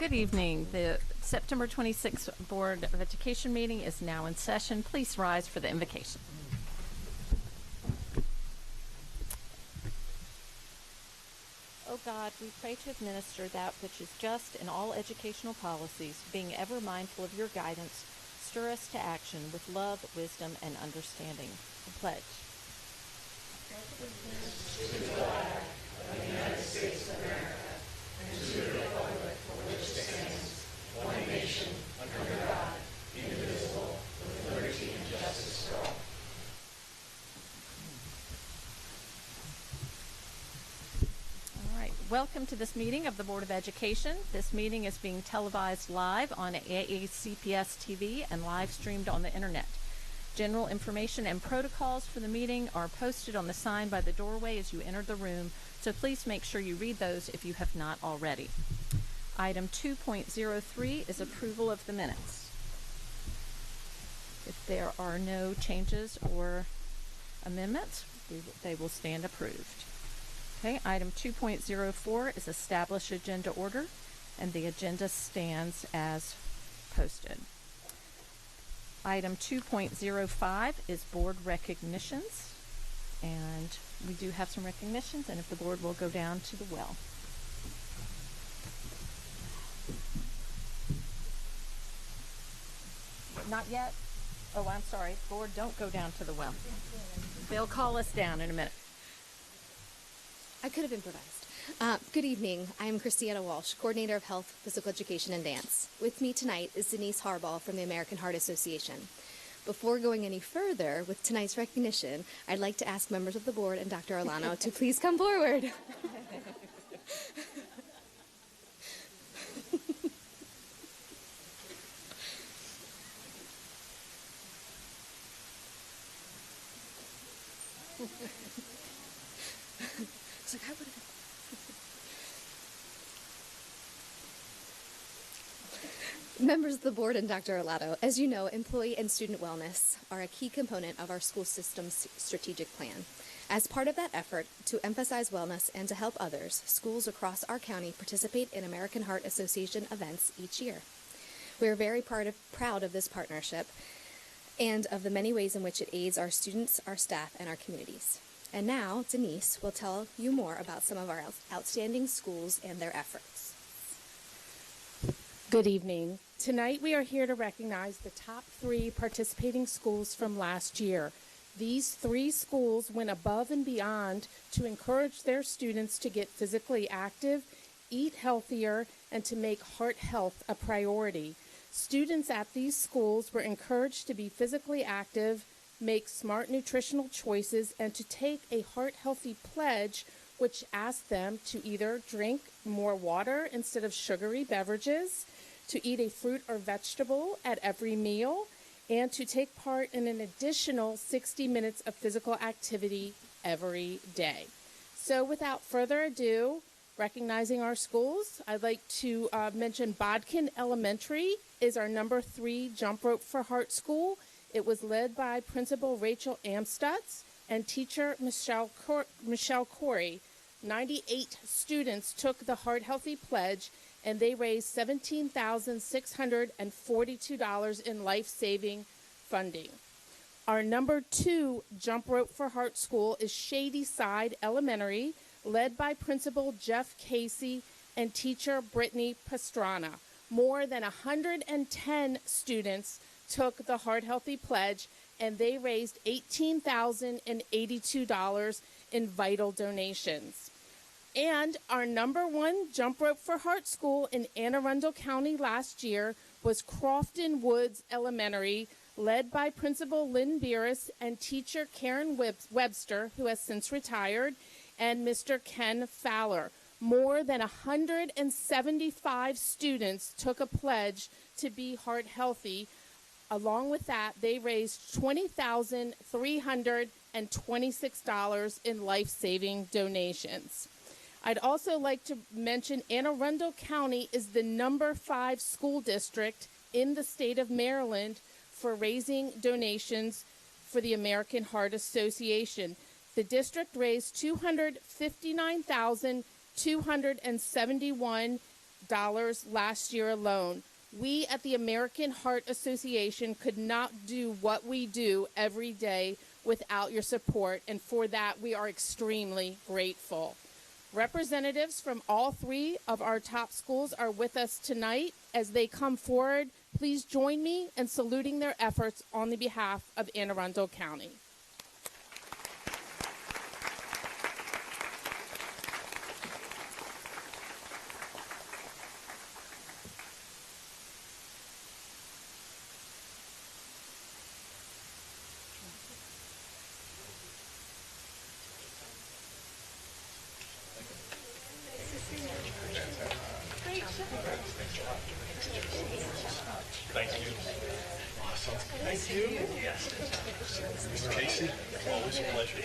Good evening. The September 26th Board of Education meeting is now in session. Please rise for the invocation. O God, we pray to administer that which is just in all educational policies, being ever mindful of your guidance, stir us to action with love, wisdom, and understanding. The pledge. To the flag of the United States of America, and to the republic for which it stands, one nation, under God, indivisible, with liberty and justice for all. All right. Welcome to this meeting of the Board of Education. This meeting is being televised live on AACPS TV and live streamed on the internet. General information and protocols for the meeting are posted on the sign by the doorway as you enter the room, so please make sure you read those if you have not already. Item 2.03 is approval of the minutes. If there are no changes or amendments, they will stand approved. Okay, item 2.04 is establish agenda order, and the agenda stands as posted. Item 2.05 is board recognitions, and we do have some recognitions, and if the board will go down to the well. Not yet? Oh, I'm sorry. Board, don't go down to the well. They'll call us down in a minute. I could have improvised. Good evening. I am Christiana Walsh, Coordinator of Health, Physical Education, and Dance. With me tonight is Denise Harbaugh from the American Heart Association. Before going any further with tonight's recognition, I'd like to ask members of the board and Dr. Alano to please come forward. It's like, I would have... Members of the board and Dr. Alato, as you know, employee and student wellness are a key component of our school system's strategic plan. As part of that effort to emphasize wellness and to help others, schools across our county participate in American Heart Association events each year. We are very proud of this partnership and of the many ways in which it aids our students, our staff, and our communities. And now, Denise will tell you more about some of our outstanding schools and their efforts. Good evening. Tonight we are here to recognize the top 3 participating schools from last year. These 3 schools went above and beyond to encourage their students to get physically active, eat healthier, and to make heart health a priority. Students at these schools were encouraged to be physically active, make smart nutritional choices, and to take a heart-healthy pledge, which asked them to either drink more water instead of sugary beverages, to eat a fruit or vegetable at every meal, and to take part in an additional 60 minutes of physical activity every day. So without further ado, recognizing our schools, I'd like to mention Bodkin Elementary is our number 3 Jump Rope for Heart school. It was led by Principal Rachel Amstutz and teacher Michelle Corey. 98 students took the Heart Healthy Pledge, and they raised $17,642 in life-saving funding. Our number 2 Jump Rope for Heart school is Shady Side Elementary, led by Principal Jeff Casey and teacher Brittany Pastrana. More than 110 students took the Heart Healthy Pledge, and they raised $18,082 in vital donations. And our number 1 Jump Rope for Heart school in Anne Arundel County last year was Crofton Woods Elementary, led by Principal Lynn Beerus and teacher Karen Webster, who has since retired, and Mr. Ken Fowler. More than 175 students took a pledge to be heart healthy. Along with that, they raised $20,326 in life-saving donations. I'd also like to mention Anne Arundel County is the number 5 school district in the state of Maryland for raising donations for the American Heart Association. The district raised $259,271 last year alone. We at the American Heart Association could not do what we do every day without your support, and for that we are extremely grateful. Representatives from all three of our top schools are with us tonight. As they come forward, please join me in saluting their efforts on the behalf of Anne Arundel County. Thank you. Awesome. Thank you. Yes. Mr. Casey, always a pleasure.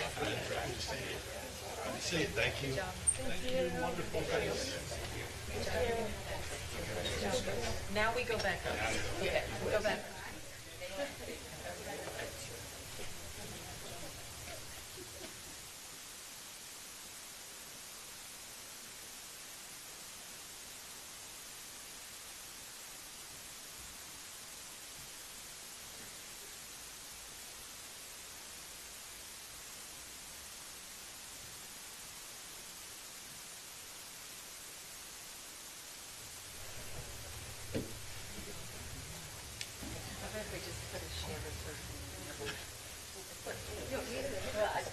See you. Thank you. Thank you. Wonderful. Thanks. Now we go back up. Okay, we go back.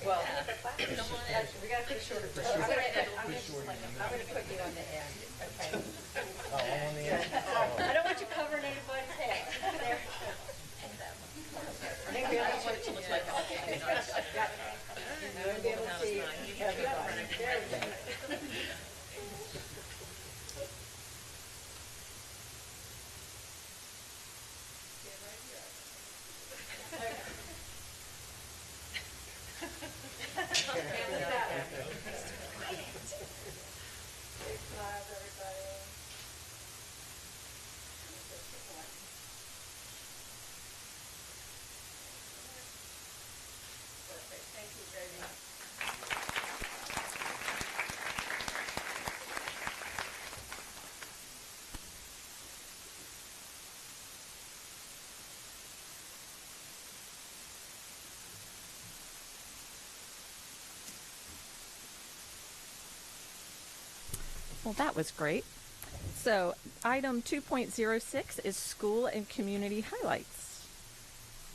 Well, we got to put shorter. I'm going to put you on the end. Okay. Oh, I'm on the end. I don't want you covering anybody's head. There. I think we all want it to look like that. We'll be able to see everybody. There we go. Well, that was great. So, item 2.06 is school and community highlights.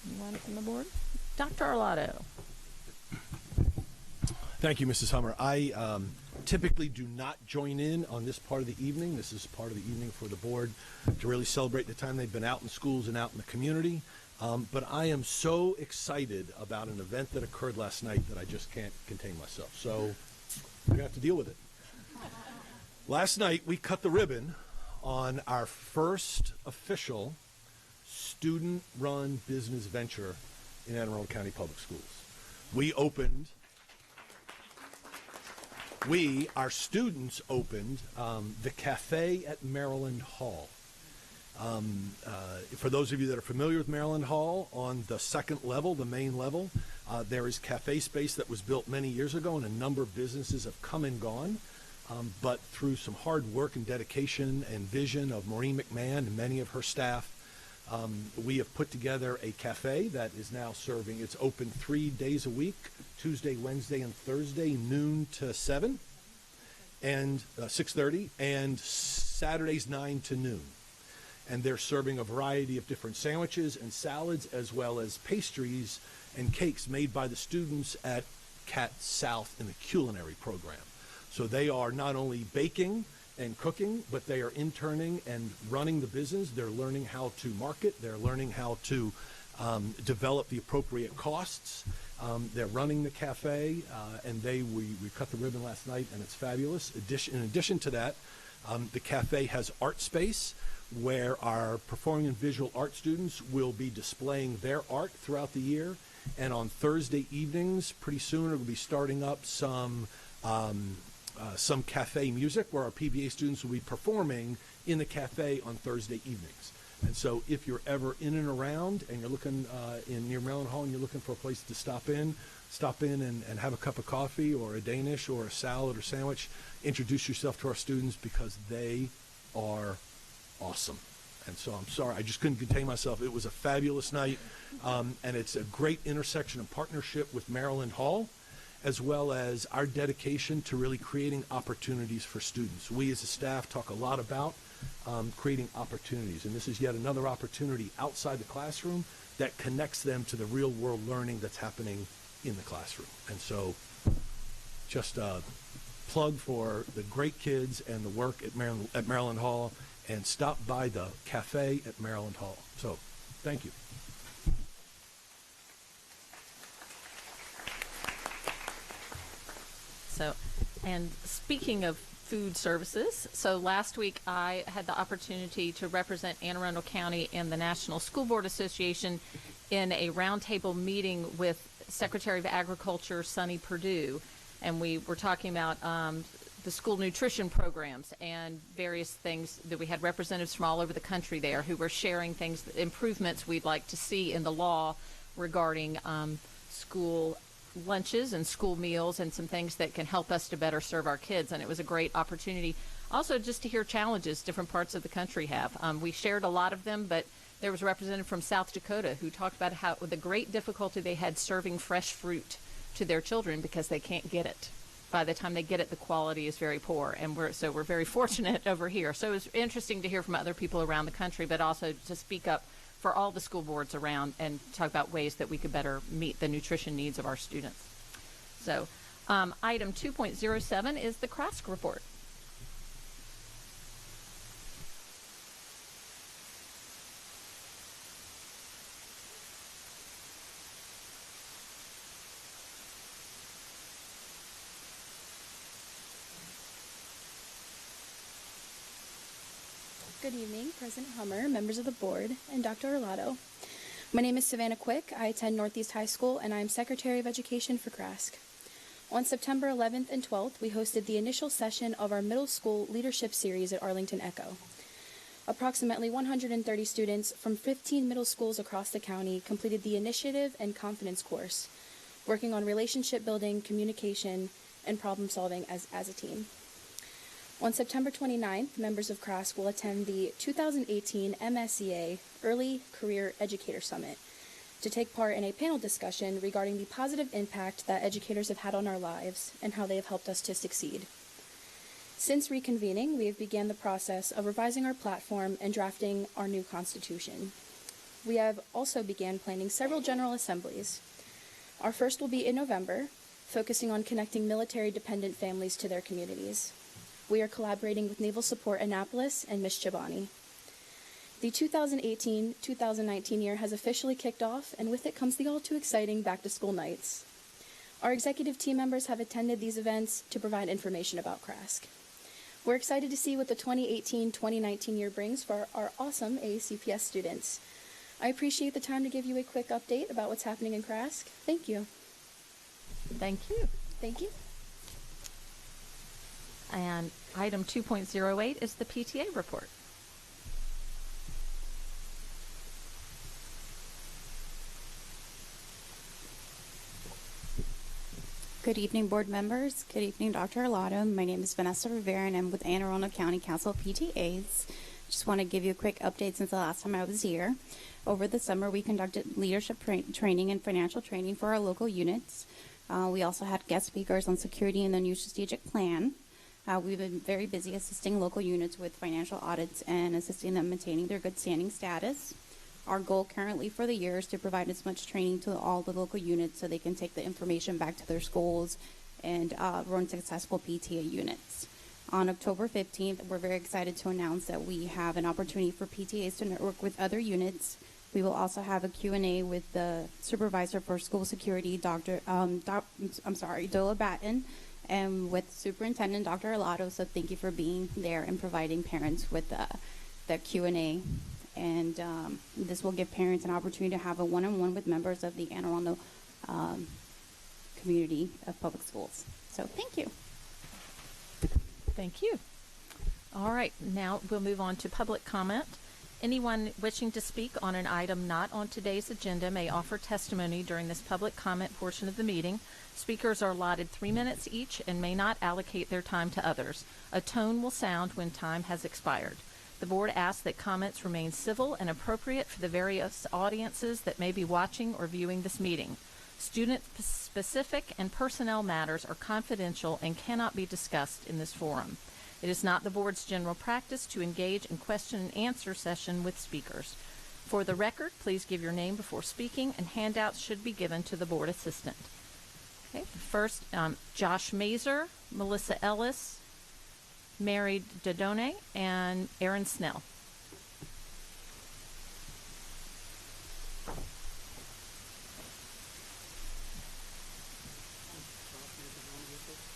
Anyone from the board? Dr. Arlotto. Thank you, Mrs. Hummer. I typically do not join in on this part of the evening. This is part of the evening for the board to really celebrate the time they've been out in schools and out in the community. But I am so excited about an event that occurred last night that I just can't contain myself. So we're going to have to deal with it. Last night, we cut the ribbon on our first official student-run business venture in Anne Arundel County Public Schools. Our students opened the cafe at Maryland Hall. For those of you that are familiar with Maryland Hall, on the second level, the main level, there is cafe space that was built many years ago, and a number of businesses have come and gone. But through some hard work and dedication and vision of Maureen McMahon and many of her staff, we have put together a cafe that is now serving. It's open 3 days a week, Tuesday, Wednesday, and Thursday, noon to 7, and 6:30, and Saturdays 9 to noon. And they're serving a variety of different sandwiches and salads, as well as pastries and cakes made by the students at Cat South in the culinary program. So they are not only baking and cooking, but they are interning and running the business. They're learning how to market. They're learning how to develop the appropriate costs. They're running the cafe, and we cut the ribbon last night, and it's fabulous. In addition to that, the cafe has art space where our performing and visual art students will be displaying their art throughout the year. And on Thursday evenings, pretty soon, it will be starting up some cafe music where our PBA students will be performing in the cafe on Thursday evenings. And so if you're ever in and around and you're looking near Maryland Hall and you're looking for a place to stop in and have a cup of coffee or a Danish or a salad or sandwich, introduce yourself to our students because they are awesome. And so I'm sorry, I just couldn't contain myself. It was a fabulous night, and it's a great intersection and partnership with Maryland Hall, as well as our dedication to really creating opportunities for students. We as a staff talk a lot about creating opportunities, and this is yet another opportunity outside the classroom that connects them to the real world learning that's happening in the classroom. And so just a plug for the great kids and the work at Maryland Hall, and stop by the cafe at Maryland Hall. So thank you. So, and speaking of food services, so last week I had the opportunity to represent Anne Arundel County and the National School Board Association in a roundtable meeting with Secretary of Agriculture Sonny Perdue, and we were talking about the school nutrition programs and various things that we had representatives from all over the country there who were sharing things, improvements we'd like to see in the law regarding school lunches and school meals and some things that can help us to better serve our kids. And it was a great opportunity also just to hear challenges different parts of the country have. We shared a lot of them, but there was a representative from South Dakota who talked about how the great difficulty they had serving fresh fruit to their children because they can't get it. By the time they get it, the quality is very poor, and we're very fortunate over here. So it was interesting to hear from other people around the country, but also to speak up for all the school boards around and talk about ways that we could better meet the nutrition needs of our students. So item 2.07 is the CRASC report. Good evening, President Hummer, members of the board, and Dr. Orlado. My name is Savannah Quick. I attend Northeast High School, and I am Secretary of Education for CRASC. On September 11th and 12th, we hosted the initial session of our middle school leadership series at Arlington Echo. Approximately 130 students from 15 middle schools across the county completed the initiative and confidence course, working on relationship building, communication, and problem solving as a team. On September 29th, members of CRASC will attend the 2018 MSEA Early Career Educator Summit to take part in a panel discussion regarding the positive impact that educators have had on our lives and how they have helped us to succeed. Since reconvening, we have begun the process of revising our platform and drafting our new constitution. We have also began planning several general assemblies. Our first will be in November, focusing on connecting military-dependent families to their communities. We are collaborating with Naval Support Annapolis and Miss Chobani. The 2018-2019 year has officially kicked off, and with it comes the all-too-exciting back-to-school nights. Our executive team members have attended these events to provide information about CRASC. We're excited to see what the 2018-2019 year brings for our awesome AACPS students. I appreciate the time to give you a quick update about what's happening in CRASC. Thank you. Thank you. Thank you. And item 2.08 is the PTA report. Good evening, board members. Good evening, Dr. Arlado. My name is Vanessa Rivera, and I'm with Anne Arundel County Council of PTAs. Just want to give you a quick update since the last time I was here. Over the summer, we conducted leadership training and financial training for our local units. We also had guest speakers on security and the new strategic plan. We've been very busy assisting local units with financial audits and assisting them maintaining their good standing status. Our goal currently for the year is to provide as much training to all the local units so they can take the information back to their schools and run successful PTA units. On October 15th, we're very excited to announce that we have an opportunity for PTAs to network with other units. We will also have a Q&A with the supervisor for school security, Dola Batten, and with Superintendent Dr. Arlado. So thank you for being there and providing parents with the Q&A. And this will give parents an opportunity to have a one-on-one with members of the Anne Arundel community of public schools. So thank you. Thank you. All right, now we'll move on to public comment. Anyone wishing to speak on an item not on today's agenda may offer testimony during this public comment portion of the meeting. Speakers are allotted 3 minutes each and may not allocate their time to others. A tone will sound when time has expired. The board asks that comments remain civil and appropriate for the various audiences that may be watching or viewing this meeting. Student-specific and personnel matters are confidential and cannot be discussed in this forum. It is not the board's general practice to engage in question and answer session with speakers. For the record, please give your name before speaking, and handouts should be given to the board assistant. Okay, first, Josh Mazer, Melissa Ellis, Mary Dodone, and Aaron Snell.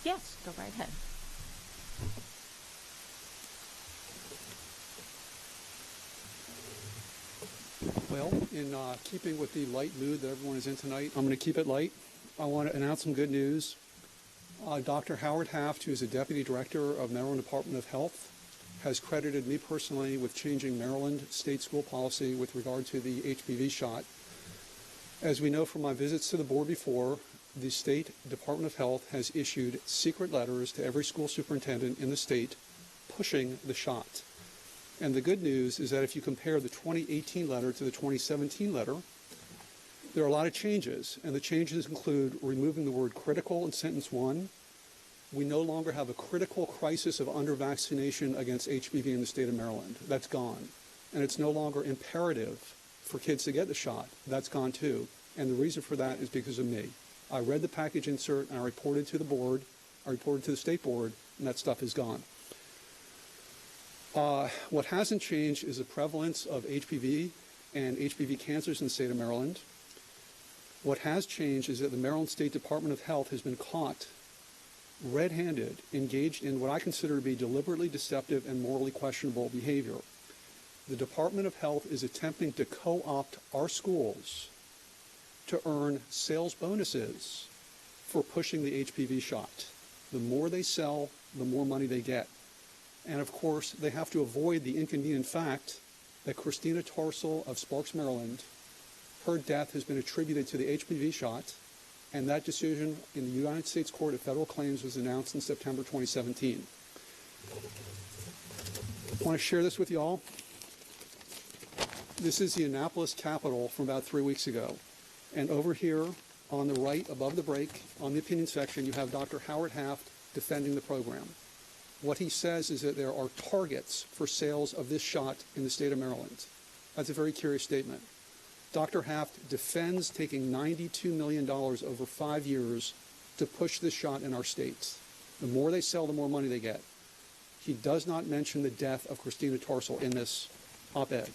Yes, go right ahead. Well, in keeping with the light mood that everyone is in tonight, I'm going to keep it light. I want to announce some good news. Dr. Howard Haft, who is the Deputy Director of Maryland Department of Health, has credited me personally with changing Maryland state school policy with regard to the HPV shot. As we know from my visits to the board before, the State Department of Health has issued secret letters to every school superintendent in the state pushing the shot. And the good news is that if you compare the 2018 letter to the 2017 letter, there are a lot of changes, and the changes include removing the word critical in sentence 1. We no longer have a critical crisis of under-vaccination against HPV in the state of Maryland. That's gone. And it's no longer imperative for kids to get the shot. That's gone too. And the reason for that is because of me. I read the package insert, and I reported to the board, I reported to the state board, and that stuff is gone. What hasn't changed is the prevalence of HPV and HPV cancers in the state of Maryland. What has changed is that the Maryland State Department of Health has been caught red-handed, engaged in what I consider to be deliberately deceptive and morally questionable behavior. The Department of Health is attempting to co-opt our schools to earn sales bonuses for pushing the HPV shot. The more they sell, the more money they get. And of course, they have to avoid the inconvenient fact that Christina Tarsal of Sparks, Maryland, her death has been attributed to the HPV shot, and that decision in the United States Court of Federal Claims was announced in September 2017. I want to share this with you all. This is the Annapolis Capitol from about 3 weeks ago. And over here on the right, above the break, on the opinion section, you have Dr. Howard Haft defending the program. What he says is that there are targets for sales of this shot in the state of Maryland. That's a very curious statement. Dr. Haft defends taking $92 million over 5 years to push this shot in our states. The more they sell, the more money they get. He does not mention the death of Christina Tarsal in this op-ed.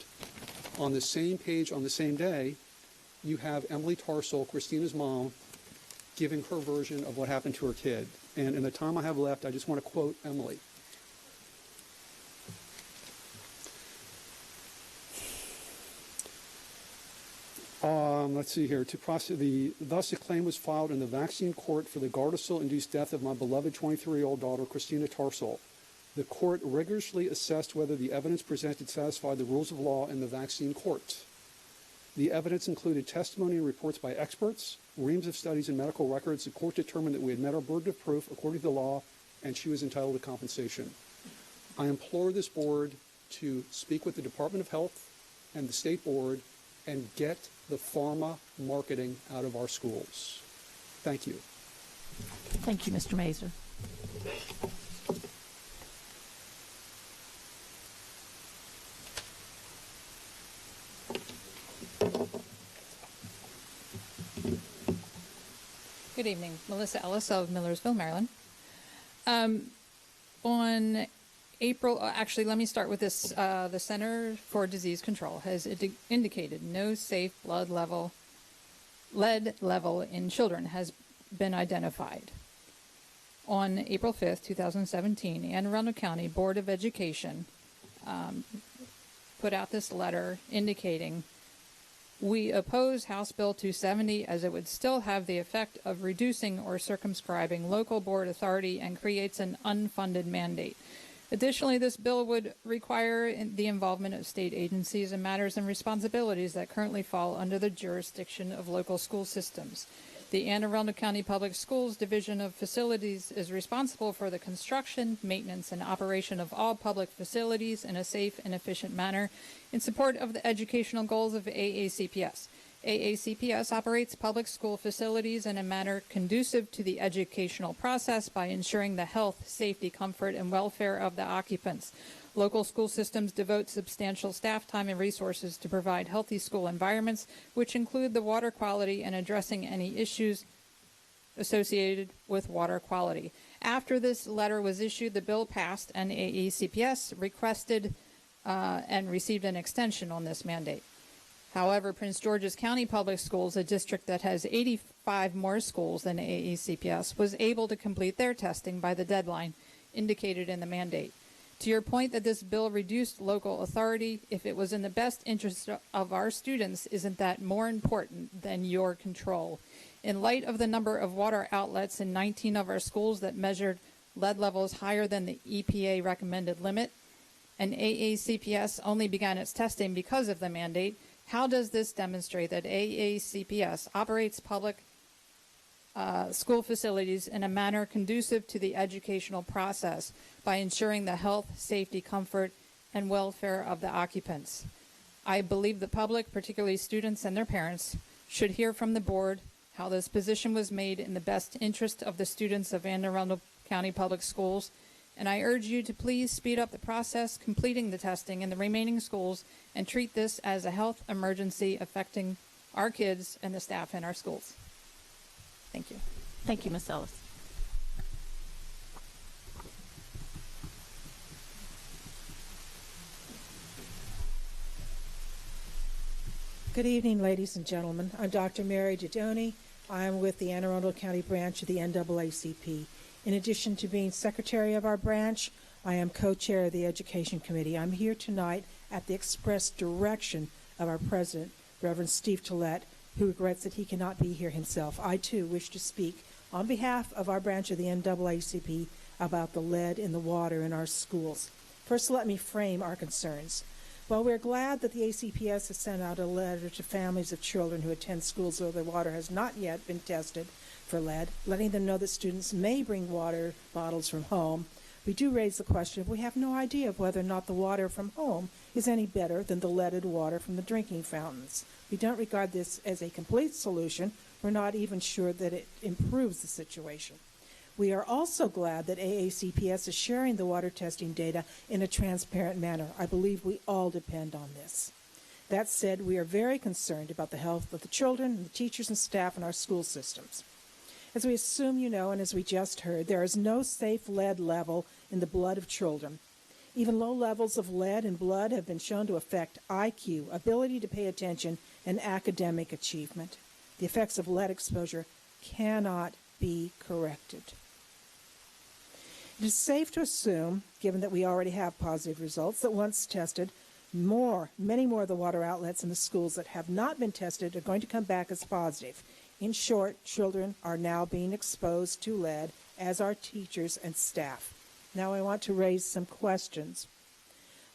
On the same page, on the same day, you have Emily Tarsal, Christina's mom, giving her version of what happened to her kid. And in the time I have left, I just want to quote Emily. Let's see here. Thus, a claim was filed in the vaccine court for the Gardasil-induced death of my beloved 23-year-old daughter, Christina Tarsal. The court rigorously assessed whether the evidence presented satisfied the rules of law in the vaccine court. The evidence included testimony and reports by experts, reams of studies and medical records. The court determined that we had met our burden of proof according to the law, and she was entitled to compensation. I implore this board to speak with the Department of Health and the state board and get the pharma marketing out of our schools. Thank you. Thank you, Mr. Mazer. Good evening. Melissa Ellis of Millersville, Maryland. On April, actually, let me start with this. The Center for Disease Control has indicated no safe lead level in children has been identified. On April 5th, 2017, Anne Arundel County Board of Education put out this letter indicating we oppose House Bill 270 as it would still have the effect of reducing or circumscribing local board authority and creates an unfunded mandate. Additionally, this bill would require the involvement of state agencies in matters and responsibilities that currently fall under the jurisdiction of local school systems. The Anne Arundel County Public Schools Division of Facilities is responsible for the construction, maintenance, and operation of all public facilities in a safe and efficient manner in support of the educational goals of AACPS. AACPS operates public school facilities in a manner conducive to the educational process by ensuring the health, safety, comfort, and welfare of the occupants. Local school systems devote substantial staff time and resources to provide healthy school environments, which include the water quality and addressing any issues associated with water quality. After this letter was issued, the bill passed, and AACPS requested and received an extension on this mandate. However, Prince George's County Public Schools, a district that has 85 more schools than AACPS, was able to complete their testing by the deadline indicated in the mandate. To your point that this bill reduced local authority, if it was in the best interest of our students, isn't that more important than your control? In light of the number of water outlets in 19 of our schools that measured lead levels higher than the EPA recommended limit, and AACPS only began its testing because of the mandate, how does this demonstrate that AACPS operates public school facilities in a manner conducive to the educational process by ensuring the health, safety, comfort, and welfare of the occupants? I believe the public, particularly students and their parents, should hear from the board how this position was made in the best interest of the students of Anne Arundel County Public Schools, and I urge you to please speed up the process completing the testing in the remaining schools and treat this as a health emergency affecting our kids and the staff in our schools. Thank you. Thank you, Ms. Ellis. Good evening, ladies and gentlemen. I'm Dr. Mary Didoni. I'm with the Anne Arundel County branch of the NAACP. In addition to being secretary of our branch, I am co-chair of the Education Committee. I'm here tonight at the express direction of our president, Reverend Steve Tollett, who regrets that he cannot be here himself. I, too, wish to speak on behalf of our branch of the NAACP about the lead in the water in our schools. First, let me frame our concerns. While we're glad that the ACPS has sent out a letter to families of children who attend schools where the water has not yet been tested for lead, letting them know that students may bring water bottles from home, we do raise the question of we have no idea of whether or not the water from home is any better than the leaded water from the drinking fountains. We don't regard this as a complete solution. We're not even sure that it improves the situation. We are also glad that AACPS is sharing the water testing data in a transparent manner. I believe we all depend on this. That said, we are very concerned about the health of the children and the teachers and staff in our school systems. As we assume you know, and as we just heard, there is no safe lead level in the blood of children. Even low levels of lead in blood have been shown to affect IQ, ability to pay attention, and academic achievement. The effects of lead exposure cannot be corrected. It is safe to assume, given that we already have positive results, that once tested, many more of the water outlets in the schools that have not been tested are going to come back as positive. In short, children are now being exposed to lead, as are teachers and staff. Now I want to raise some questions.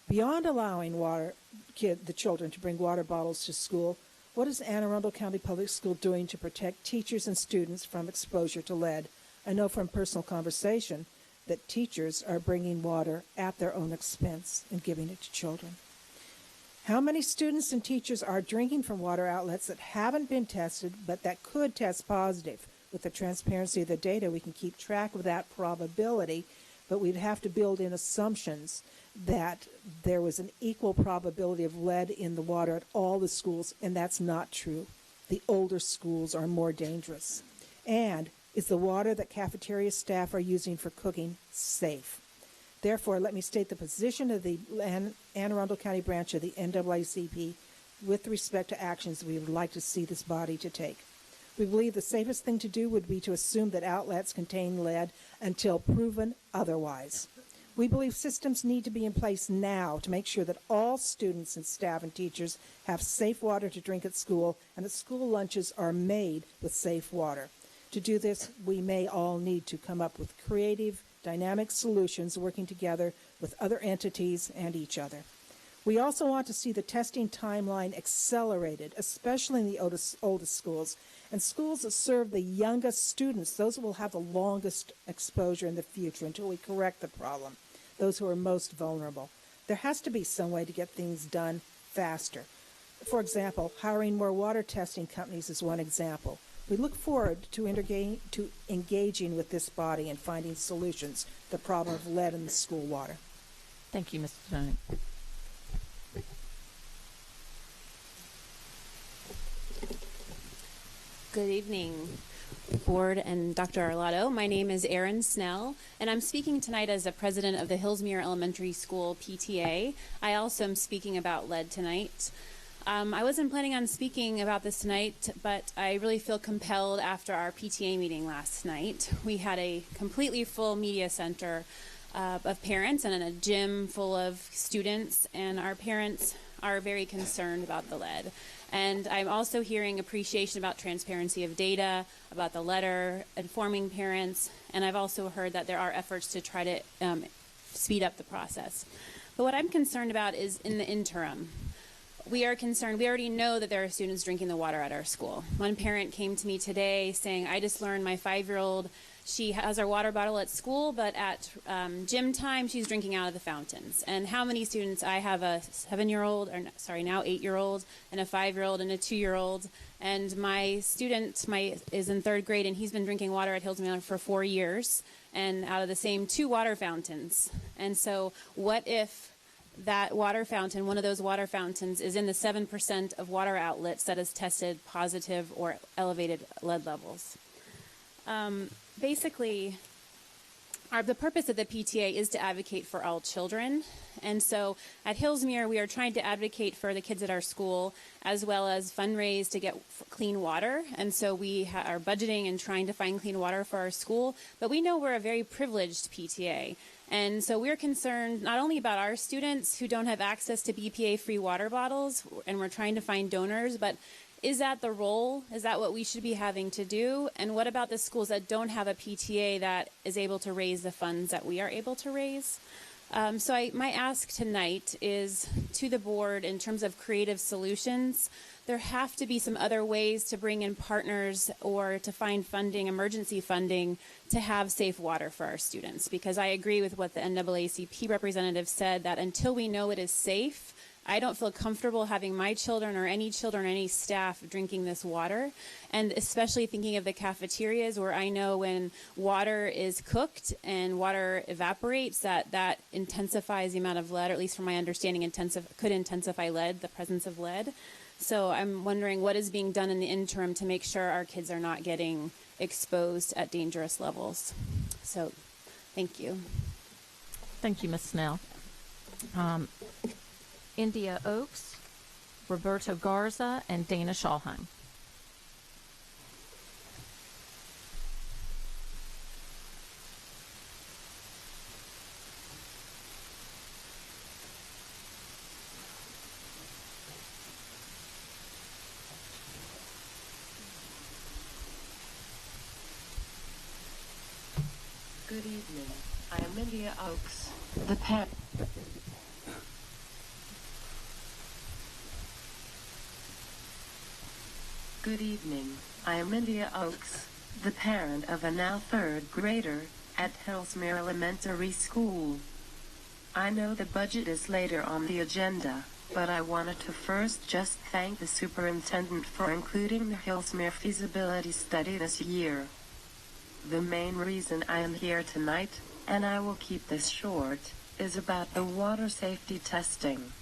Beyond allowing the children to bring water bottles to school, what is Anne Arundel County Public School doing to protect teachers and students from exposure to lead? I know from personal conversation that teachers are bringing water at their own expense and giving it to children. How many students and teachers are drinking from water outlets that haven't been tested but that could test positive? With the transparency of the data, we can keep track of that probability, but we'd have to build in assumptions that there was an equal probability of lead in the water at all the schools, and that's not true. The older schools are more dangerous. And is the water that cafeteria staff are using for cooking safe? Therefore, let me state the position of the Anne Arundel County branch of the NAACP with respect to actions we would like to see this body to take. We believe the safest thing to do would be to assume that outlets contain lead until proven otherwise. We believe systems need to be in place now to make sure that all students and staff and teachers have safe water to drink at school and that school lunches are made with safe water. To do this, we may all need to come up with creative, dynamic solutions working together with other entities and each other. We also want to see the testing timeline accelerated, especially in the oldest schools, and schools that serve the youngest students, those who will have the longest exposure in the future until we correct the problem, those who are most vulnerable. There has to be some way to get things done faster. For example, hiring more water testing companies is one example. We look forward to engaging with this body and finding solutions to the problem of lead in the school water. Thank you, Mr. Jones. Good evening, Board and Dr. Arlotto. My name is Erin Snell, and I'm speaking tonight as the president of the Hillsmere Elementary School PTA. I also am speaking about lead tonight. I wasn't planning on speaking about this tonight, but I really feel compelled after our PTA meeting last night. We had a completely full media center of parents and in a gym full of students, and our parents are very concerned about the lead. And I'm also hearing appreciation about transparency of data, about the letter, informing parents, and I've also heard that there are efforts to try to speed up the process. But what I'm concerned about is in the interim. We are concerned. We already know that there are students drinking the water at our school. One parent came to me today saying, I just learned my 5-year-old, she has her water bottle at school, but at gym time, she's drinking out of the fountains. And how many students? I have a 7-year-old, or sorry, now 8-year-old, and a 5-year-old, and a 2-year-old. And my student is in 3rd grade, and he's been drinking water at Hillsmere for 4 years, and out of the same 2 water fountains. And so what if that water fountain, one of those water fountains, is in the 7% of water outlets that is tested positive or elevated lead levels? Basically, the purpose of the PTA is to advocate for all children. And so at Hillsmere, we are trying to advocate for the kids at our school, as well as fundraise to get clean water. And so we are budgeting and trying to find clean water for our school. But we know we're a very privileged PTA. And so we're concerned not only about our students who don't have access to BPA-free water bottles, and we're trying to find donors, but is that the role? Is that what we should be having to do? And what about the schools that don't have a PTA that is able to raise the funds that we are able to raise? So my ask tonight is to the board in terms of creative solutions. There have to be some other ways to bring in partners or to find funding, emergency funding, to have safe water for our students. Because I agree with what the NAACP representative said, that until we know it is safe, I don't feel comfortable having my children or any staff drinking this water, and especially thinking of the cafeterias where I know when water is cooked and water evaporates, that intensifies the amount of lead, or at least from my understanding, could intensify lead, the presence of lead. So I'm wondering what is being done in the interim to make sure our kids are not getting exposed at dangerous levels. So thank you. Thank you, Ms. Snell. India Oaks, Roberto Garza, and Dana Schallheim. Good evening. I am India Oaks, the parent. Good evening. I am India Oaks, the parent of a now 3rd grader at Hillsmere Elementary School. I know the budget is later on the agenda, but I wanted to first just thank the superintendent for including the Hillsmere feasibility study this year. The main reason I am here tonight, and I will keep this short, is about the water safety testing.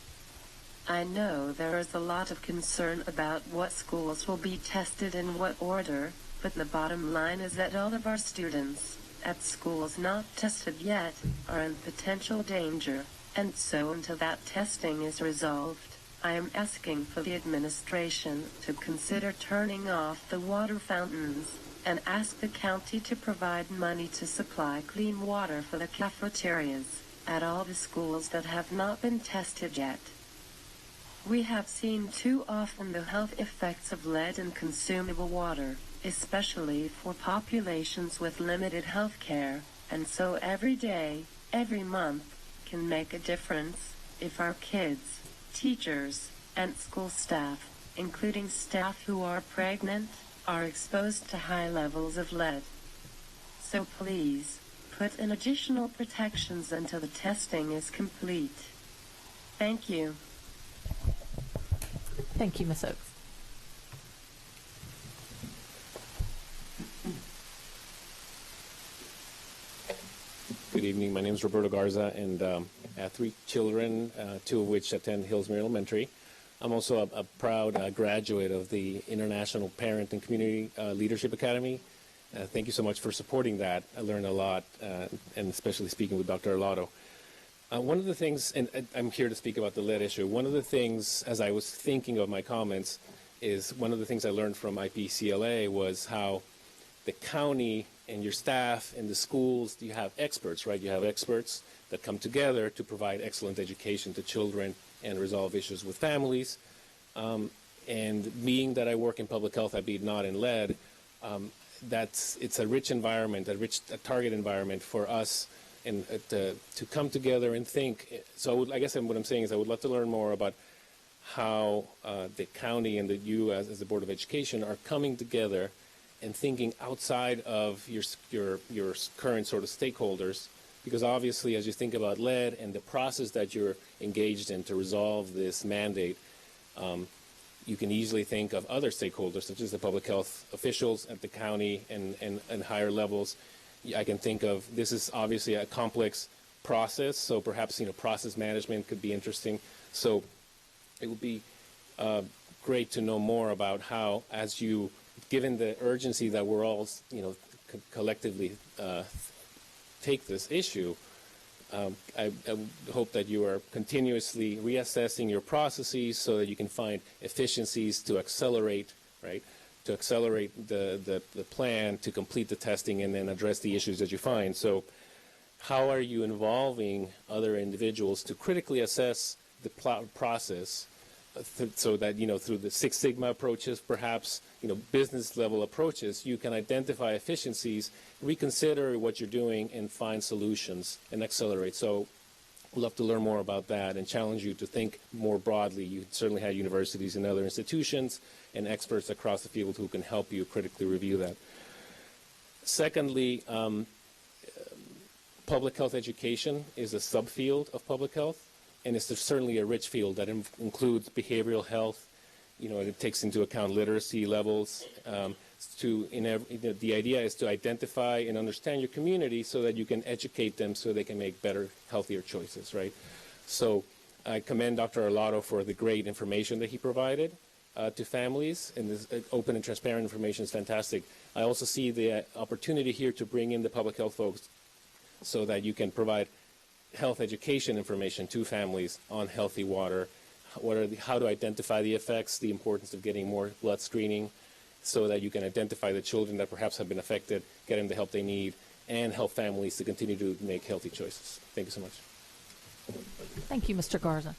I know there is a lot of concern about what schools will be tested in what order, but the bottom line is that all of our students, at schools not tested yet, are in potential danger, and so until that testing is resolved, I am asking for the administration to consider turning off the water fountains, and ask the county to provide money to supply clean water for the cafeterias at all the schools that have not been tested yet. We have seen too often the health effects of lead in consumable water, especially for populations with limited health care, and so every day, every month, can make a difference if our kids, teachers, and school staff, including staff who are pregnant, are exposed to high levels of lead. So please, put in additional protections until the testing is complete. Thank you. Thank you, Ms. Oakes. Good evening. My name is Roberto Garza, and I have 3 children, 2 of which attend Hillsmere Elementary. I'm also a proud graduate of the International Parent and Community Leadership Academy. Thank you so much for supporting that. I learned a lot, and especially speaking with Dr. Arlotto. One of the things, and I'm here to speak about the lead issue, one of the things, as I was thinking of my comments, is one of the things I learned from IPCLA was how the county and your staff and the schools, you have experts, right? You have experts that come together to provide excellent education to children and resolve issues with families. And being that I work in public health, albeit not in lead, it's a rich environment, a target environment for us and to come together and think. So I guess what I'm saying is I would love to learn more about how the county and you as the Board of Education are coming together and thinking outside of your current sort of stakeholders, because obviously as you think about lead and the process that you're engaged in to resolve this mandate, you can easily think of other stakeholders such as the public health officials at the county and higher levels. I can think of, this is obviously a complex process, so perhaps process management could be interesting. So it would be great to know more about how, as you, given the urgency that we're all, collectively take this issue, I hope that you are continuously reassessing your processes so that you can find efficiencies to accelerate, right? To accelerate the plan, to complete the testing, and then address the issues that you find. So how are you involving other individuals to critically assess the process so that, through the Six Sigma approaches, perhaps, business level approaches, you can identify efficiencies, reconsider what you're doing, and find solutions and accelerate. So we'd love to learn more about that and challenge you to think more broadly. You certainly have universities and other institutions and experts across the field who can help you critically review that. Secondly, public health education is a subfield of public health, and it's certainly a rich field that includes behavioral health. It takes into account literacy levels. The idea is to identify and understand your community so that you can educate them so they can make better, healthier choices, right? So I commend Dr. Arlotto for the great information that he provided to families, and this open and transparent information is fantastic. I also see the opportunity here to bring in the public health folks so that you can provide health education information to families on healthy water, how to identify the effects, the importance of getting more blood screening so that you can identify the children that perhaps have been affected, get them the help they need, and help families to continue to make healthy choices. Thank you so much. Thank you, Mr. Garza.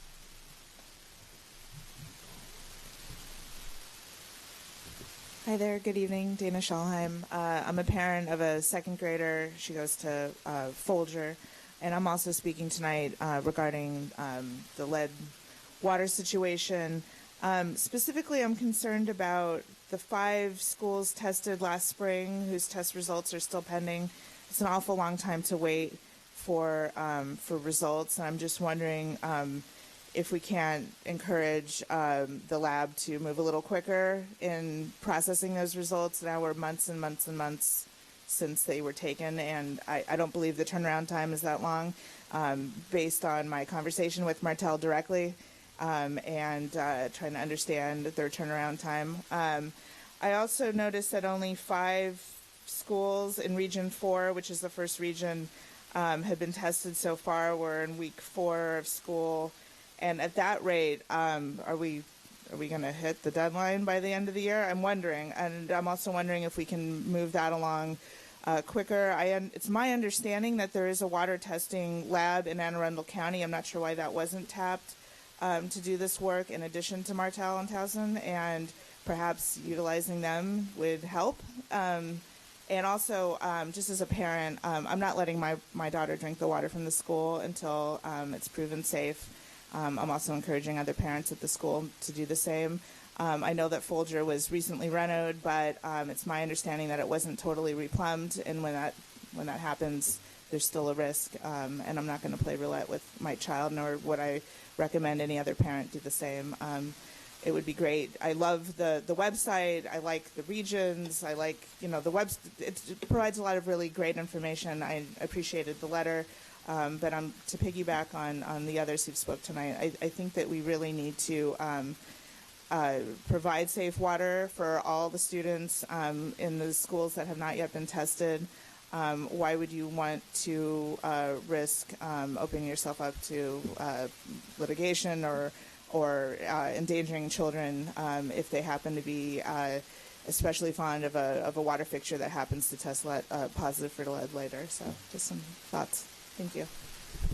Hi there, good evening, Dana Schallheim. I'm a parent of a second grader. She goes to Folger, and I'm also speaking tonight regarding the lead water situation. Specifically, I'm concerned about the 5 schools tested last spring whose test results are still pending. It's an awful long time to wait for results, and I'm just wondering if we can't encourage the lab to move a little quicker in processing those results. Now we're months and months and months since they were taken, and I don't believe the turnaround time is that long, based on my conversation with Martel directly and trying to understand their turnaround time. I also noticed that only 5 schools in Region 4, which is the first region, have been tested so far. We're in week 4 of school. And at that rate, are we going to hit the deadline by the end of the year? I'm wondering, and I'm also wondering if we can move that along quicker. It's my understanding that there is a water testing lab in Anne Arundel County. I'm not sure why that wasn't tapped to do this work in addition to Martel and Towson, and perhaps utilizing them would help. And also, just as a parent, I'm not letting my daughter drink the water from the school until it's proven safe. I'm also encouraging other parents at the school to do the same. I know that Folger was recently renoed, but it's my understanding that it wasn't totally replumbed, and when that happens, there's still a risk, and I'm not going to play roulette with my child, nor would I recommend any other parent do the same. It would be great. I love the website. I like the regions. I like, the it provides a lot of really great information. I appreciated the letter, but to piggyback on the others who've spoke tonight, I think that we really need to provide safe water for all the students in the schools that have not yet been tested. Why would you want to risk opening yourself up to litigation or endangering children if they happen to be especially fond of a water fixture that happens to test positive for lead later? So just some thoughts. Thank you.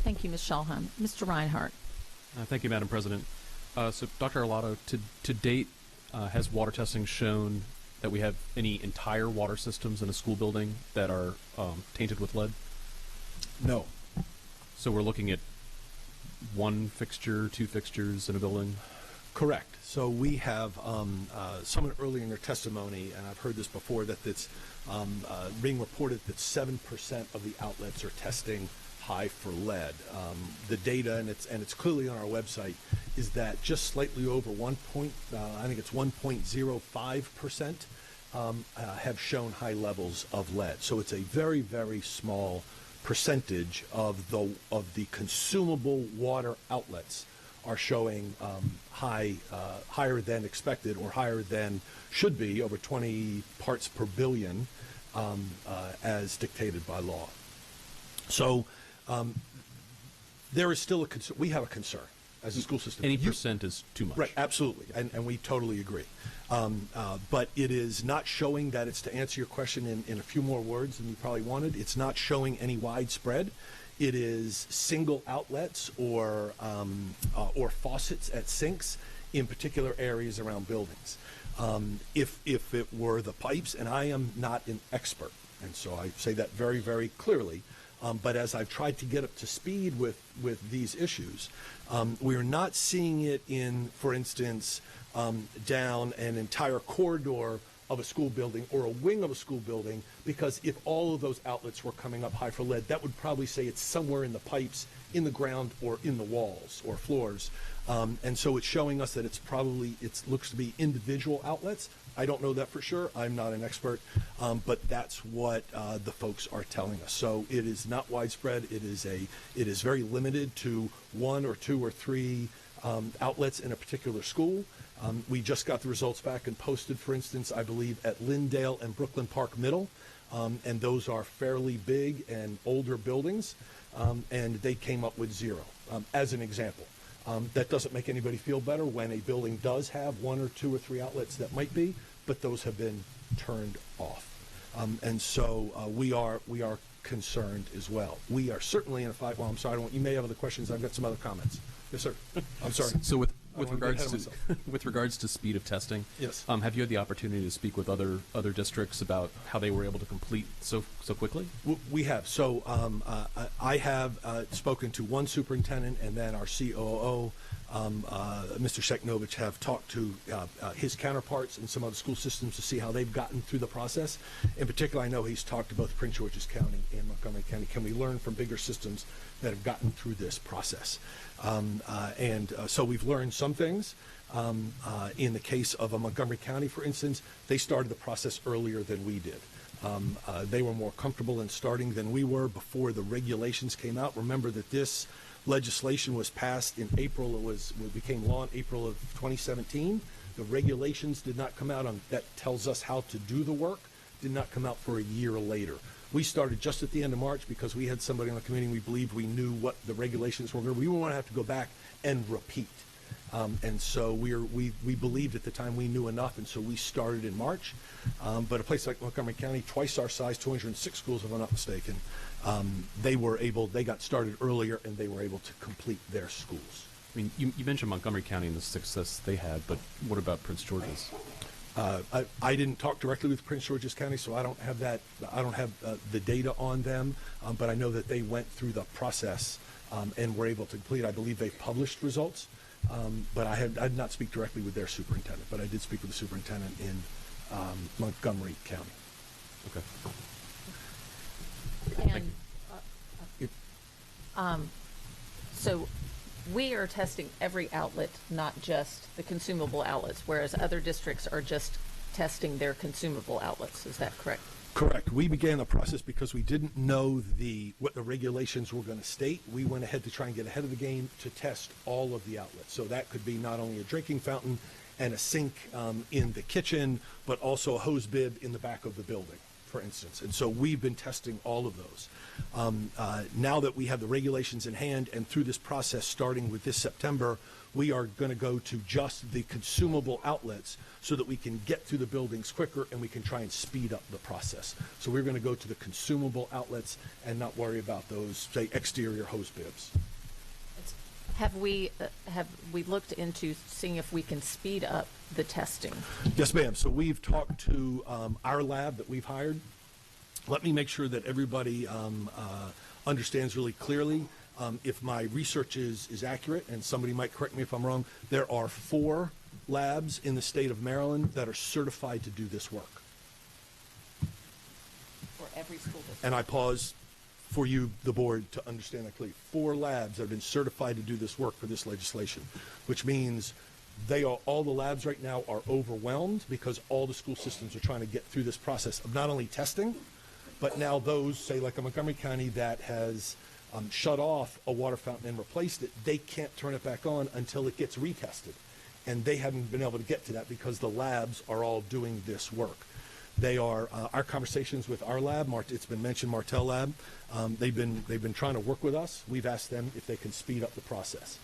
Thank you, Ms. Schalheim. Mr. Reinhardt. Thank you, Madam President. So, Dr. Arlotto, to date, has water testing shown that we have any entire water systems in a school building that are tainted with lead? No. So we're looking at one fixture, two fixtures in a building? Correct. So we have someone earlier in their testimony, and I've heard this before, that it's being reported that 7% of the outlets are testing high for lead. The data, and it's clearly on our website, is that just slightly over I think it's 1.05% have shown high levels of lead. So it's a very, very small percentage of the consumable water outlets are showing higher than expected or higher than should be, over 20 parts per billion, as dictated by law. So there is still we have a concern as a school system. Any percent is too much. Right, absolutely, and we totally agree. But it is not showing that it's, to answer your question in a few more words than you probably wanted, it's not showing any widespread. It is single outlets or faucets at sinks in particular areas around buildings. If it were the pipes, and I am not an expert, and so I say that very, very clearly, but as I've tried to get up to speed with these issues, we are not seeing it in, for instance, down an entire corridor of a school building or a wing of a school building, because if all of those outlets were coming up high for lead, that would probably say it's somewhere in the pipes, in the ground, or in the walls or floors. And so it's showing us that it looks to be individual outlets. I don't know that for sure. I'm not an expert, but that's what the folks are telling us. So it is not widespread. It is very limited to one or two or three outlets in a particular school. We just got the results back and posted, for instance, I believe, at Lyndale and Brooklyn Park Middle, and those are fairly big and older buildings, and they came up with 0, as an example. That doesn't make anybody feel better when a building does have 1 or 2 or 3 outlets that might be, but those have been turned off. And so we are concerned as well. We are certainly in a fight. Well, I'm sorry, you may have other questions. I've got some other comments. Yes, sir. I'm sorry. So with regards to speed of testing, yes. Have you had the opportunity to speak with other districts about how they were able to complete so quickly? We have. So I have spoken to one superintendent, and then our COO, Mr. Sheknovich, have talked to his counterparts in some other school systems to see how they've gotten through the process. In particular, I know he's talked to both Prince George's County and Montgomery County. Can we learn from bigger systems that have gotten through this process? So we've learned some things. In the case of Montgomery County, for instance, they started the process earlier than we did. They were more comfortable in starting than we were before the regulations came out. Remember that this legislation was passed in April. It became law in April of 2017. The regulations did not come out that tells us how to do the work, did not come out for a year later. We started just at the end of March because we had somebody on the committee, we believed we knew what the regulations were. We didn't want to have to go back and repeat. And so we believed at the time we knew enough, and so we started in March. But a place like Montgomery County, twice our size, 206 schools, if I'm not mistaken, they got started earlier, and they were able to complete their schools. I mean, you mentioned Montgomery County and the success they had, but what about Prince George's? I didn't talk directly with Prince George's County, so I don't have that. I don't have the data on them, but I know that they went through the process and were able to complete. I believe they've published results, but I did not speak directly with their superintendent, but I did speak with the superintendent in Montgomery County. Okay. And so we are testing every outlet, not just the consumable outlets, whereas other districts are just testing their consumable outlets. Is that correct? Correct. We began the process because we didn't know what the regulations were going to state. We went ahead to try and get ahead of the game to test all of the outlets. So that could be not only a drinking fountain and a sink in the kitchen, but also a hose bib in the back of the building, for instance. And so we've been testing all of those. Now that we have the regulations in hand and through this process starting with this September, we are going to go to just the consumable outlets so that we can get through the buildings quicker and we can try and speed up the process. So we're going to go to the consumable outlets and not worry about those, say, exterior hose bibs. Have we looked into seeing if we can speed up the testing? Yes, ma'am. So we've talked to our lab that we've hired. Let me make sure that everybody understands really clearly. If my research is accurate, and somebody might correct me if I'm wrong, there are 4 labs in the state of Maryland that are certified to do this work. For every school district. And I pause for you, the board, to understand that clearly. 4 labs have been certified to do this work for this legislation, which means all the labs right now are overwhelmed because all the school systems are trying to get through this process of not only testing, but now those, say like a Montgomery County that has shut off a water fountain and replaced it, they can't turn it back on until it gets retested. And they haven't been able to get to that because the labs are all doing this work. They are, our conversations with our lab, it's been mentioned, Martell Lab, they've been trying to work with us. We've asked them if they can speed up the process.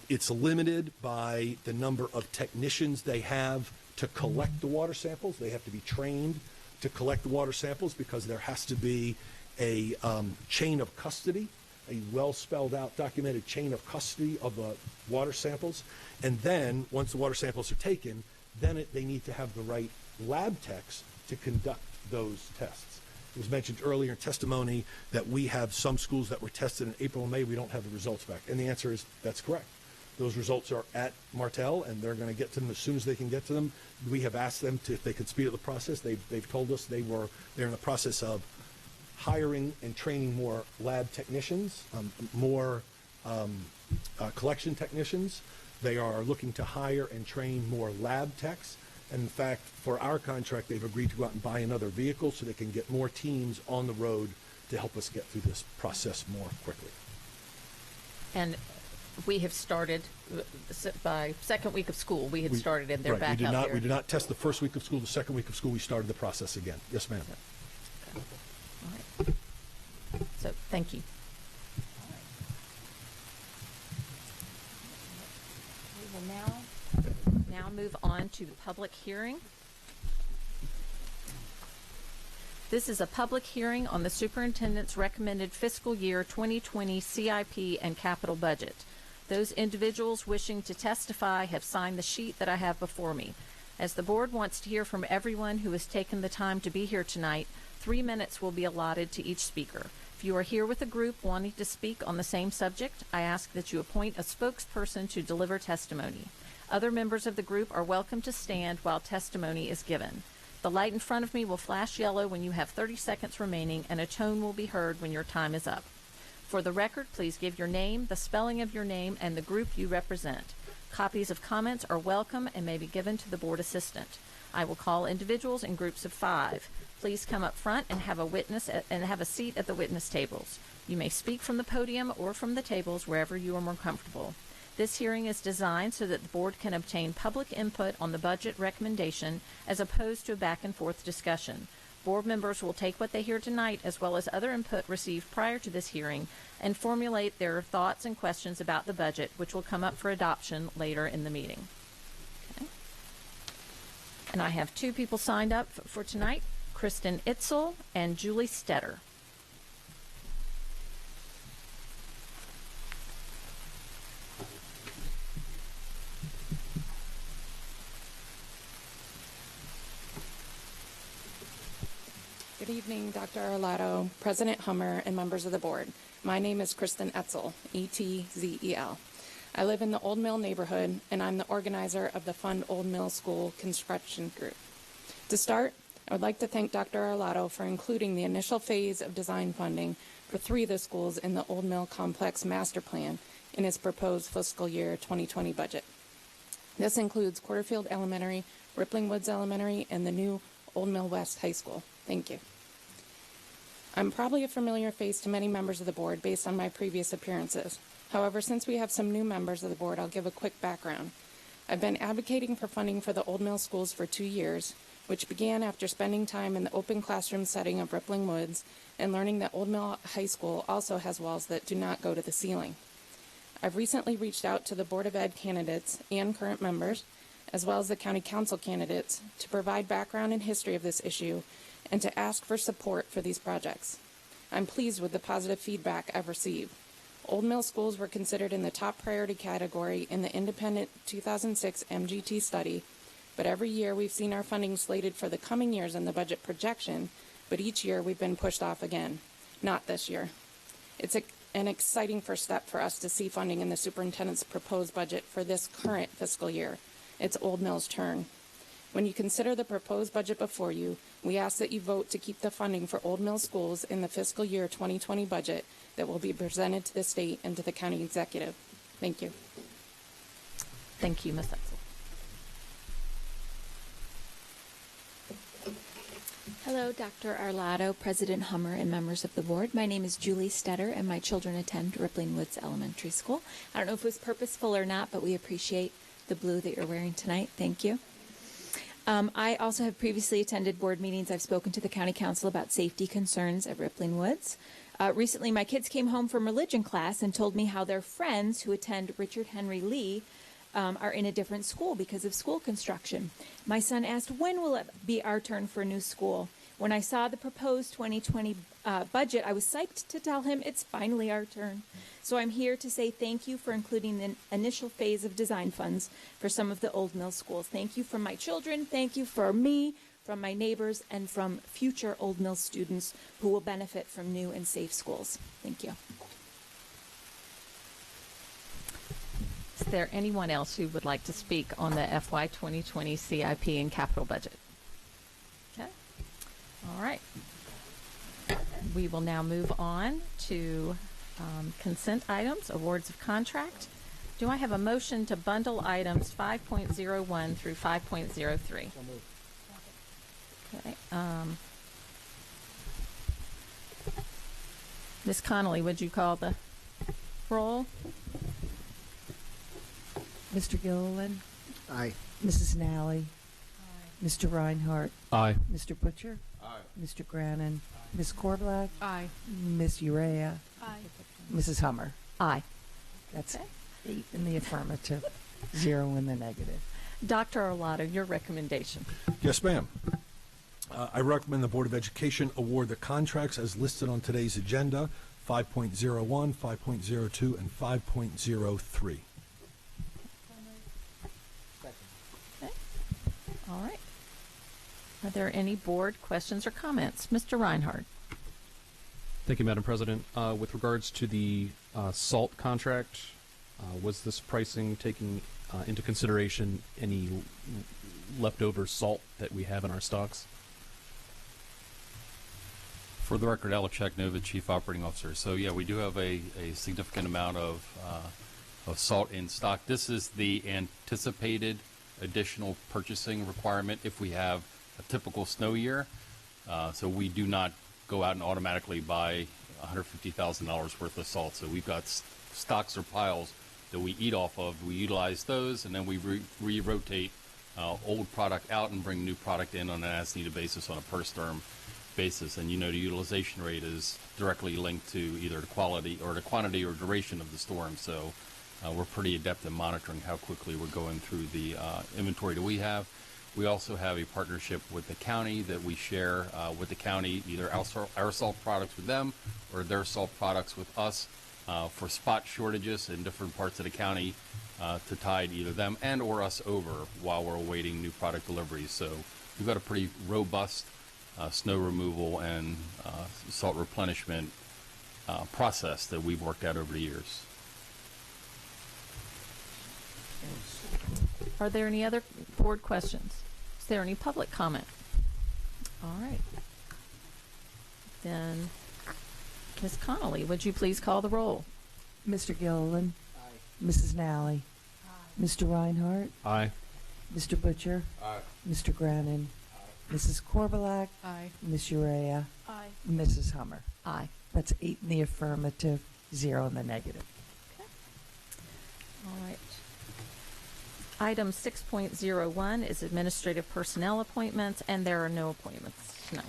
It's limited by the number of technicians they have to collect the water samples. They have to be trained to collect the water samples because there has to be a chain of custody, a well spelled out documented chain of custody of the water samples. And then once the water samples are taken, then they need to have the right lab techs to conduct those tests. It was mentioned earlier in testimony that we have some schools that were tested in April and May, we don't have the results back. And the answer is that's correct. Those results are at Martell, and they're going to get to them as soon as they can get to them. We have asked them if they could speed up the process. They've told us they're in the process of hiring and training more lab technicians, more collection technicians. They are looking to hire and train more lab techs. And in fact, for our contract, they've agreed to go out and buy another vehicle so they can get more teams on the road to help us get through this process more quickly. And we have started by second week of school. We had started, and they're right. back out there. We did not test the first week of school. The second week of school, we started the process again. Yes, ma'am. Okay. All right. So thank you. We will now move on to the public hearing. This is a public hearing on the superintendent's recommended fiscal year 2020 CIP and capital budget. Those individuals wishing to testify have signed the sheet that I have before me. As the board wants to hear from everyone who has taken the time to be here tonight, 3 minutes will be allotted to each speaker. If you are here with a group wanting to speak on the same subject, I ask that you appoint a spokesperson to deliver testimony. Other members of the group are welcome to stand while testimony is given. The light in front of me will flash yellow when you have 30 seconds remaining, and a tone will be heard when your time is up. For the record, please give your name, the spelling of your name, and the group you represent. Copies of comments are welcome and may be given to the board assistant. I will call individuals in groups of 5. Please come up front and have a seat at the witness tables. You may speak from the podium or from the tables wherever you are more comfortable. This hearing is designed so that the board can obtain public input on the budget recommendation as opposed to a back and forth discussion. Board members will take what they hear tonight as well as other input received prior to this hearing and formulate their thoughts and questions about the budget, which will come up for adoption later in the meeting. Okay. And I have 2 people signed up for tonight, Kristen Itzel and Julie Stetter. Good evening, Dr. Arlato, President Hummer, and members of the board. My name is Kristen Etzel, E-T-Z-E-L. I live in the Old Mill neighborhood, and I'm the organizer of the Fund Old Mill School Construction Group. To start, I would like to thank Dr. Arlato for including the initial phase of design funding for 3 of the schools in the Old Mill Complex Master Plan in his proposed fiscal year 2020 budget. This includes Quarterfield Elementary, Rippling Woods Elementary, and the new Old Mill West High School. Thank you. I'm probably a familiar face to many members of the board based on my previous appearances. However, since we have some new members of the board, I'll give a quick background. I've been advocating for funding for the Old Mill schools for 2 years, which began after spending time in the open classroom setting of Rippling Woods and learning that Old Mill High School also has walls that do not go to the ceiling. I've recently reached out to the Board of Ed candidates and current members, as well as the County Council candidates, to provide background and history of this issue and to ask for support for these projects. I'm pleased with the positive feedback I've received. Old Mill schools were considered in the top priority category in the independent 2006 MGT study, but every year we've seen our funding slated for the coming years in the budget projection, but each year we've been pushed off again. Not this year. It's an exciting first step for us to see funding in the superintendent's proposed budget for this current fiscal year. It's Old Mill's turn. When you consider the proposed budget before you, we ask that you vote to keep the funding for Old Mill schools in the fiscal year 2020 budget that will be presented to the state and to the county executive. Thank you. Thank you, Ms. Etzel. Hello, Dr. Arlato, President Hummer, and members of the board. My name is Julie Stetter, and my children attend Rippling Woods Elementary School. I don't know if it was purposeful or not, but we appreciate the blue that you're wearing tonight. Thank you. I also have previously attended board meetings. I've spoken to the county council about safety concerns at Rippling Woods. Recently, my kids came home from religion class and told me how their friends who attend Richard Henry Lee are in a different school because of school construction. My son asked, when will it be our turn for a new school? When I saw the proposed 2020 budget, I was psyched to tell him it's finally our turn. So I'm here to say thank you for including the initial phase of design funds for some of the Old Mill schools. Thank you from my children, thank you for me, from my neighbors, and from future Old Mill students who will benefit from new and safe schools. Thank you. Is there anyone else who would like to speak on the FY 2020 CIP and capital budget? Okay. All right. We will now move on to consent items, awards of contract. Do I have a motion to bundle items 5.01 through 5.03? Okay. Ms. Connolly, would you call the roll? Mr. Gilliland? Aye. Mrs. Nally? Aye. Mr. Reinhardt? Aye. Mr. Butcher? Aye. Mr. Brannon? Ms. Korblack? Aye. Ms. Urea? Aye. Mrs. Hummer? Aye. That's Okay. 8 in the affirmative, 0 in the negative. Dr. Arlato, your recommendation. Yes, ma'am. I recommend the Board of Education award the contracts as listed on today's agenda, 5.01, 5.02, and 5.03. Okay. All right. Are there any board questions or comments? Mr. Reinhardt. Thank you, Madam President. With regards to the salt contract, was this pricing taking into consideration any leftover salt that we have in our stocks? For the record, Alex Nova, Chief Operating Officer. So yeah, we do have a significant amount of salt in stock. This is the anticipated additional purchasing requirement if we have a typical snow year. So we do not go out and automatically buy $150,000 worth of salt. So we've got stocks or piles that we eat off of. We utilize those, and then we re-rotate old product out and bring new product in on an as-needed basis on a per-storm basis. And you know the utilization rate is directly linked to either the quality or the quantity or duration of the storm. So we're pretty adept at monitoring how quickly we're going through the inventory that we have. We also have a partnership with the county that we share with the county, either our salt products with them or their salt products with us for spot shortages in different parts of the county to tide either them and or us over while we're awaiting new product deliveries. So we've got a pretty robust snow removal and salt replenishment process that we've worked out over the years. Are there any other board questions? Is there any public comment? All right. Then, Ms. Connolly, would you please call the roll? Mr. Gilliland. Aye. Mrs. Nally. Aye. Mr. Reinhardt. Aye. Mr. Butcher. Aye. Mr. Grannon. Aye. Mrs. Korbelak. Aye. Ms. Urea. Aye. Mrs. Hummer. Aye. That's 8 in the affirmative, 0 in the negative. All right. Item 6.01 is administrative personnel appointments, and there are no appointments tonight.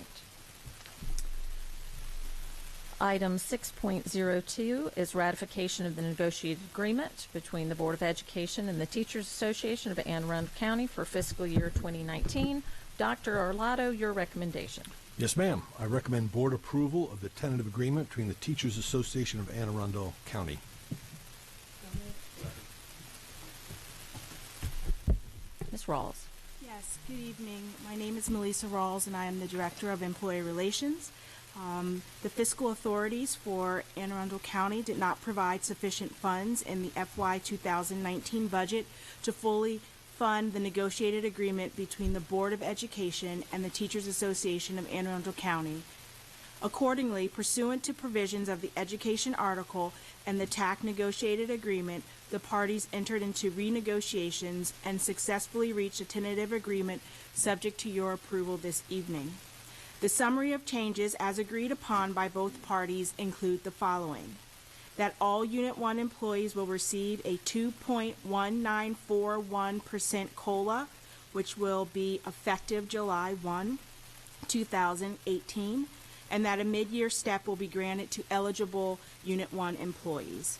Item 6.02 is ratification of the negotiated agreement between the Board of Education and the Teachers Association of Anne Arundel County for fiscal year 2019. Dr. Arlotto, your recommendation. Yes, ma'am. I recommend board approval of the tentative agreement between the Teachers Association of Anne Arundel County. Ms. Rawls. Yes, good evening. My name is Melissa Rawls, and I am the Director of Employee Relations. The fiscal authorities for Anne Arundel County did not provide sufficient funds in the FY 2019 budget to fully fund the negotiated agreement between the Board of Education and the Teachers Association of Anne Arundel County. Accordingly, pursuant to provisions of the Education Article and the TAC negotiated agreement, the parties entered into renegotiations and successfully reached a tentative agreement subject to your approval this evening. The summary of changes as agreed upon by both parties include the following: that all Unit 1 employees will receive a 2.1941% COLA, which will be effective July 1, 2018, and that a mid-year step will be granted to eligible Unit 1 employees.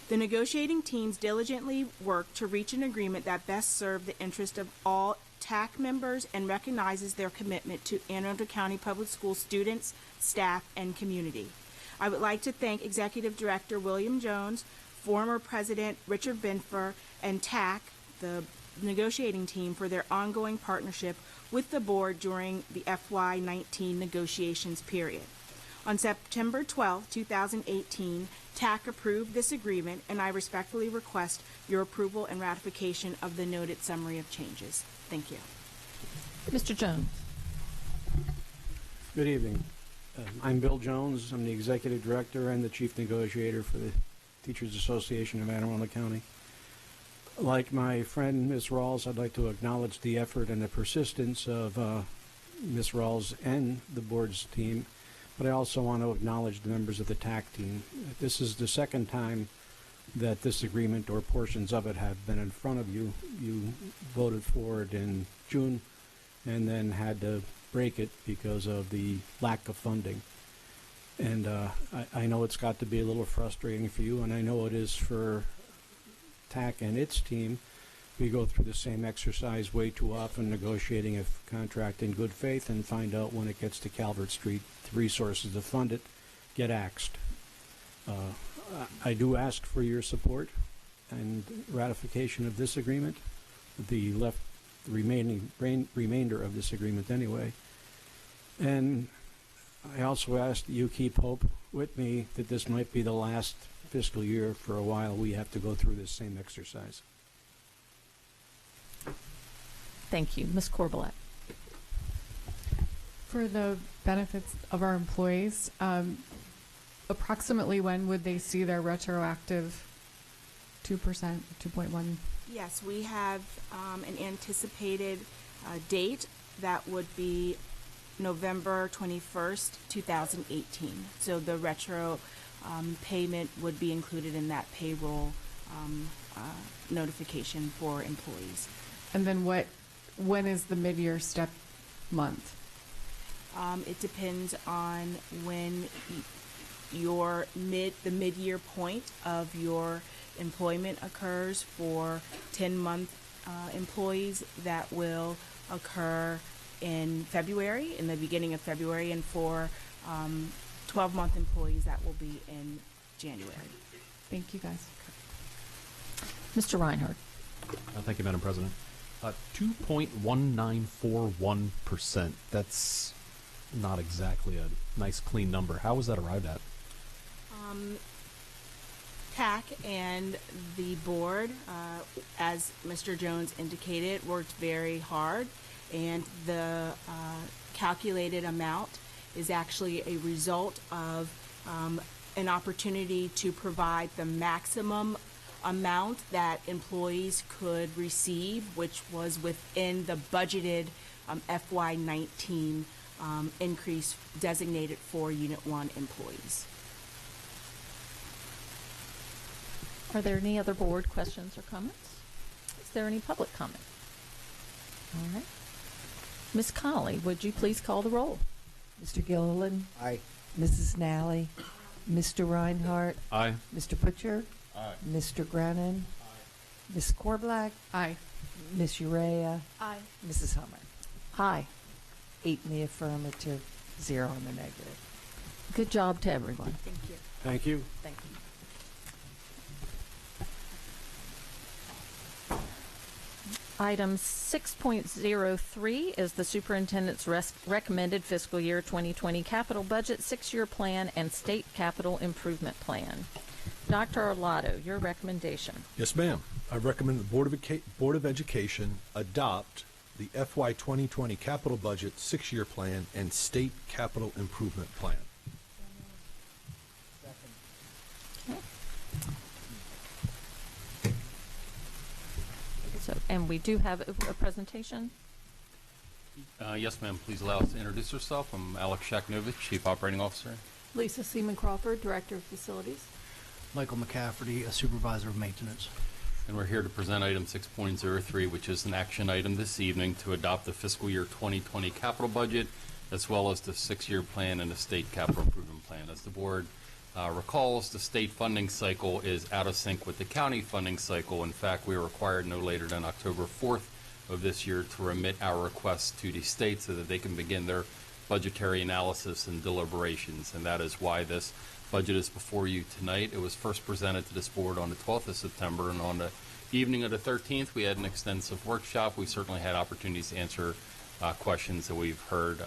The negotiating teams diligently worked to reach an agreement that best served the interest of all TAC members and recognizes their commitment to Anne Arundel County Public School students, staff, and community. I would like to thank Executive Director William Jones, former President Richard Benfer, and TAC, the negotiating team, for their ongoing partnership with the board during the FY19 negotiations period. On September 12, 2018, TAC approved this agreement, and I respectfully request your approval and ratification of the noted summary of changes. Thank you. Mr. Jones. Good evening. I'm Bill Jones. I'm the Executive Director and the Chief Negotiator for the Teachers Association of Anne Arundel County. Like my friend Ms. Rawls, I'd like to acknowledge the effort and the persistence of Ms. Rawls and the board's team, but I also want to acknowledge the members of the TAC team. This is the second time that this agreement or portions of it have been in front of you. You voted for it in June and then had to break it because of the lack of funding. And I know it's got to be a little frustrating for you, and I know it is for TAC and its team. We go through the same exercise way too often, negotiating a contract in good faith, and find out when it gets to Calvert Street, the resources to fund it get axed. I do ask for your support and ratification of this agreement, the remainder of this agreement anyway. And I also ask that you keep hope with me that this might be the last fiscal year for a while we have to go through this same exercise. Thank you. Ms. Korbelak. For the benefits of our employees, approximately when would they see their retroactive 2%, 2.1? Yes, we have an anticipated date that would be November 21st, 2018. So the retro payment would be included in that payroll notification for employees. And then when is the mid-year step month? It depends on when the mid-year point of your employment occurs. For 10-month employees, that will occur in February, in the beginning of February, and for 12-month employees, that will be in January. Thank you, guys. Mr. Reinhardt. Thank you, Madam President. 2.1941%. That's not exactly a nice clean number. How was that arrived at? TAC and the board, as Mr. Jones indicated, worked very hard, and the calculated amount is actually a result of an opportunity to provide the maximum amount that employees could receive, which was within the budgeted FY19 increase designated for Unit 1 employees. Are there any other board questions or comments? Is there any public comment? All right. Ms. Colley, would you please call the roll? Mr. Gilliland? Aye. Mrs. Nally? Mr. Reinhardt? Aye. Mr. Pritchard? Aye. Mr. Grennan? Ms. Korblack? Aye. Ms. Urea? Aye. Mrs. Hummer? Aye. 8 in the affirmative, 0 in the negative. Good job to everyone. Thank you. Thank you. Thank you. Item 6.03 is the superintendent's recommended fiscal year 2020 capital budget, 6-year plan, and state capital improvement plan. Dr. Arlotto, your recommendation. Yes, ma'am. I recommend the Board of Education adopt the FY 2020 capital budget, 6-year plan, and state capital improvement plan. So, and we do have a presentation. Yes, ma'am. Please allow us to introduce ourselves. I'm Alex Shaknovich, Chief Operating Officer. Lisa Seaman Crawford, Director of Facilities. Michael McCafferty, a Supervisor of Maintenance. And we're here to present item 6.03, which is an action item this evening to adopt the fiscal year 2020 capital budget, as well as the 6-year plan and the state capital improvement plan. As the board recalls, the state funding cycle is out of sync with the county funding cycle. In fact, we are required no later than October 4th of this year to remit our requests to the state so that they can begin their budgetary analysis and deliberations. And that is why this budget is before you tonight. It was first presented to this board on the 12th of September, and on the evening of the 13th, we had an extensive workshop. We certainly had opportunities to answer questions that we've heard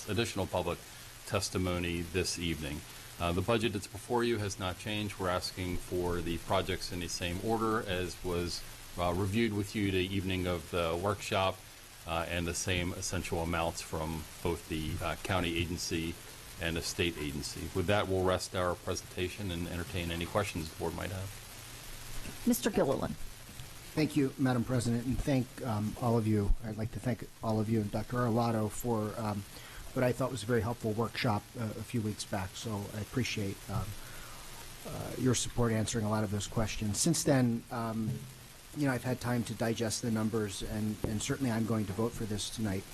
additional public testimony this evening. The budget that's before you has not changed. We're asking for the projects in the same order as was reviewed with you the evening of the workshop, and the same essential amounts from both the county agency and the state agency. With that, we'll rest our presentation and entertain any questions the board might have. Mr. Gilliland. Thank you, Madam President, and thank all of you. I'd like to thank all of you and Dr. Arlotto for what I thought was a very helpful workshop a few weeks back, so I appreciate your support answering a lot of those questions. Since then, I've had time to digest the numbers, and certainly I'm going to vote for this tonight.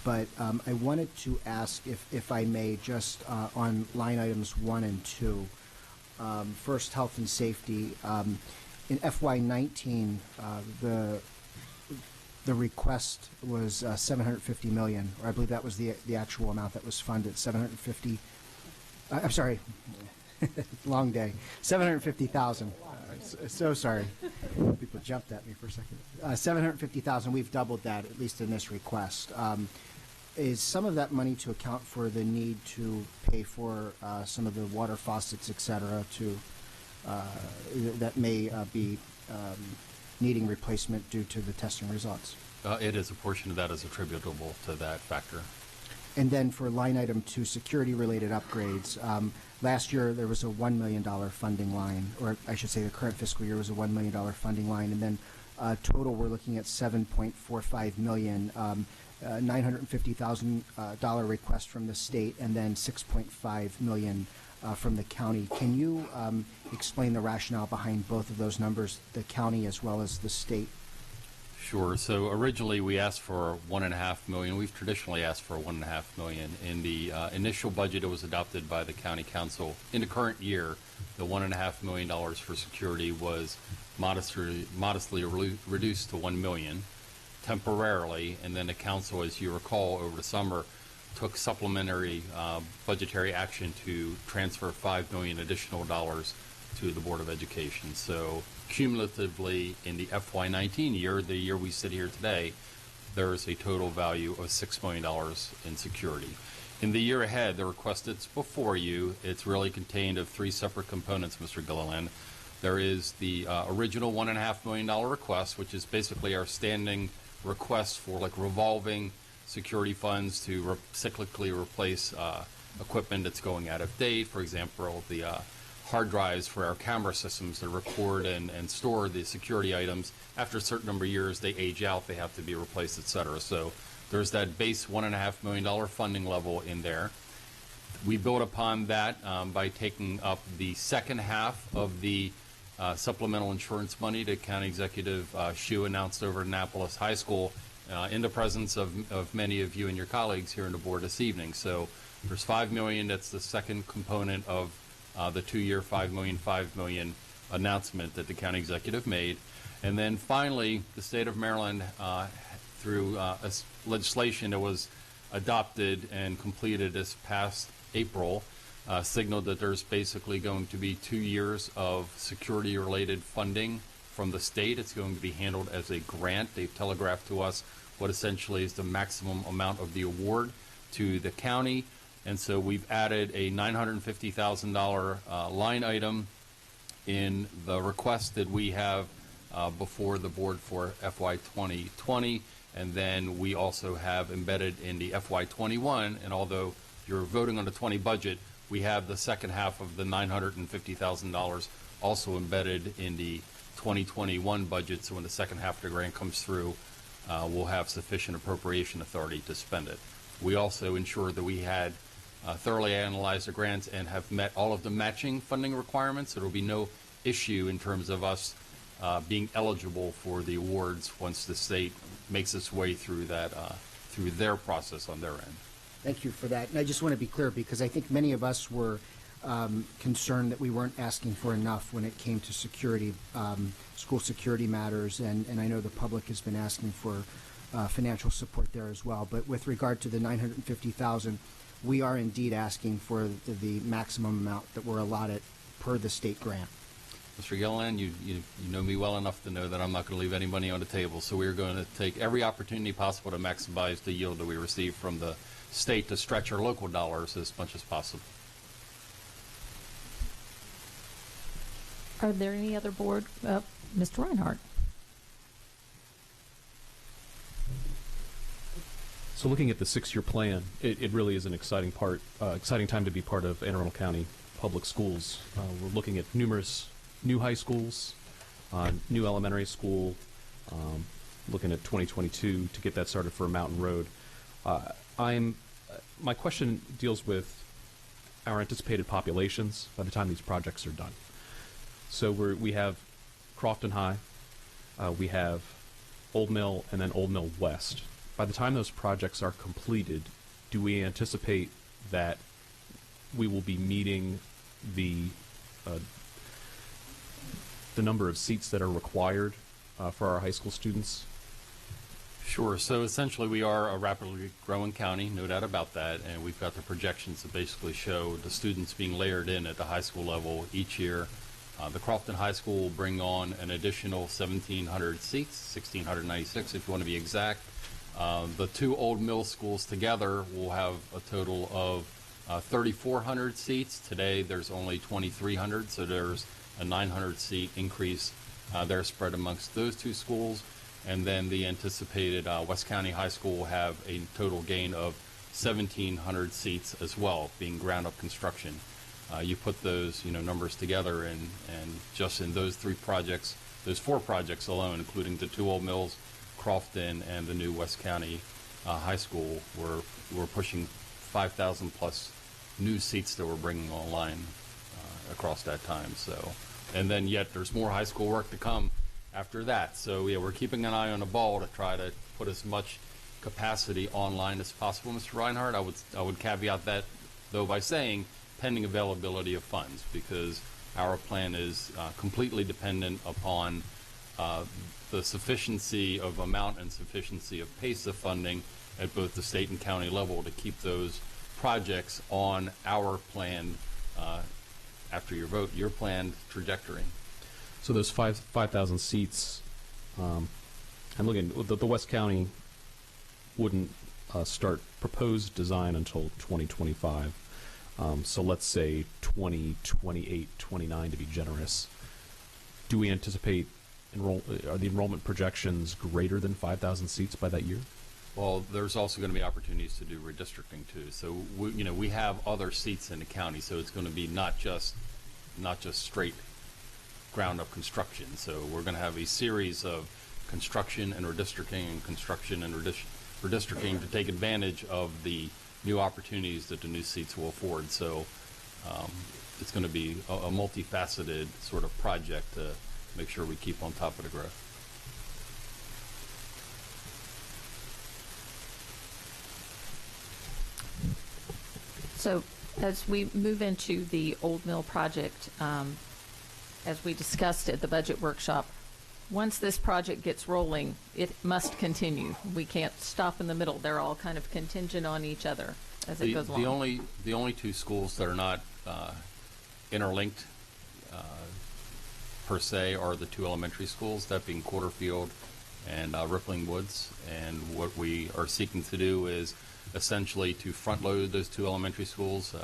But I wanted to ask, if I may, just on line items 1 and 2. First, health and safety. In FY19, the request was $750 million, or I believe that was the actual amount that was funded. I'm sorry, long day. 750,000. So sorry. People jumped at me for a second. 750,000. We've doubled that, at least in this request. Is some of that money to account for the need to pay for some of the water faucets, et cetera, that may be needing replacement due to the testing results? It is. A portion of that is attributable to that factor. And then for line item 2, security-related upgrades, last year there was a $1 million funding line, or I should say the current fiscal year was a $1 million funding line, and then total we're looking at $7.45 million, $950,000 request from the state, and then $6.5 million from the county. Can you explain the rationale behind both of those numbers, the county as well as the state? Sure. So originally we asked for $1.5 million. We've traditionally asked for $1.5 million. In the initial budget, it was adopted by the county council. In the current year, the $1.5 million for security was modestly reduced to $1 million temporarily, and then the council, as you recall, over the summer took supplementary budgetary action to transfer $5 million additional dollars to the Board of Education. So cumulatively in the FY19 year, the year we sit here today, there is a total value of $6 million in security. In the year ahead, the request that's before you, it's really contained of three separate components, Mr. Gilliland. There is the original $1.5 million request, which is basically our standing request for like revolving security funds to cyclically replace equipment that's going out of date. For example, the hard drives for our camera systems that record and store the security items. After a certain number of years, they age out, they have to be replaced, et cetera. So there's that base $1.5 million funding level in there. We build upon that by taking up the second half of the supplemental insurance money that County Executive Shue announced over at Annapolis High School in the presence of many of you and your colleagues here on the board this evening. So there's $5 million. That's the second component of the 2-year $5 million announcement that the county executive made. And then finally, the state of Maryland, through legislation that was adopted and completed this past April, signaled that there's basically going to be 2 years of security-related funding from the state. It's going to be handled as a grant. They've telegraphed to us what essentially is the maximum amount of the award to the county. And so we've added a $950,000 line item in the request that we have before the board for FY 2020. And then we also have embedded in the FY 21, and although you're voting on the 20 budget, we have the second half of the $950,000 also embedded in the 2021 budget. So when the second half of the grant comes through, we'll have sufficient appropriation authority to spend it. We also ensured that we had thoroughly analyzed the grants and have met all of the matching funding requirements. So there will be no issue in terms of us being eligible for the awards once the state makes its way through that through their process on their end. Thank you for that. And I just want to be clear, because I think many of us were concerned that we weren't asking for enough when it came to security, school security matters, and I know the public has been asking for financial support there as well. But with regard to the $950,000, we are indeed asking for the maximum amount that we're allotted per the state grant. Mr. Gilliland, you know me well enough to know that I'm not going to leave any money on the table. So we're going to take every opportunity possible to maximize the yield that we receive from the state to stretch our local dollars as much as possible. Are there any other board? Mr. Reinhardt. So looking at the 6-year plan, it really is an exciting time to be part of Anne Arundel County Public Schools. We're looking at numerous new high schools, new elementary school, looking at 2022 to get that started for Mountain Road. My question deals with our anticipated populations by the time these projects are done. So we have Crofton High, we have Old Mill, and then Old Mill West. By the time those projects are completed, do we anticipate that we will be meeting the number of seats that are required for our high school students? Sure. So essentially we are a rapidly growing county, no doubt about that, and we've got the projections that basically show the students being layered in at the high school level each year. The Crofton High School will bring on an additional 1,700 seats, 1,696 if you want to be exact. The two Old Mill schools together will have a total of 3,400 seats. Today there's only 2,300, so there's a 900-seat increase there spread amongst those two schools. And then the anticipated West County High School will have a total gain of 1,700 seats as well, being ground-up construction. You put those numbers together, and just in those three projects, those 4 projects alone, including the two Old Mills, Crofton, and the new West County High School, we're pushing 5,000 plus new seats that we're bringing online across that time. So, and then yet there's more high school work to come after that. So yeah, we're keeping an eye on the ball to try to put as much capacity online as possible, Mr. Reinhardt. I would caveat that though by saying pending availability of funds, because our plan is completely dependent upon the sufficiency of amount and sufficiency of pace of funding at both the state and county level to keep those projects on our planned, after your vote, your planned trajectory. So those 5,000 seats, I'm looking, the West County wouldn't start proposed design until 2025. So let's say 2028, 29 to be generous. Do we anticipate are the enrollment projections greater than 5,000 seats by that year? Well, there's also going to be opportunities to do redistricting too. So we have other seats in the county, so it's going to be not just straight ground up construction. So we're going to have a series of construction and redistricting and construction and redistricting to take advantage of the new opportunities that the new seats will afford. So it's going to be a multifaceted sort of project to make sure we keep on top of the growth. So as we move into the Old Mill project, as we discussed at the budget workshop, once this project gets rolling, it must continue. We can't stop in the middle. They're all kind of contingent on each other as it goes along. The only two schools that are not interlinked per se are the two elementary schools, that being Quarterfield and Rippling Woods. And what we are seeking to do is essentially to front load those two elementary schools.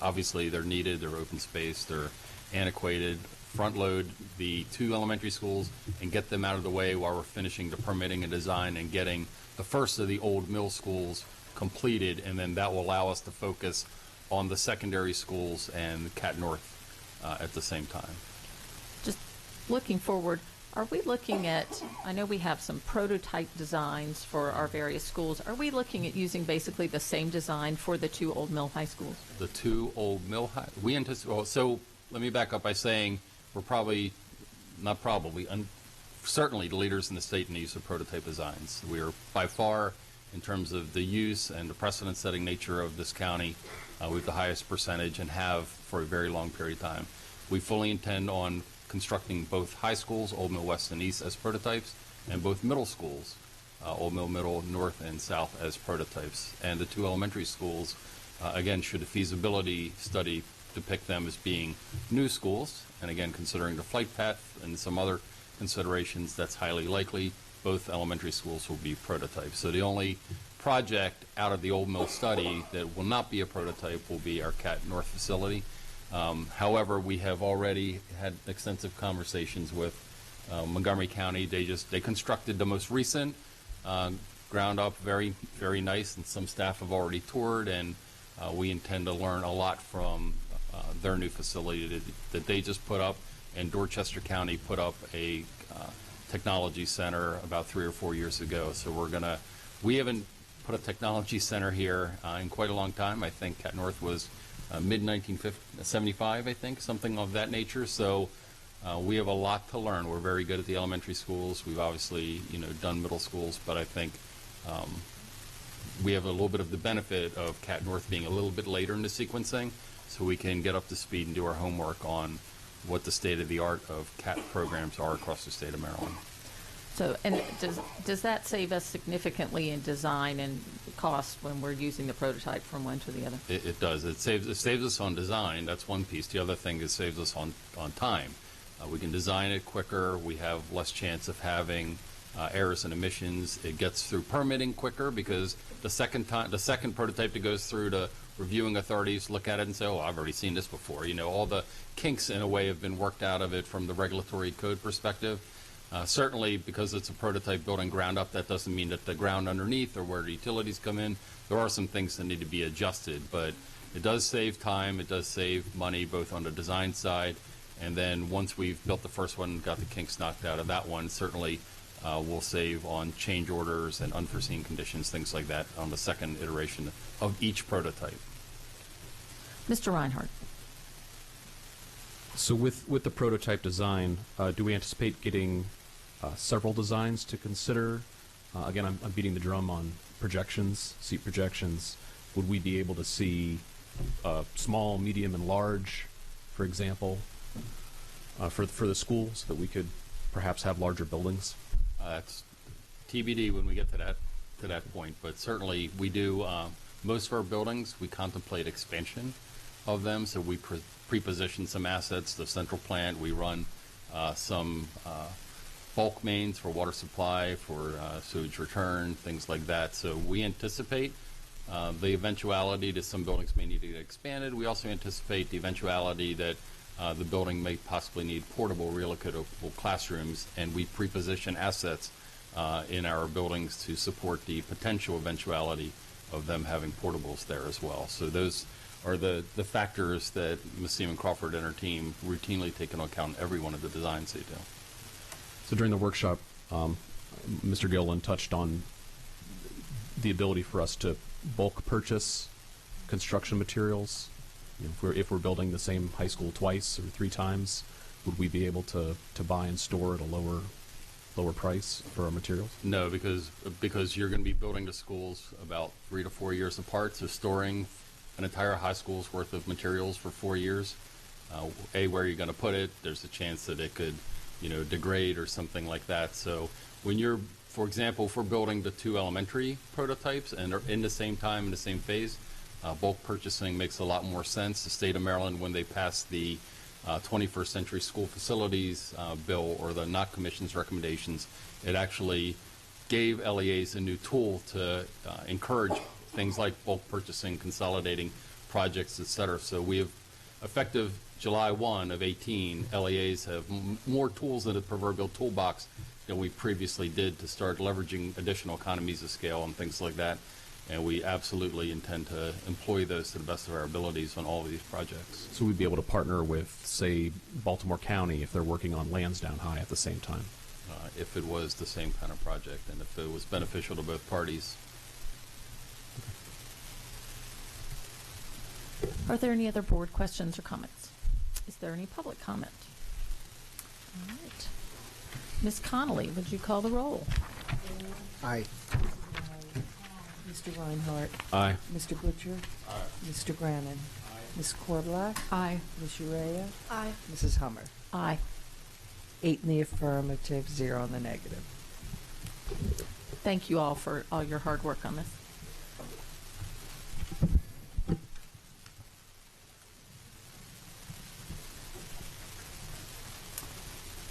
Obviously they're needed, they're open space, they're antiquated. Front load the two elementary schools and get them out of the way while we're finishing the permitting and design and getting the first of the Old Mill schools completed, and then that will allow us to focus on the secondary schools and Cat North at the same time. Just looking forward, are we looking at, I know we have some prototype designs for our various schools. Are we looking at using basically the same design for the two Old Mill high schools? The two Old Mill high, we anticipate, well, so let me back up by saying we're certainly the leaders in the state in the use of prototype designs. We are by far, in terms of the use and the precedent-setting nature of this county, we have the highest percentage and have for a very long period of time. We fully intend on constructing both high schools, Old Mill West and East, as prototypes, and both middle schools, Old Mill Middle, North, and South, as prototypes. And the two elementary schools, again, should a feasibility study depict them as being new schools, and again, considering the flight path and some other considerations, that's highly likely, both elementary schools will be prototypes. So the only project out of the Old Mill study that will not be a prototype will be our Cat North facility. However, we have already had extensive conversations with Montgomery County. They constructed the most recent ground up, very, very nice, and some staff have already toured, and we intend to learn a lot from their new facility that they just put up, and Dorchester County put up a technology center about 3 or 4 years ago. So we haven't put a technology center here in quite a long time. I think Cat North was mid-1975, I think, something of that nature. So we have a lot to learn. We're very good at the elementary schools. We've obviously, done middle schools, but I think we have a little bit of the benefit of Cat North being a little bit later in the sequencing, so we can get up to speed and do our homework on what the state-of-the-art of CAT programs are across the state of Maryland. So, and does that save us significantly in design and cost when we're using the prototype from one to the other? It does. It saves us on design. That's one piece. The other thing is saves us on time. We can design it quicker. We have less chance of having errors and omissions. It gets through permitting quicker because the second prototype that goes through to reviewing authorities look at it and say, oh, I've already seen this before. All the kinks in a way have been worked out of it from the regulatory code perspective. Certainly, because it's a prototype built on ground up, that doesn't mean that the ground underneath or where the utilities come in, there are some things that need to be adjusted. But it does save time, it does save money, both on the design side, and then once we've built the first one, got the kinks knocked out of that one, certainly we'll save on change orders and unforeseen conditions, things like that, on the second iteration of each prototype. Mr. Reinhardt. So with the prototype design, do we anticipate getting several designs to consider? Again, I'm beating the drum on projections, seat projections. Would we be able to see small, medium, and large, for example, for the school, so that we could perhaps have larger buildings? It's TBD when we get to that point, but certainly we do. Most of our buildings, we contemplate expansion of them, so we pre-position some assets. The central plant, we run some bulk mains for water supply, for sewage return, things like that. So we anticipate the eventuality that some buildings may need to get expanded. We also anticipate the eventuality that the building may possibly need portable, relocatable classrooms, and we pre-position assets in our buildings to support the potential eventuality of them having portables there as well. So those are the factors that Ms. Seaman Crawford and her team routinely take into account in every one of the designs they do. So during the workshop, Mr. Gilliland touched on the ability for us to bulk purchase construction materials. You know, if we're building the same high school twice or 3 times, would we be able to buy and store at a lower price for our materials? No, because you're going to be building the schools about 3 to 4 years apart, so storing an entire high school's worth of materials for 4 years, where you're going to put it, there's a chance that it could, degrade or something like that. So when you're, for example, if we're building the 2 elementary prototypes and are in the same time, in the same phase, bulk purchasing makes a lot more sense. The state of Maryland, when they passed the 21st Century School Facilities bill, or the NOC Commission's recommendations, it actually gave LEAs a new tool to encourage things like bulk purchasing, consolidating projects, et cetera. So we have, effective July 1 of 18, LEAs have more tools in the proverbial toolbox than we previously did to start leveraging additional economies of scale and things like that. And we absolutely intend to employ those to the best of our abilities on all of these projects. So we'd be able to partner with, say, Baltimore County if they're working on Lansdowne High at the same time? If it was the same kind of project and if it was beneficial to both parties. Are there any other board questions or comments? Is there any public comment? All right. Ms. Connolly, would you call the roll? Aye. Mr. Reinhardt. Aye. Mr. Butcher. Aye. Mr. Brannan. Ms. Korbelak. Aye. Ms. Urea. Aye. Mrs. Hummer. Aye. 8 in the affirmative, 0 in the negative. Thank you all for all your hard work on this.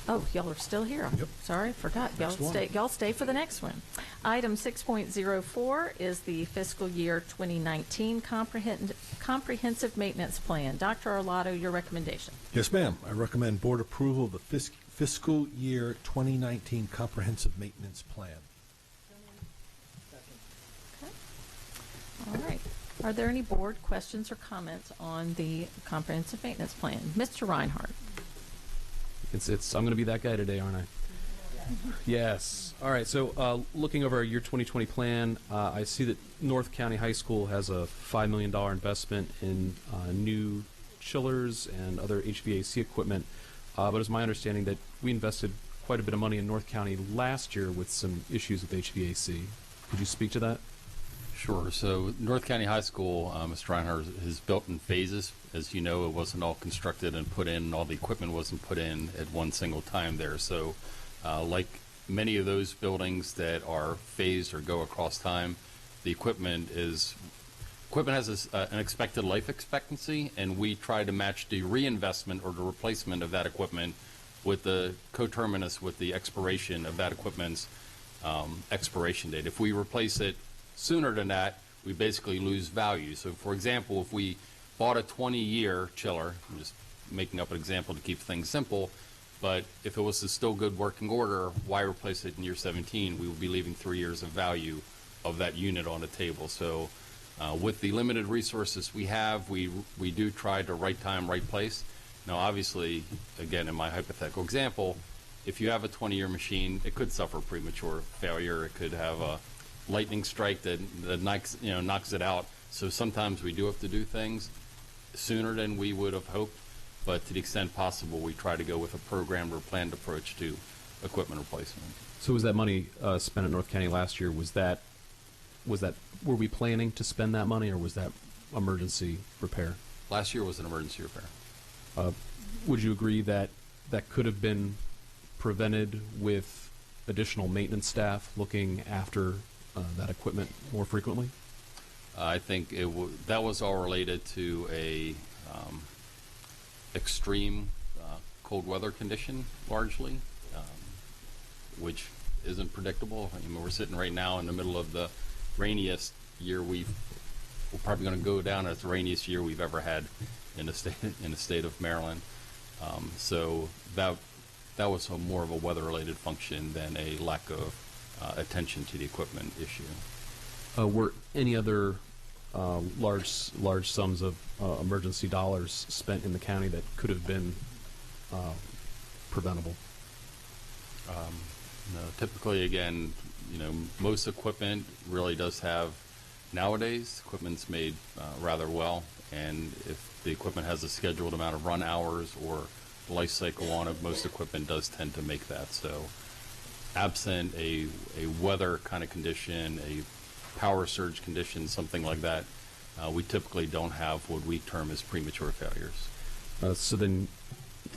Oh, y'all are still here. Yep. Sorry, forgot. Next one. Y'all stay for the next one. Item 6.04 is the fiscal year 2019 comprehensive maintenance plan. Dr. Arlotto, your recommendation. Yes, ma'am. I recommend board approval of the fiscal year 2019 comprehensive maintenance plan. Okay. All right. Are there any board questions or comments on the comprehensive maintenance plan? Mr. Reinhardt. I'm going to be that guy today, aren't I? Yes. All right. So looking over our year 2020 plan, I see that North County High School has a $5 million investment in new chillers and other HVAC equipment. But it's my understanding that we invested quite a bit of money in North County last year with some issues with HVAC. Could you speak to that? Sure. So North County High School, Mr. Reinhardt, is built in phases. As you know, it wasn't all constructed and put in. All the equipment wasn't put in at one single time there. So like many of those buildings that are phased or go across time, the equipment has an expected life expectancy, and we try to match the reinvestment or the replacement of that equipment with the coterminous with the expiration of that equipment's expiration date. If we replace it sooner than that, we basically lose value. So, for example, if we bought a 20-year chiller, I'm just making up an example to keep things simple, but if it was still good working order, why replace it in year 17? We would be leaving 3 years of value of that unit on the table. So with the limited resources we have, we do try to right time, right place. Now, obviously, again, in my hypothetical example, if you have a 20-year machine, it could suffer premature failure. It could have a lightning strike that knocks it out. So sometimes we do have to do things sooner than we would have hoped, but to the extent possible, we try to go with a programmed or planned approach to equipment replacement. So was that money spent at North County last year? Were we planning to spend that money, or was that emergency repair? Last year was an emergency repair. Would you agree that that could have been prevented with additional maintenance staff looking after that equipment more frequently? I think that was all related to a extreme cold weather condition, largely. which isn't predictable. I mean, we're sitting right now in the middle of the rainiest year we're probably going to go down as the rainiest year we've ever had in the state of Maryland. So that was more of a weather-related function than a lack of attention to the equipment issue. Were any other large sums of emergency dollars spent in the county that could have been preventable? No, typically, again, most equipment really does have, nowadays, equipment's made rather well, and if the equipment has a scheduled amount of run hours or life cycle on it, most equipment does tend to make that. So absent a weather kind of condition, a power surge condition, something like that, we typically don't have what we term as premature failures. So then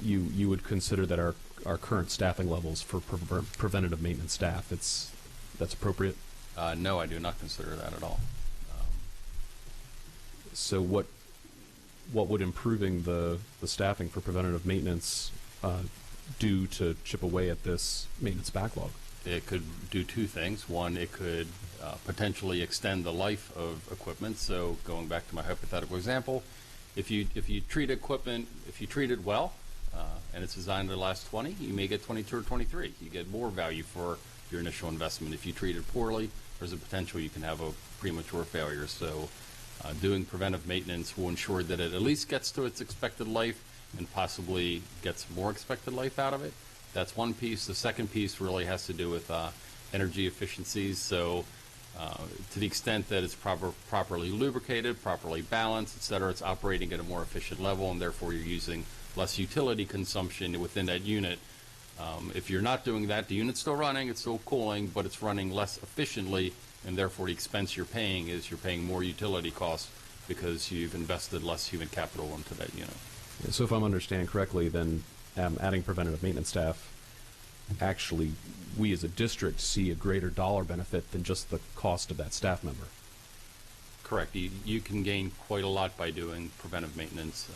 you would consider that our current staffing levels for preventative maintenance staff, that's appropriate? No, I do not consider that at all. So what would improving the staffing for preventative maintenance do to chip away at this maintenance backlog? It could do two things. One, it could potentially extend the life of equipment. So going back to my hypothetical example, if you treat equipment, if you treat it well, and it's designed to last 20, you may get 22 or 23. You get more value for your initial investment. If you treat it poorly, there's a potential you can have a premature failure. So doing preventive maintenance will ensure that it at least gets to its expected life and possibly gets more expected life out of it. That's one piece. The second piece really has to do with energy efficiencies. So to the extent that it's properly lubricated, properly balanced, et cetera, it's operating at a more efficient level, and therefore you're using less utility consumption within that unit. If you're not doing that, the unit's still running, it's still cooling, but it's running less efficiently, and therefore the expense you're paying is you're paying more utility costs because you've invested less human capital into that unit. So if I'm understanding correctly, then adding preventative maintenance staff, actually, we as a district see a greater dollar benefit than just the cost of that staff member. Correct. You can gain quite a lot by doing preventive maintenance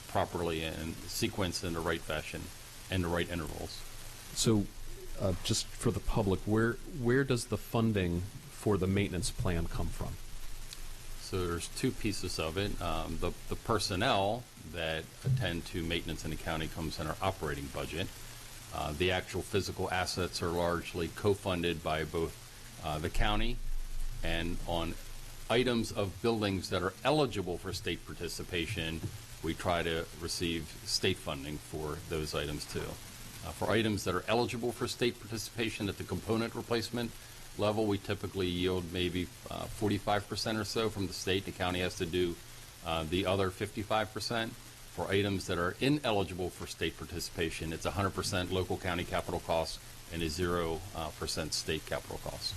properly and sequenced in the right fashion and the right intervals. So just for the public, where does the funding for the maintenance plan come from? So there's two pieces of it. The personnel that attend to maintenance in the county comes in our operating budget. The actual physical assets are largely co-funded by both the county, and on items of buildings that are eligible for state participation, we try to receive state funding for those items too. For items that are eligible for state participation at the component replacement level, we typically yield maybe 45% or so from the state. The county has to do the other 55%. For items that are ineligible for state participation, it's 100% local county capital costs and a 0% state capital costs.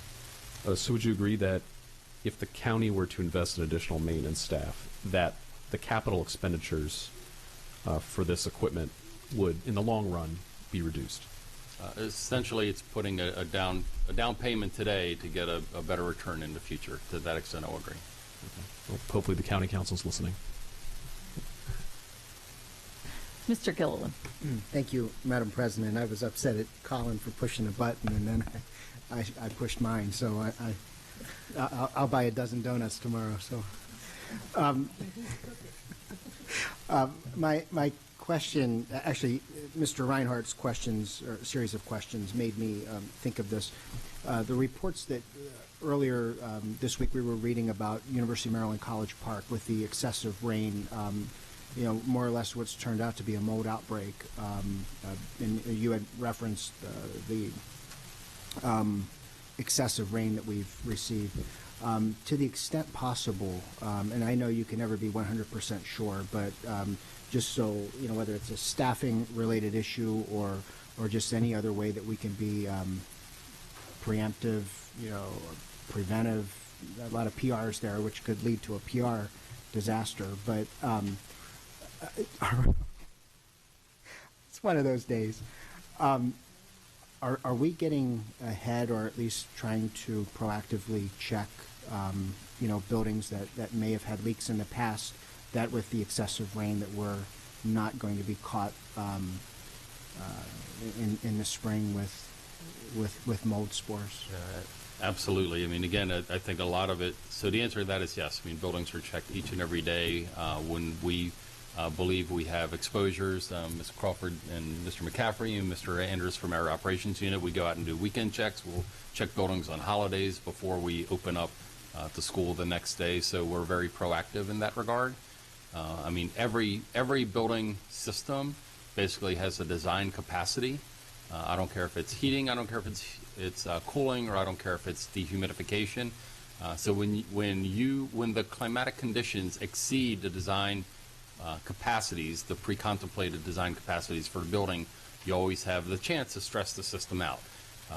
So would you agree that if the county were to invest in additional maintenance staff, that the capital expenditures for this equipment would, in the long run, be reduced? Essentially, it's putting a down payment today to get a better return in the future. To that extent, I'll agree. Okay. Well, hopefully the county council's listening. Mr. Gilliland. Thank you, Madam President. I was upset at Colin for pushing a button, and then I pushed mine. So I'll buy a dozen donuts tomorrow. So my question, actually, Mr. Reinhardt's questions, or series of questions, made me think of this. The reports that earlier this week we were reading about University of Maryland College Park with the excessive rain. More or less what's turned out to be a mold outbreak. And you had referenced the excessive rain that we've received. To the extent possible, and I know you can never be 100% sure, but just so, whether it's a staffing related issue or just any other way that we can be preemptive, preventive, a lot of PRs there, which could lead to a PR disaster. But it's one of those days. Are we getting ahead, or at least trying to proactively check, buildings that may have had leaks in the past, that with the excessive rain that we're not going to be caught in the spring with with mold spores. Absolutely. I mean, again, I think a lot of it, so the answer to that is yes. I mean, buildings are checked each and every day. When we believe we have exposures, Ms. Crawford and Mr. McCaffrey and Mr. Andrews from our operations unit, we go out and do weekend checks. We'll check buildings on holidays before we open up to school the next day. So we're very proactive in that regard. I mean, every building system basically has a design capacity. I don't care if it's heating, I don't care if it's cooling, or I don't care if it's dehumidification. So when the climatic conditions exceed the design capacities, the pre-contemplated design capacities for the building, you always have the chance to stress the system out.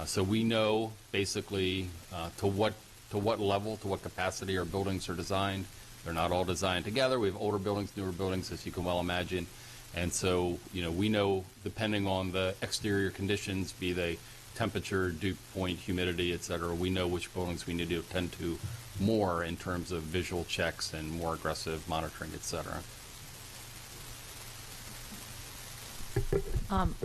So we know basically to what level, to what capacity our buildings are designed. They're not all designed together. We have older buildings, newer buildings, as you can well imagine. And so, we know, depending on the exterior conditions, be they temperature, dew point, humidity, et cetera, we know which buildings we need to attend to more in terms of visual checks and more aggressive monitoring, et cetera.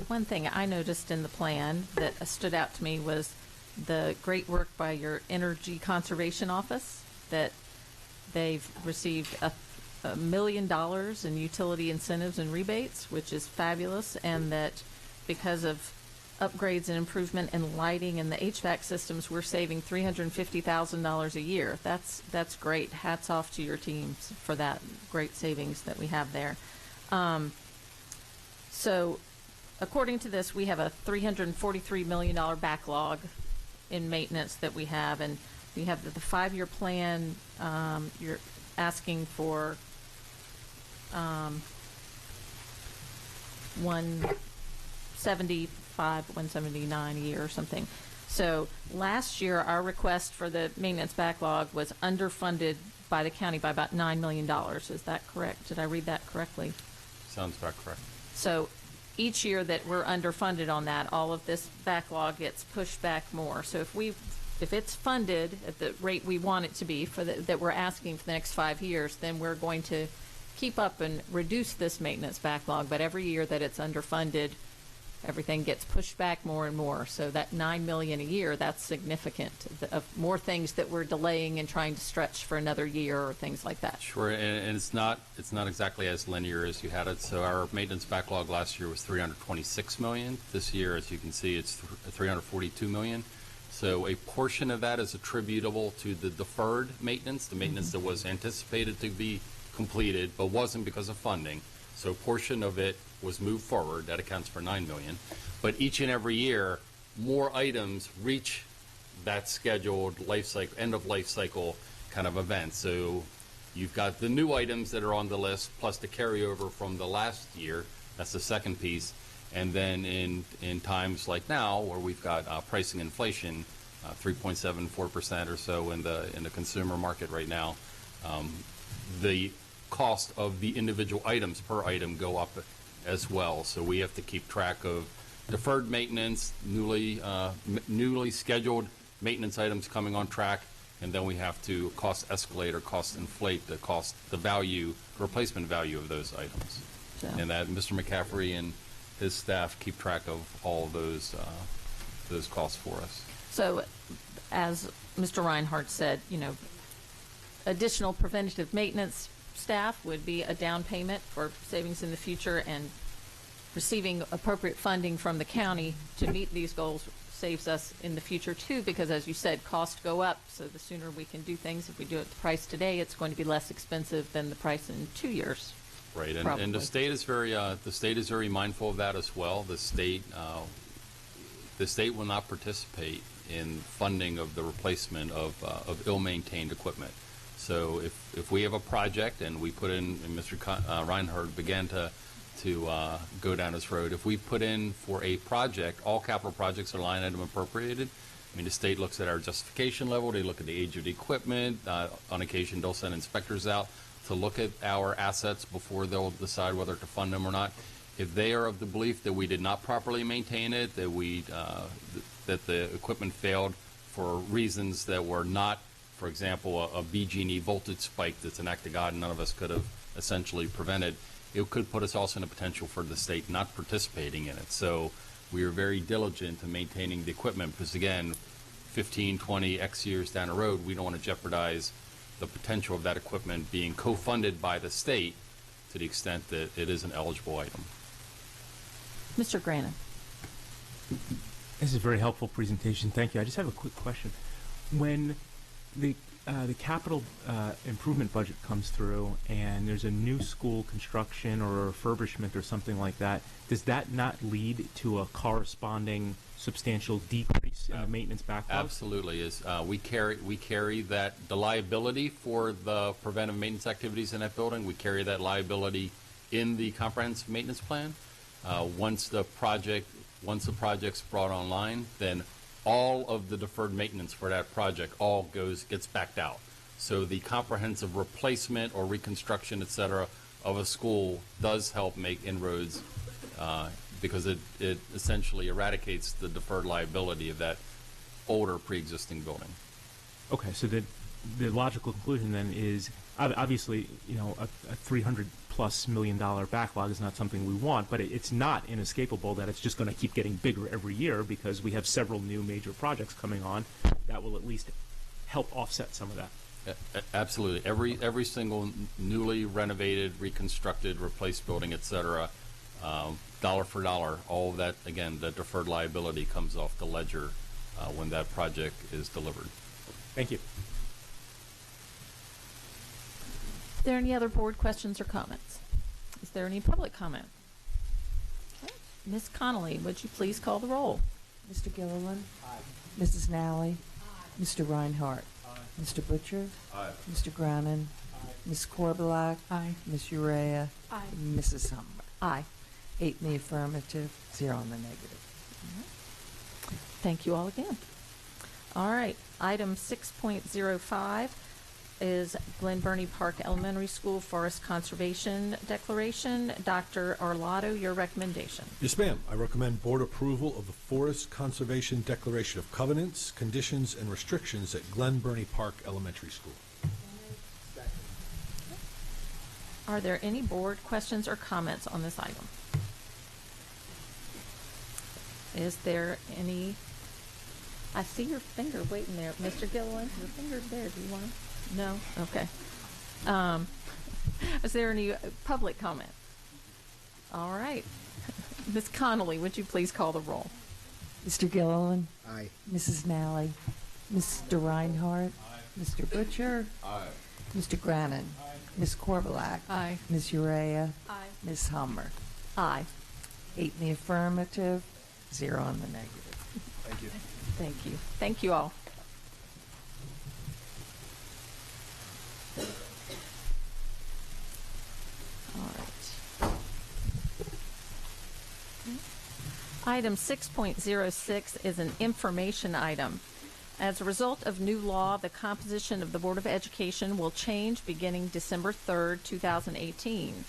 One thing I noticed in the plan that stood out to me was the great work by your Energy Conservation Office, that they've received $1 million in utility incentives and rebates, which is fabulous, and that because of upgrades and improvement in lighting and the HVAC systems, we're saving $350,000 a year. That's great. Hats off to your teams for that great savings that we have there. So according to this, we have a $343 million backlog in maintenance that we have, and we have the 5-year plan. You're asking for 179 a year or something. So last year, our request for the maintenance backlog was underfunded by the county by about $9 million. Is that correct? Did I read that correctly? Sounds about correct. So each year that we're underfunded on that, all of this backlog gets pushed back more. So if it's funded at the rate we want it to be that we're asking for the next 5 years, then we're going to keep up and reduce this maintenance backlog. But every year that it's underfunded, everything gets pushed back more and more. So that $9 million a year, that's significant. Of more things that we're delaying and trying to stretch for another year or things like that. Sure, and it's not exactly as linear as you had it. So our maintenance backlog last year was $326 million. This year, as you can see, it's $342 million. So a portion of that is attributable to the deferred maintenance, the maintenance that was anticipated to be completed but wasn't because of funding. So a portion of it was moved forward. That accounts for $9 million. But each and every year, more items reach that scheduled life cycle, end of life cycle kind of event. So you've got the new items that are on the list plus the carryover from the last year. That's the second piece. And then in times like now, where we've got pricing inflation, 3.74% or so in the consumer market right now, the cost of the individual items per item go up as well. So we have to keep track of deferred maintenance, newly scheduled maintenance items coming on track, and then we have to cost escalate or cost inflate the replacement value of those items. So. And that Mr. McCaffrey and his staff keep track of all those costs for us. So, as Mr. Reinhardt said, additional preventative maintenance staff would be a down payment for savings in the future, and receiving appropriate funding from the county to meet these goals saves us in the future too, because as you said, costs go up. So the sooner we can do things, if we do it the price today, it's going to be less expensive than the price in 2 years. Right, and the state is very mindful of that as well. The state will not participate in funding of the replacement of ill-maintained equipment. So if we have a project and we put in, and Mr. Reinhardt began to go down this road, if we put in for a project, all capital projects are line item appropriated. I mean, the state looks at our justification level. They look at the age of the equipment. On occasion, they'll send inspectors out to look at our assets before they'll decide whether to fund them or not. If they are of the belief that we did not properly maintain it, that the equipment failed for reasons that were not, for example, a BG&E voltage spike that's an act of God and none of us could have essentially prevented, it could put us also in a potential for the state not participating in it. So we are very diligent in maintaining the equipment because, again, 15, 20, X years down the road, we don't want to jeopardize the potential of that equipment being co-funded by the state to the extent that it is an eligible item. Mr. Grannon. This is a very helpful presentation. Thank you. I just have a quick question. When the capital improvement budget comes through and there's a new school construction or refurbishment or something like that, does that not lead to a corresponding substantial decrease in the maintenance backlog? Absolutely. We carry that the liability for the preventive maintenance activities in that building. We carry that liability in the comprehensive maintenance plan. Once the project's brought online, then all of the deferred maintenance for that project gets backed out. So the comprehensive replacement or reconstruction, et cetera, of a school does help make inroads because it essentially eradicates the deferred liability of that older pre-existing building. Okay, so the logical conclusion then is obviously, a $300+ million backlog is not something we want, but it's not inescapable that it's just going to keep getting bigger every year because we have several new major projects coming on that will at least help offset some of that. Absolutely. Every single newly renovated, reconstructed, replaced building, et cetera, dollar for dollar, all of that, again, the deferred liability comes off the ledger when that project is delivered. Thank you. Are there any other board questions or comments? Is there any public comment? Okay. Ms. Connolly, would you please call the roll? Mr. Gilliland? Aye. Mrs. Nally? Aye. Mr. Reinhardt? Aye. Mr. Butcher? Aye. Mr. Grannon? Aye. Ms. Korbelak? Aye. Ms. Urea? Aye. Mrs. Hummer? Aye. 8 in the affirmative, 0 in the negative. Thank you all again. All right. Item 6.05 is Glen Burnie Park Elementary School Forest Conservation Declaration. Dr. Arlotto, your recommendation. Yes, ma'am. I recommend board approval of the Forest Conservation Declaration of Covenants, Conditions, and Restrictions at Glen Burnie Park Elementary School. Are there any board questions or comments on this item? Is there any? I see your finger waiting there. Mr. Gilliland, your finger's there. Do you want to? No? Okay. Is there any public comment? All right. Ms. Connolly, would you please call the roll? Mr. Gilliland? Aye. Mrs. Nally? Mr. Reinhardt? Aye. Mr. Butcher? Aye. Mr. Grannon? Aye. Ms. Korbelak? Aye. Ms. Urea? Aye. Ms. Hummer? Aye. 8 in the affirmative, 0 in the negative. Thank you. Thank you. Thank you all. All right. Item 6.06 is an information item. As a result of new law, the composition of the Board of Education will change beginning December 3rd, 2018.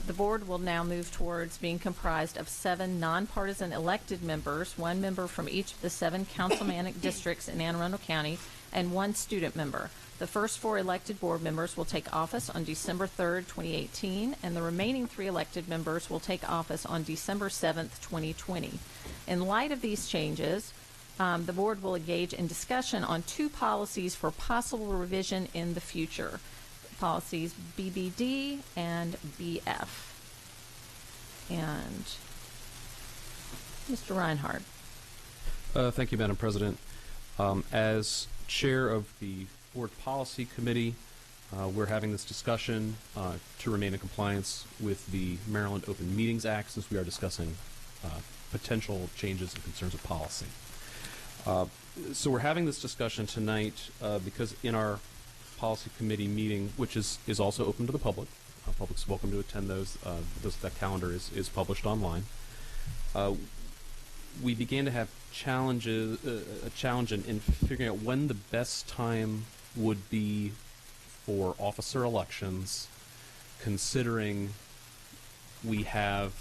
The board will now move towards being comprised of 7 nonpartisan elected members, 1 member from each of the 7 councilmanic districts in Anne Arundel County, and 1 student member. The first 4 elected board members will take office on December 3rd, 2018, and the remaining 3 elected members will take office on December 7th, 2020. In light of these changes, the board will engage in discussion on 2 policies for possible revision in the future. Policies BBD and BF. And Mr. Reinhardt. Thank you, Madam President. As chair of the Board Policy Committee, we're having this discussion to remain in compliance with the Maryland Open Meetings Act, since we are discussing potential changes and concerns of policy. So we're having this discussion tonight because in our Policy Committee meeting, which is also open to the public, public's welcome to attend those. That calendar is published online. We began to have a challenge in figuring out when the best time would be for officer elections, considering we have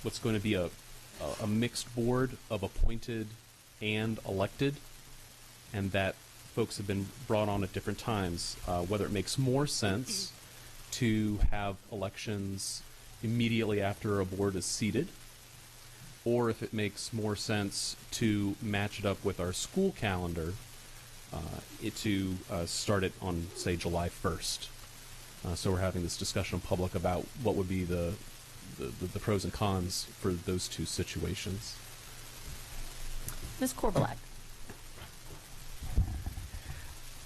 what's going to be a mixed board of appointed and elected, and that folks have been brought on at different times, whether it makes more sense to have elections immediately after a board is seated, or if it makes more sense to match it up with our school calendar, to start it on, say, July 1st. So we're having this discussion in public about what would be the pros and cons for those two situations. Ms. Korbelak.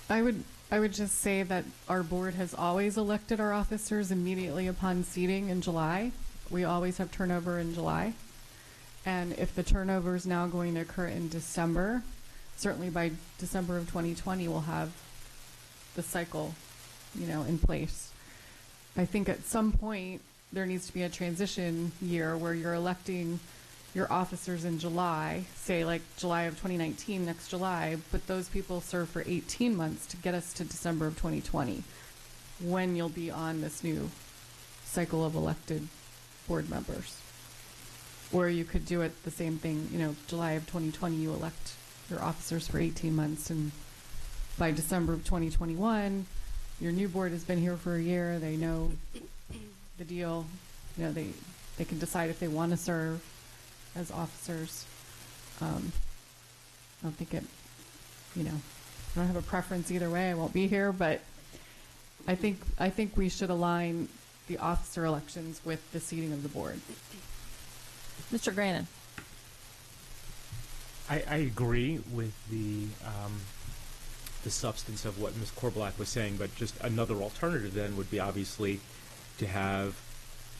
I would just say that our board has always elected our officers immediately upon seating in July. We always have turnover in July. And if the turnover is now going to occur in December, certainly by December of 2020, we'll have the cycle, in place. I think at some point there needs to be a transition year where you're electing your officers in July, say like July of 2019, next July, but those people serve for 18 months to get us to December of 2020, when you'll be on this new cycle of elected board members. Or you could do it the same thing, July of 2020, you elect your officers for 18 months, and by December of 2021, your new board has been here for a year, they know the deal, they can decide if they want to serve as officers. I don't think it, I don't have a preference either way. I won't be here, but I think we should align the officer elections with the seating of the board. Mr. Grannon. I agree with the substance of what Ms. Korbelak was saying, but just another alternative then would be obviously to have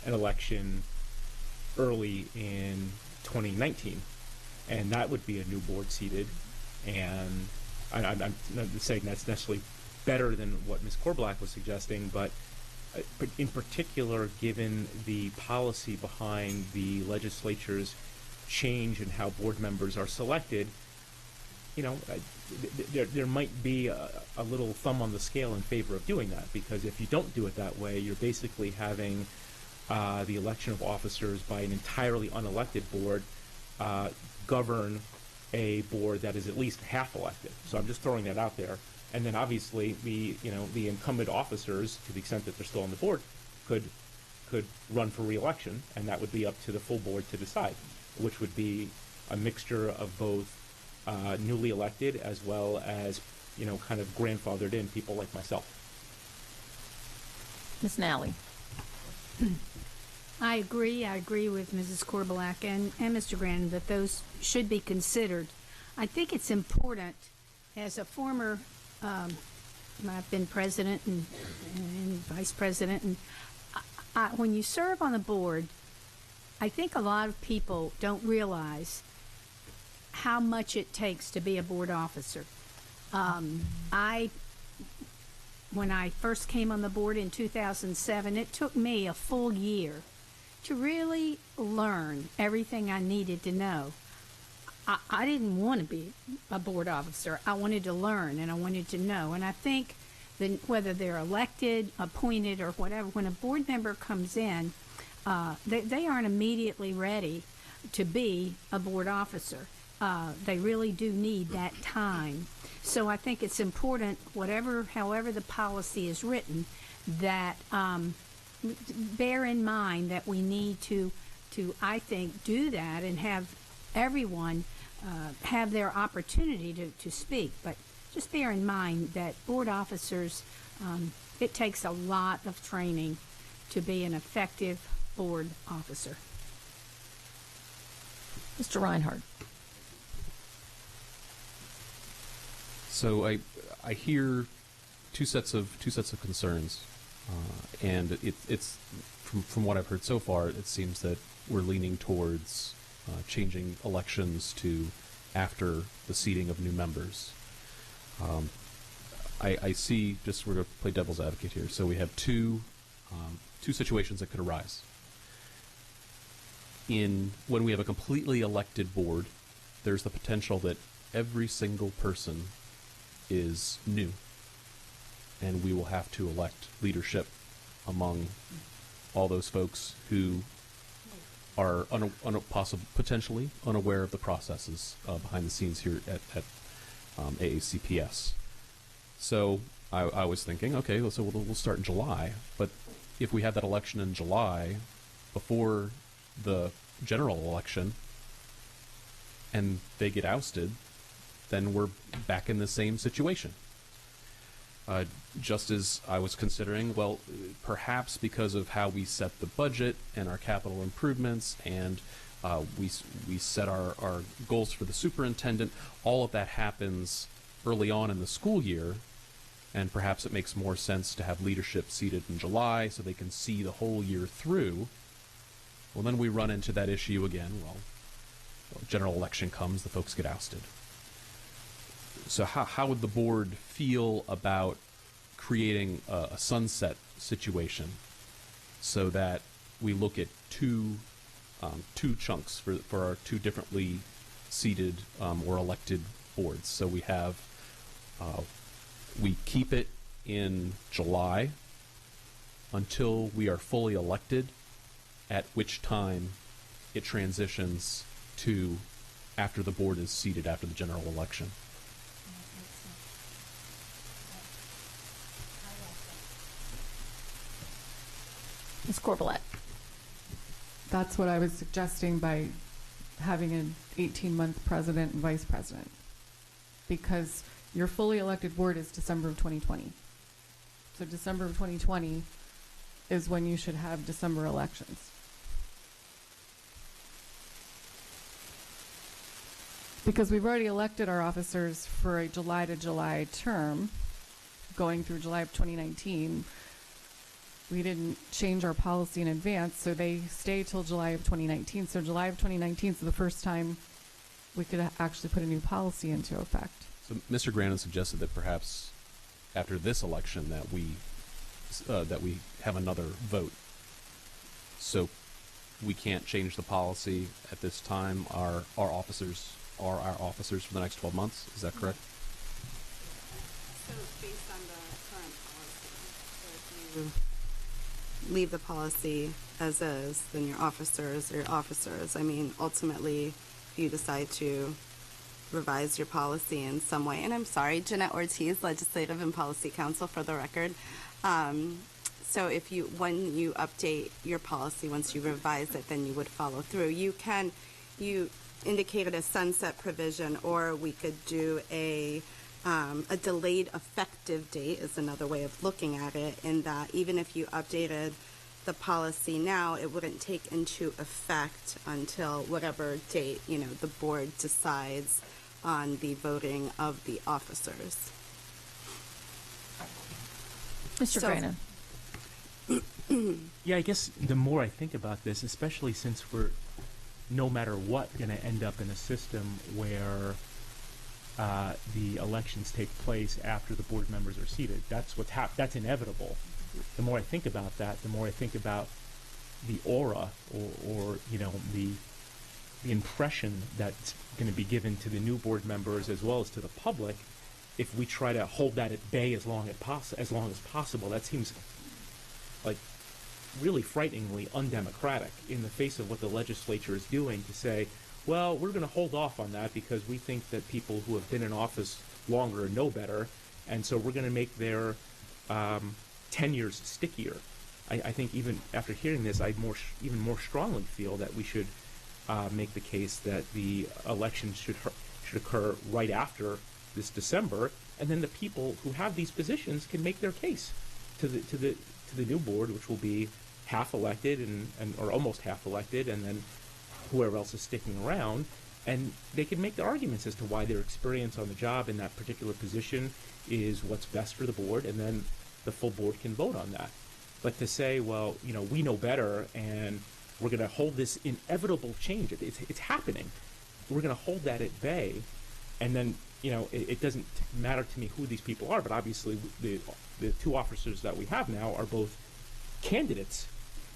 an election early in 2019, and that would be a new board seated, and I'm not saying that's necessarily better than what Ms. Korbelak was suggesting, but in particular, given the policy behind the legislature's change in how board members are selected, there might be a little thumb on the scale in favor of doing that, because if you don't do it that way, you're basically having the election of officers by an entirely unelected board govern a board that is at least half elected. So I'm just throwing that out there. And then obviously the incumbent officers, to the extent that they're still on the board, could run for re-election, and that would be up to the full board to decide, which would be a mixture of both newly elected as well as kind of grandfathered in people like myself. Ms. Nally. I agree with Mrs. Korbelak and Mr. Grannon that those should be considered. I think it's important, as a former, I've been president and vice president, and when you serve on the board, I think a lot of people don't realize how much it takes to be a board officer. When I first came on the board in 2007, it took me a full year to really learn everything I needed to know. I didn't want to be a board officer. I wanted to learn and I wanted to know. And I think that whether they're elected, appointed, or whatever, when a board member comes in, they aren't immediately ready to be a board officer. They really do need that time. So I think it's important, however the policy is written, that bear in mind that we need to I think, do that and have everyone have their opportunity to speak. But just bear in mind that board officers, it takes a lot of training to be an effective board officer. Mr. Reinhardt. So I hear two sets of concerns, and it's from what I've heard so far, it seems that we're leaning towards changing elections to after the seating of new members. I see, just we're going to play devil's advocate here. So we have two situations that could arise. When we have a completely elected board, there's the potential that every single person is new, and we will have to elect leadership among all those folks who are potentially unaware of the processes behind the scenes here at AACPS. So I was thinking, okay, so we'll start in July, but if we have that election in July before the general election, and they get ousted, then we're back in the same situation. Just as I was considering, well, perhaps because of how we set the budget and our capital improvements, and we set our goals for the superintendent, all of that happens early on in the school year, and perhaps it makes more sense to have leadership seated in July so they can see the whole year through. Well, then we run into that issue again. Well, general election comes, the folks get ousted. So how would the board feel about creating a sunset situation so that we look at two chunks for our two differently seated or elected boards? So we have, we keep it in July until we are fully elected, at which time it transitions to after the board is seated after the general election. Ms. Corbelette. That's what I was suggesting by having an 18-month president and vice president, because your fully elected board is December of 2020. So December of 2020 is when you should have December elections. Because we've already elected our officers for a July to July term, going through July of 2019. We didn't change our policy in advance, so they stay till July of 2019. So July of 2019 is the first time we could actually put a new policy into effect. So Mr. Grannon suggested that perhaps after this election that we have another vote. So we can't change the policy at this time. Our officers are our officers for the next 12 months. Is that correct? So based on the current policy, so if you leave the policy as is, then your officers are your officers. I mean, ultimately, if you decide to revise your policy in some way, and I'm sorry, Jeanette Ortiz, Legislative and Policy Counsel for the record. So if when you update your policy, once you revise it, then you would follow through. You indicated a sunset provision, or we could do a delayed effective date is another way of looking at it, in that even if you updated the policy now, it wouldn't take into effect until whatever date, the board decides on the voting of the officers. Mr. Grannon. Yeah, I guess the more I think about this, especially since we're no matter what going to end up in a system where the elections take place after the board members are seated. That's what's that's inevitable. The more I think about that, the more I think about the aura or the impression that's going to be given to the new board members as well as to the public if we try to hold that at bay as long as possible. That seems like really frighteningly undemocratic in the face of what the legislature is doing, to say, well, we're going to hold off on that because we think that people who have been in office longer know better, and so we're going to make their tenures stickier. I think even after hearing this, I even more strongly feel that we should make the case that the elections should occur right after this December, and then the people who have these positions can make their case to the new board, which will be half elected or almost half elected, and then whoever else is sticking around, and they can make their arguments as to why their experience on the job in that particular position is what's best for the board, and then the full board can vote on that. But to say, well, we know better, and we're going to hold this inevitable change. It's happening. We're going to hold that at bay, and then it doesn't matter to me who these people are, but obviously the two officers that we have now are both candidates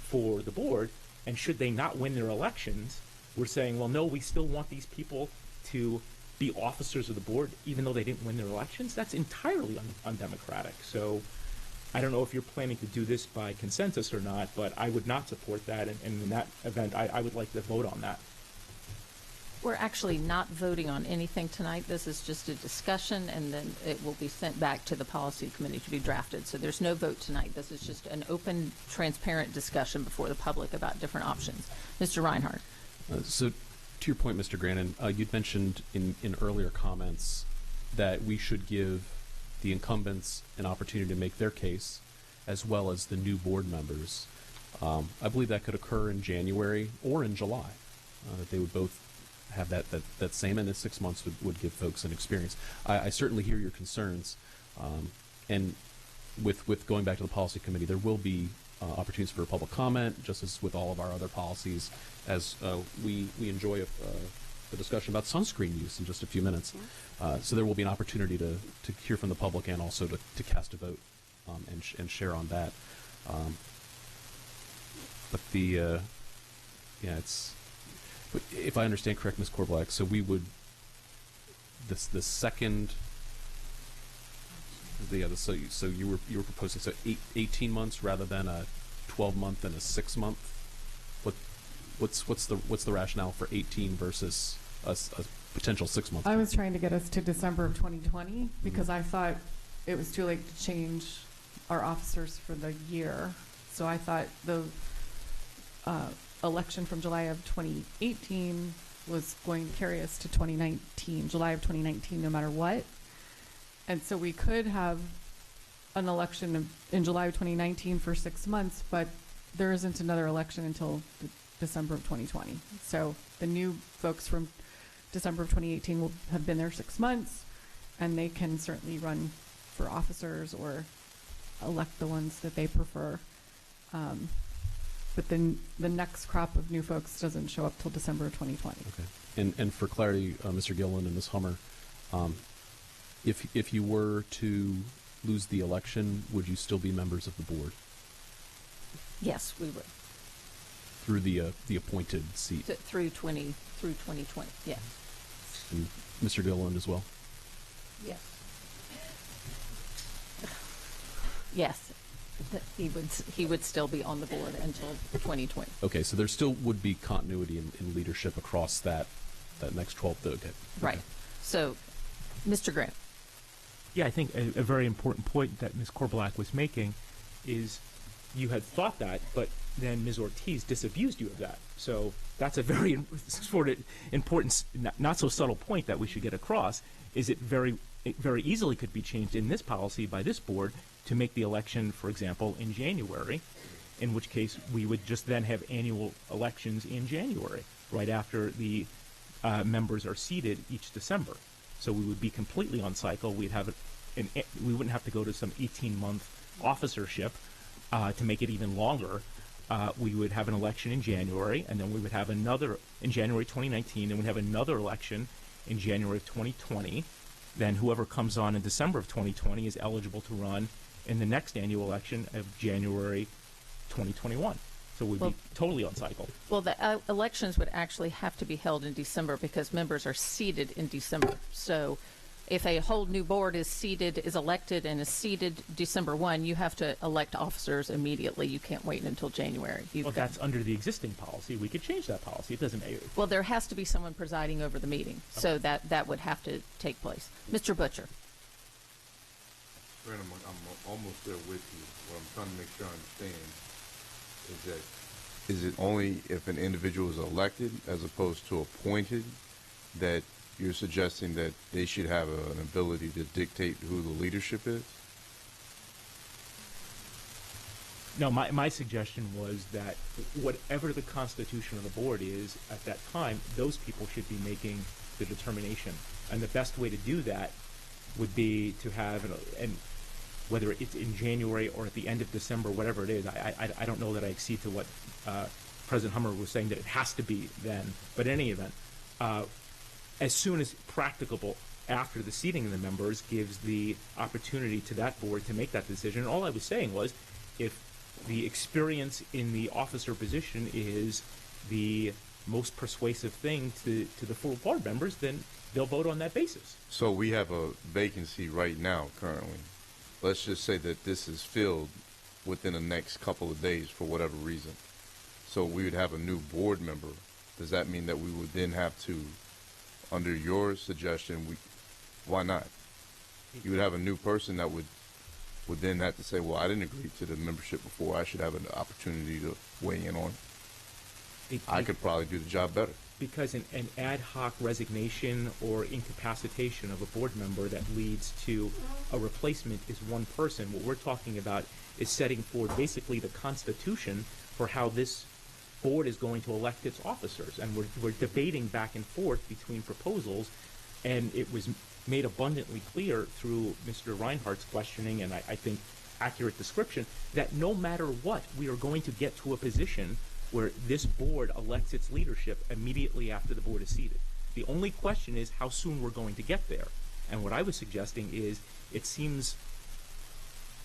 for the board, and should they not win their elections, we're saying, well, no, we still want these people to be officers of the board even though they didn't win their elections. That's entirely undemocratic. So I don't know if you're planning to do this by consensus or not, but I would not support that, and in that event, I would like to vote on that. We're actually not voting on anything tonight. This is just a discussion, and then it will be sent back to the policy committee to be drafted. So there's no vote tonight. This is just an open, transparent discussion before the public about different options. Mr. Reinhardt. So To your point, Mr. Grannon, you'd mentioned in earlier comments that we should give the incumbents an opportunity to make their case, as well as the new board members. I believe that could occur in January or in July. That they would both have that same, and the 6 months would give folks an experience. I certainly hear your concerns, and with going back to the policy committee, there will be opportunities for public comment, just as with all of our other policies, as we enjoy a discussion about sunscreen use in just a few minutes. So there will be an opportunity to hear from the public and also to cast a vote and share on that. But but if I understand correct, Ms. Korbelak, so we would, the second, so you were proposing 18 months rather than a 12-month and a 6-month. What's the rationale for 18 versus a potential 6-month? I was trying to get us to December of 2020 because I thought it was too late to change our officers for the year. So I thought the election from July of 2018 was going to carry us to July of 2019, no matter what. And so we could have an election in July of 2019 for 6 months, but there isn't another election until December of 2020. So the new folks from December of 2018 will have been there 6 months, and they can certainly run for officers or elect the ones that they prefer. But then the next crop of new folks doesn't show up till December of 2020. Okay. And for clarity, Mr. Gilliland and Ms. Hummer, if you were to lose the election, would you still be members of the board? Yes, we would. Through the appointed seat? Through 2020, yes. And Mr. Gilliland as well? Yes. Yes. He would still be on the board until 2020. Okay, so there still would be continuity in leadership across that next 12. Okay. Right. So, Mr. Grant. Yeah, I think a very important point that Ms. Korbelak was making is you had thought that, but then Ms. Ortiz disabused you of that. So that's a very important, not so subtle point that we should get across, is it very easily could be changed in this policy by this board to make the election, for example, in January, in which case we would just then have annual elections in January, right after the members are seated each December. So we would be completely on cycle. We'd have we wouldn't have to go to some 18-month officership to make it even longer. We would have an election in January, and then we would have another in January 2019, and we'd have another election in January of 2020. Then whoever comes on in December of 2020 is eligible to run in the next annual election of January 2021. So we'd be totally on cycle. Well, the elections would actually have to be held in December because members are seated in December. So if a whole new board is elected and is seated December 1, you have to elect officers immediately. You can't wait until January. Well, that's under the existing policy. We could change that policy. It doesn't matter. Well, there has to be someone presiding over the meeting. Okay. So that would have to take place. Mr. Butcher. Brandon, I'm almost there with you. What I'm trying to make sure I understand is it only if an individual is elected as opposed to appointed that you're suggesting that they should have an ability to dictate who the leadership is? No, my suggestion was that whatever the constitution of the board is at that time, those people should be making the determination. And the best way to do that would be to have, and whether it's in January or at the end of December, whatever it is, I don't know that I accede to what President Hummer was saying, that it has to be then. But in any event, as soon as practicable after the seating of the members gives the opportunity to that board to make that decision. And all I was saying was, if the experience in the officer position is the most persuasive thing to the full board members, then they'll vote on that basis. So we have a vacancy right now currently. Let's just say that this is filled within the next couple of days for whatever reason. So we would have a new board member. Does that mean that we would then have to, under your suggestion, why not? You would have a new person that would then have to say, well, I didn't agree to the membership before. I should have an opportunity to weigh in on it. I could probably do the job better. because an ad hoc resignation or incapacitation of a board member that leads to a replacement is one person. What we're talking about is setting forward basically the constitution for how this board is going to elect its officers. And we're debating back and forth between proposals, and it was made abundantly clear through Mr. Reinhardt's questioning and I think accurate description that no matter what, we are going to get to a position where this board elects its leadership immediately after the board is seated. The only question is how soon we're going to get there. And what I was suggesting is it seems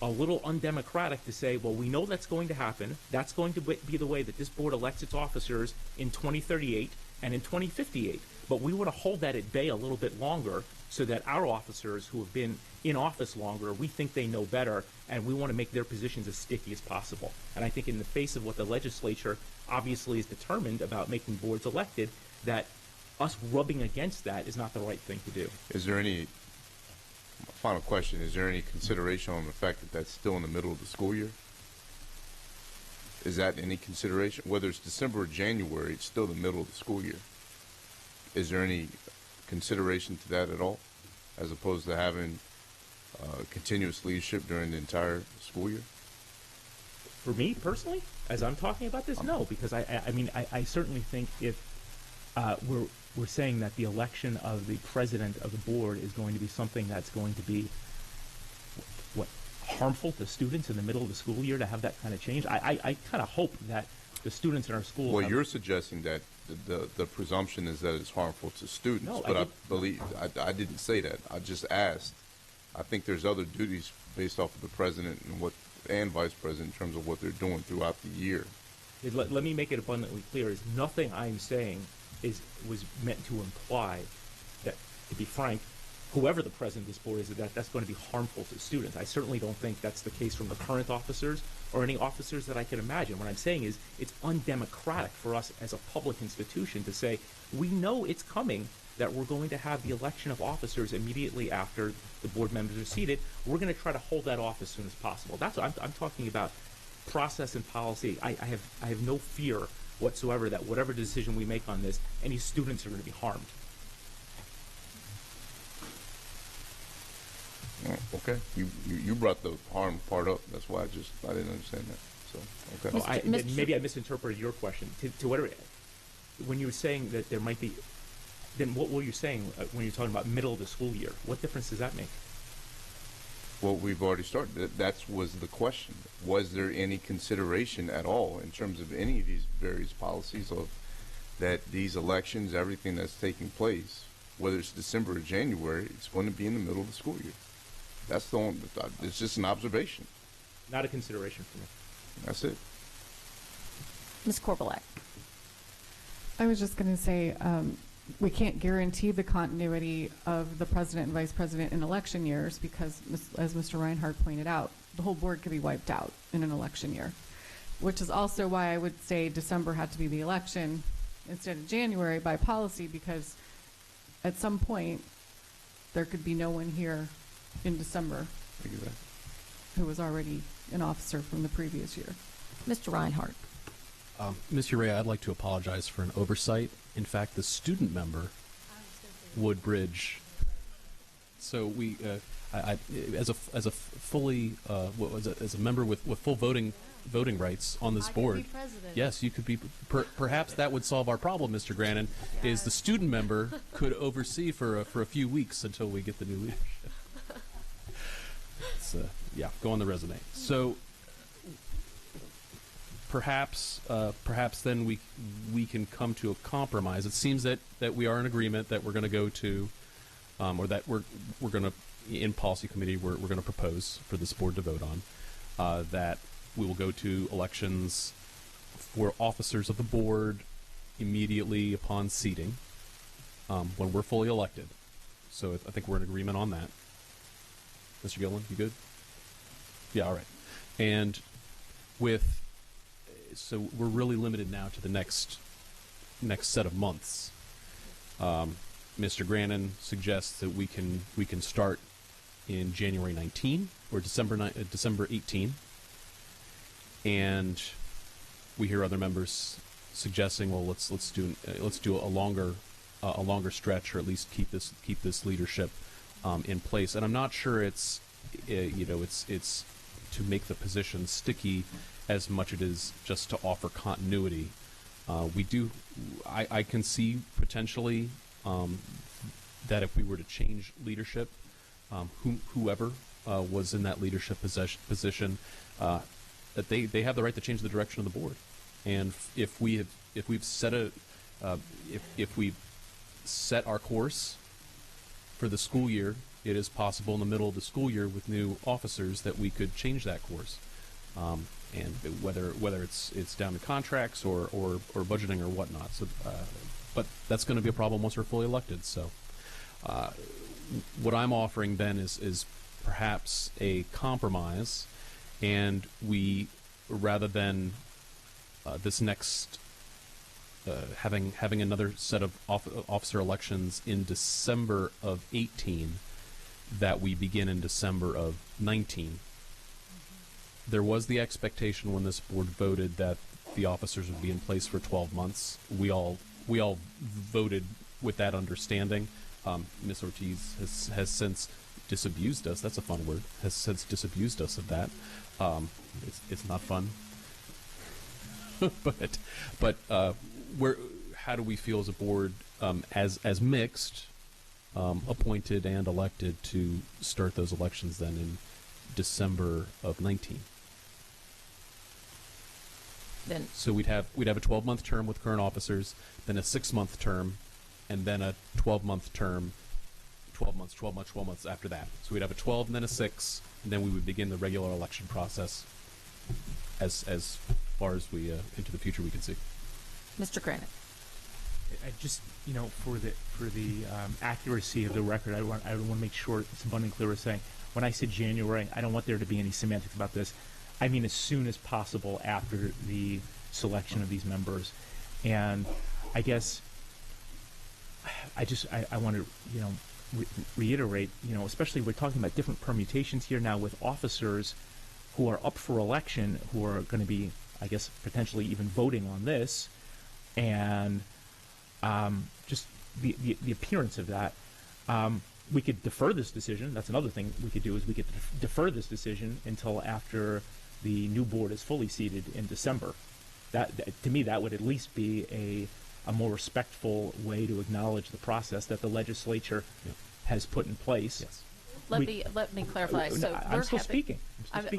a little undemocratic to say, well, we know that's going to happen. That's going to be the way that this board elects its officers in 2038 and in 2058. But we want to hold that at bay a little bit longer so that our officers who have been in office longer, we think they know better, and we want to make their positions as sticky as possible. And I think in the face of what the legislature obviously is determined about making boards elected, that us rubbing against that is not the right thing to do. Is there any, final question, is there any consideration on the fact that that's still in the middle of the school year? Is that any consideration? Whether it's December or January, it's still the middle of the school year. Is there any consideration to that at all, as opposed to having continuous leadership during the entire school year? For me personally, as I'm talking about this, no, because I certainly think if we're saying that the election of the president of the board is going to be something that's going to be harmful to students in the middle of the school year to have that kind of change. I kind of hope that the students in our schools. Well, you're suggesting that the presumption is that it's harmful to students, No, but I didn't say that. I just asked. I think there's other duties based off of the president and vice president in terms of what they're doing throughout the year. Let me make it abundantly clear: is nothing I'm saying was meant to imply that, to be frank, whoever the president of this board is, that's going to be harmful to students. I certainly don't think that's the case from the current officers or any officers that I can imagine. What I'm saying is it's undemocratic for us as a public institution to say, we know it's coming, that we're going to have the election of officers immediately after the board members are seated. We're going to try to hold that off as soon as possible. That's what I'm talking about, process and policy. I have no fear whatsoever that whatever decision we make on this, any students are going to be harmed. Okay, you brought the harm part up. That's why I didn't understand that. So okay. Maybe I misinterpreted your question. To whatever, when you were saying that there might be, then what were you saying when you're talking about middle of the school year? What difference does that make? Well, we've already started. That was the question. Was there any consideration at all in terms of any of these various policies of that these elections, everything that's taking place, whether it's December or January, it's going to be in the middle of the school year? That's the only, it's just an observation. Not a consideration for me. That's it. Ms. Korbelak. I was just going to say, we can't guarantee the continuity of the president and vice president in election years because, as Mr. Reinhardt pointed out, the whole board could be wiped out in an election year, which is also why I would say December had to be the election instead of January by policy, because at some point there could be no one here in December who was already an officer from the previous year. Mr. Reinhardt. Ms. Urea, I'd like to apologize for an oversight. In fact, the student member, Woodbridge. So we, as a fully, as a member with full voting rights on this board. Could be president. Yes, you could be. Perhaps that would solve our problem, Mr. Grannon. Is the student member could oversee for a few weeks until we get the new leadership. Yeah, go on the resume. So perhaps then we can come to a compromise. It seems that we are in agreement that we're going to go to, or that we're going to, in policy committee, we're going to propose for this board to vote on, that we will go to elections for officers of the board immediately upon seating, when we're fully elected. So I think we're in agreement on that. Mr. Gillen, you good? Yeah, all right. And so we're really limited now to the next set of months. Mr. Grannon suggests that we can start in January 19 or December 18, and we hear other members suggesting, well, let's do a longer stretch, or at least keep this leadership in place. And I'm not sure it's to make the position sticky as much as it is just to offer continuity. I can see potentially that if we were to change leadership, whoever was in that leadership position, that they have the right to change the direction of the board. And if we've set our course for the school year, it is possible in the middle of the school year with new officers that we could change that course. And whether it's down to contracts or budgeting or whatnot. So, but that's going to be a problem once we're fully elected. So, what I'm offering then is perhaps a compromise, and we, rather than this next having another set of officer elections in December of 18, that we begin in December of 19. There was the expectation when this board voted that the officers would be in place for 12 months. We all voted with that understanding. Ms. Ortiz has since disabused us. That's a fun word. Has since disabused us of that. It's not fun. but how do we feel as a board, as mixed, appointed and elected, to start those elections then in December of 19? So we'd have a 12-month term with current officers, then a 6-month term, and then a 12-month term, 12 months after that. So we'd have a 12 and then a 6, and then we would begin the regular election process as far as we into the future we can see. Mr. Granite. I just, for the accuracy of the record, I want to make sure it's abundantly clear. Saying when I said January, I don't want there to be any semantics about this. I mean as soon as possible after the selection of these members. And I guess I want to reiterate, especially we're talking about different permutations here now with officers who are up for election, who are going to be, I guess, potentially even voting on this, and just the appearance of that. We could defer this decision. That's another thing we could do, is we could defer this decision until after the new board is fully seated in December. That to me, that would at least be a more respectful way to acknowledge the process that the legislature has put in place. Yes. Let me clarify. So I'm still speaking.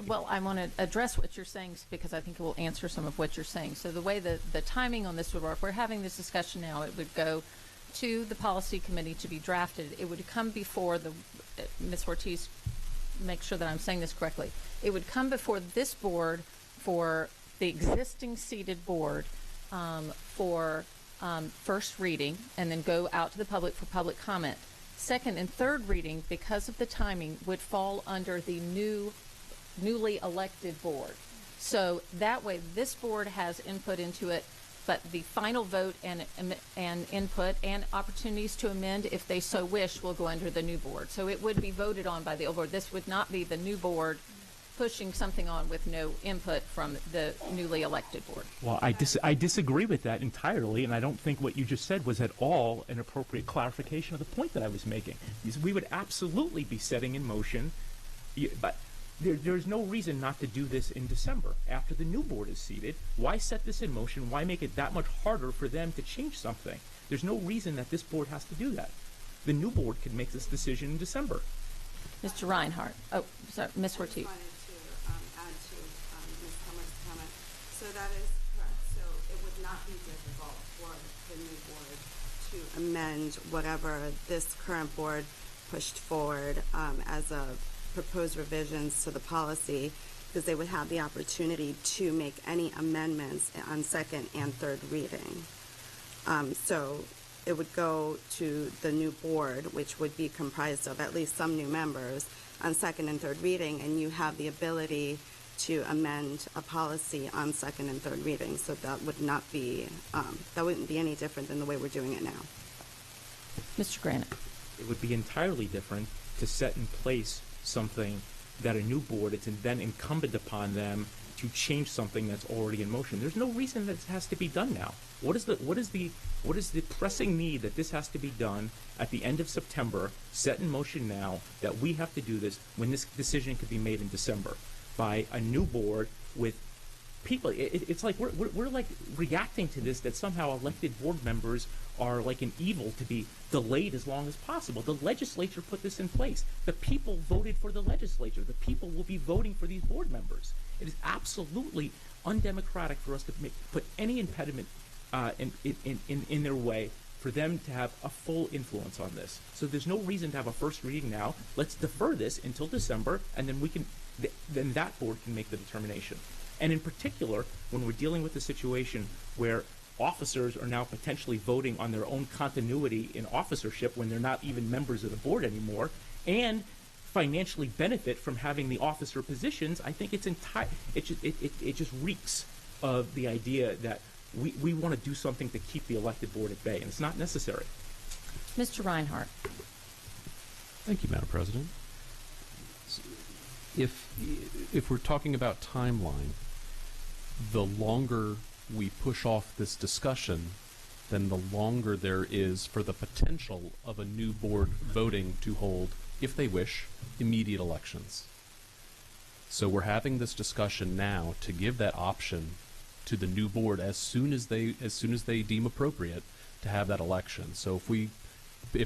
Well, I want to address what you're saying because I think it will answer some of what you're saying. So the way the timing on this would work, we're having this discussion now. It would go to the policy committee to be drafted. It would come before Ms. Ortiz, make sure that I'm saying this correctly. It would come before this board for the existing seated board for first reading, and then go out to the public for public comment. Second and third reading, because of the timing, would fall under the newly elected board. So that way, this board has input into it, but the final vote and input and opportunities to amend, if they so wish, will go under the new board. So it would be voted on by the old board. This would not be the new board pushing something on with no input from the newly elected board. Well, I disagree with that entirely, and I don't think what you just said was at all an appropriate clarification of the point that I was making. We would absolutely be setting in motion, but there's no reason not to do this in December after the new board is seated. Why set this in motion? Why make it that much harder for them to change something? There's no reason that this board has to do that. The new board could make this decision in December. Mr. Reinhardt. Oh, sorry, Ms. Ortiz. So that is correct. So it would not be difficult for the new board to amend whatever this current board pushed forward as a proposed revisions to the policy, because they would have the opportunity to make any amendments on second and third reading. So it would go to the new board, which would be comprised of at least some new members, on second and third reading, and you have the ability to amend a policy on second and third reading. So that would not be, that wouldn't be any different than the way we're doing it now. Mr. Granite. It would be entirely different to set in place something that a new board, it's then incumbent upon them to change something that's already in motion. There's no reason that this has to be done now. What is the pressing need that this has to be done at the end of September, set in motion now, that we have to do this when this decision could be made in December by a new board with people? It's like we're like reacting to this, that somehow elected board members are like an evil to be delayed as long as possible. The legislature put this in place. The people voted for the legislature. The people will be voting for these board members. It is absolutely undemocratic for us to put any impediment in their way for them to have a full influence on this. So there's no reason to have a first reading now. Let's defer this until December, and then then that board can make the determination. And in particular, when we're dealing with a situation where officers are now potentially voting on their own continuity in officership when they're not even members of the board anymore, and financially benefit from having the officer positions, I think it just reeks of the idea that we want to do something to keep the elected board at bay, and it's not necessary. Mr. Reinhardt. Thank you, Madam President. If we're talking about timeline, the longer we push off this discussion, then the longer there is for the potential of a new board voting to hold, if they wish, immediate elections. So we're having this discussion now to give that option to the new board as soon as they deem appropriate to have that election. So if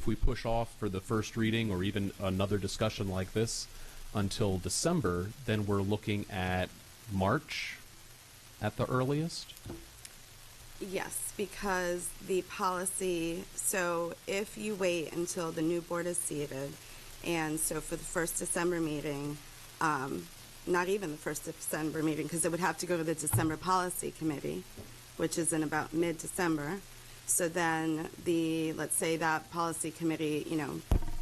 we push off for the first reading or even another discussion like this until December, then we're looking at March at the earliest? Yes, because the policy, so if you wait until the new board is seated, and so for the first December meeting, not even the first December meeting, because it would have to go to the December Policy Committee, which is in about mid-December. So then let's say that Policy Committee,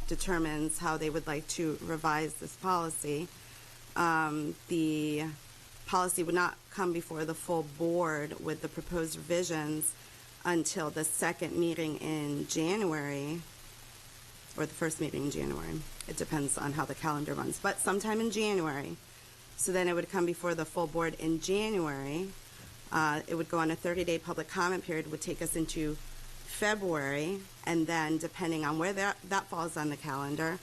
determines how they would like to revise this policy. The policy would not come before the full board with the proposed revisions until the second meeting in January, or the first meeting in January. It depends on how the calendar runs, but sometime in January. So then it would come before the full board in January. It would go on a 30-day public comment period, would take us into February, and then depending on where that falls on the calendar,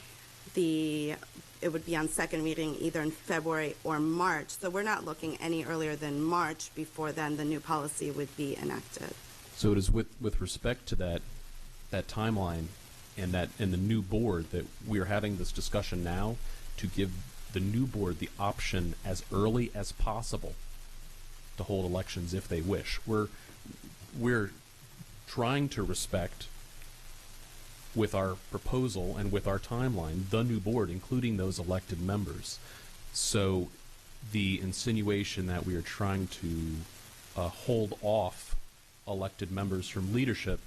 it would be on second reading either in February or March. So we're not looking any earlier than March before then the new policy would be enacted. So it is with respect to that timeline and the new board that we are having this discussion now to give the new board the option as early as possible to hold elections if they wish. We're trying to respect, with our proposal and with our timeline, the new board, including those elected members. So the insinuation that we are trying to hold off elected members from leadership,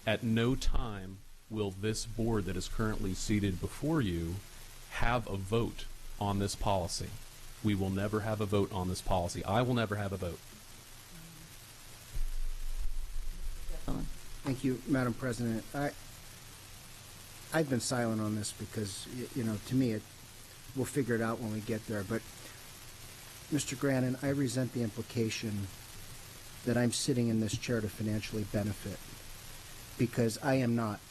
at no time will this board that is currently seated before you have a vote on this policy. We will never have a vote on this policy. I will never have a vote. Thank you, Madam President. I've been silent on this because, to me, we'll figure it out when we get there. But, Mr. Grannon, I resent the implication that I'm sitting in this chair to financially benefit, because I am not.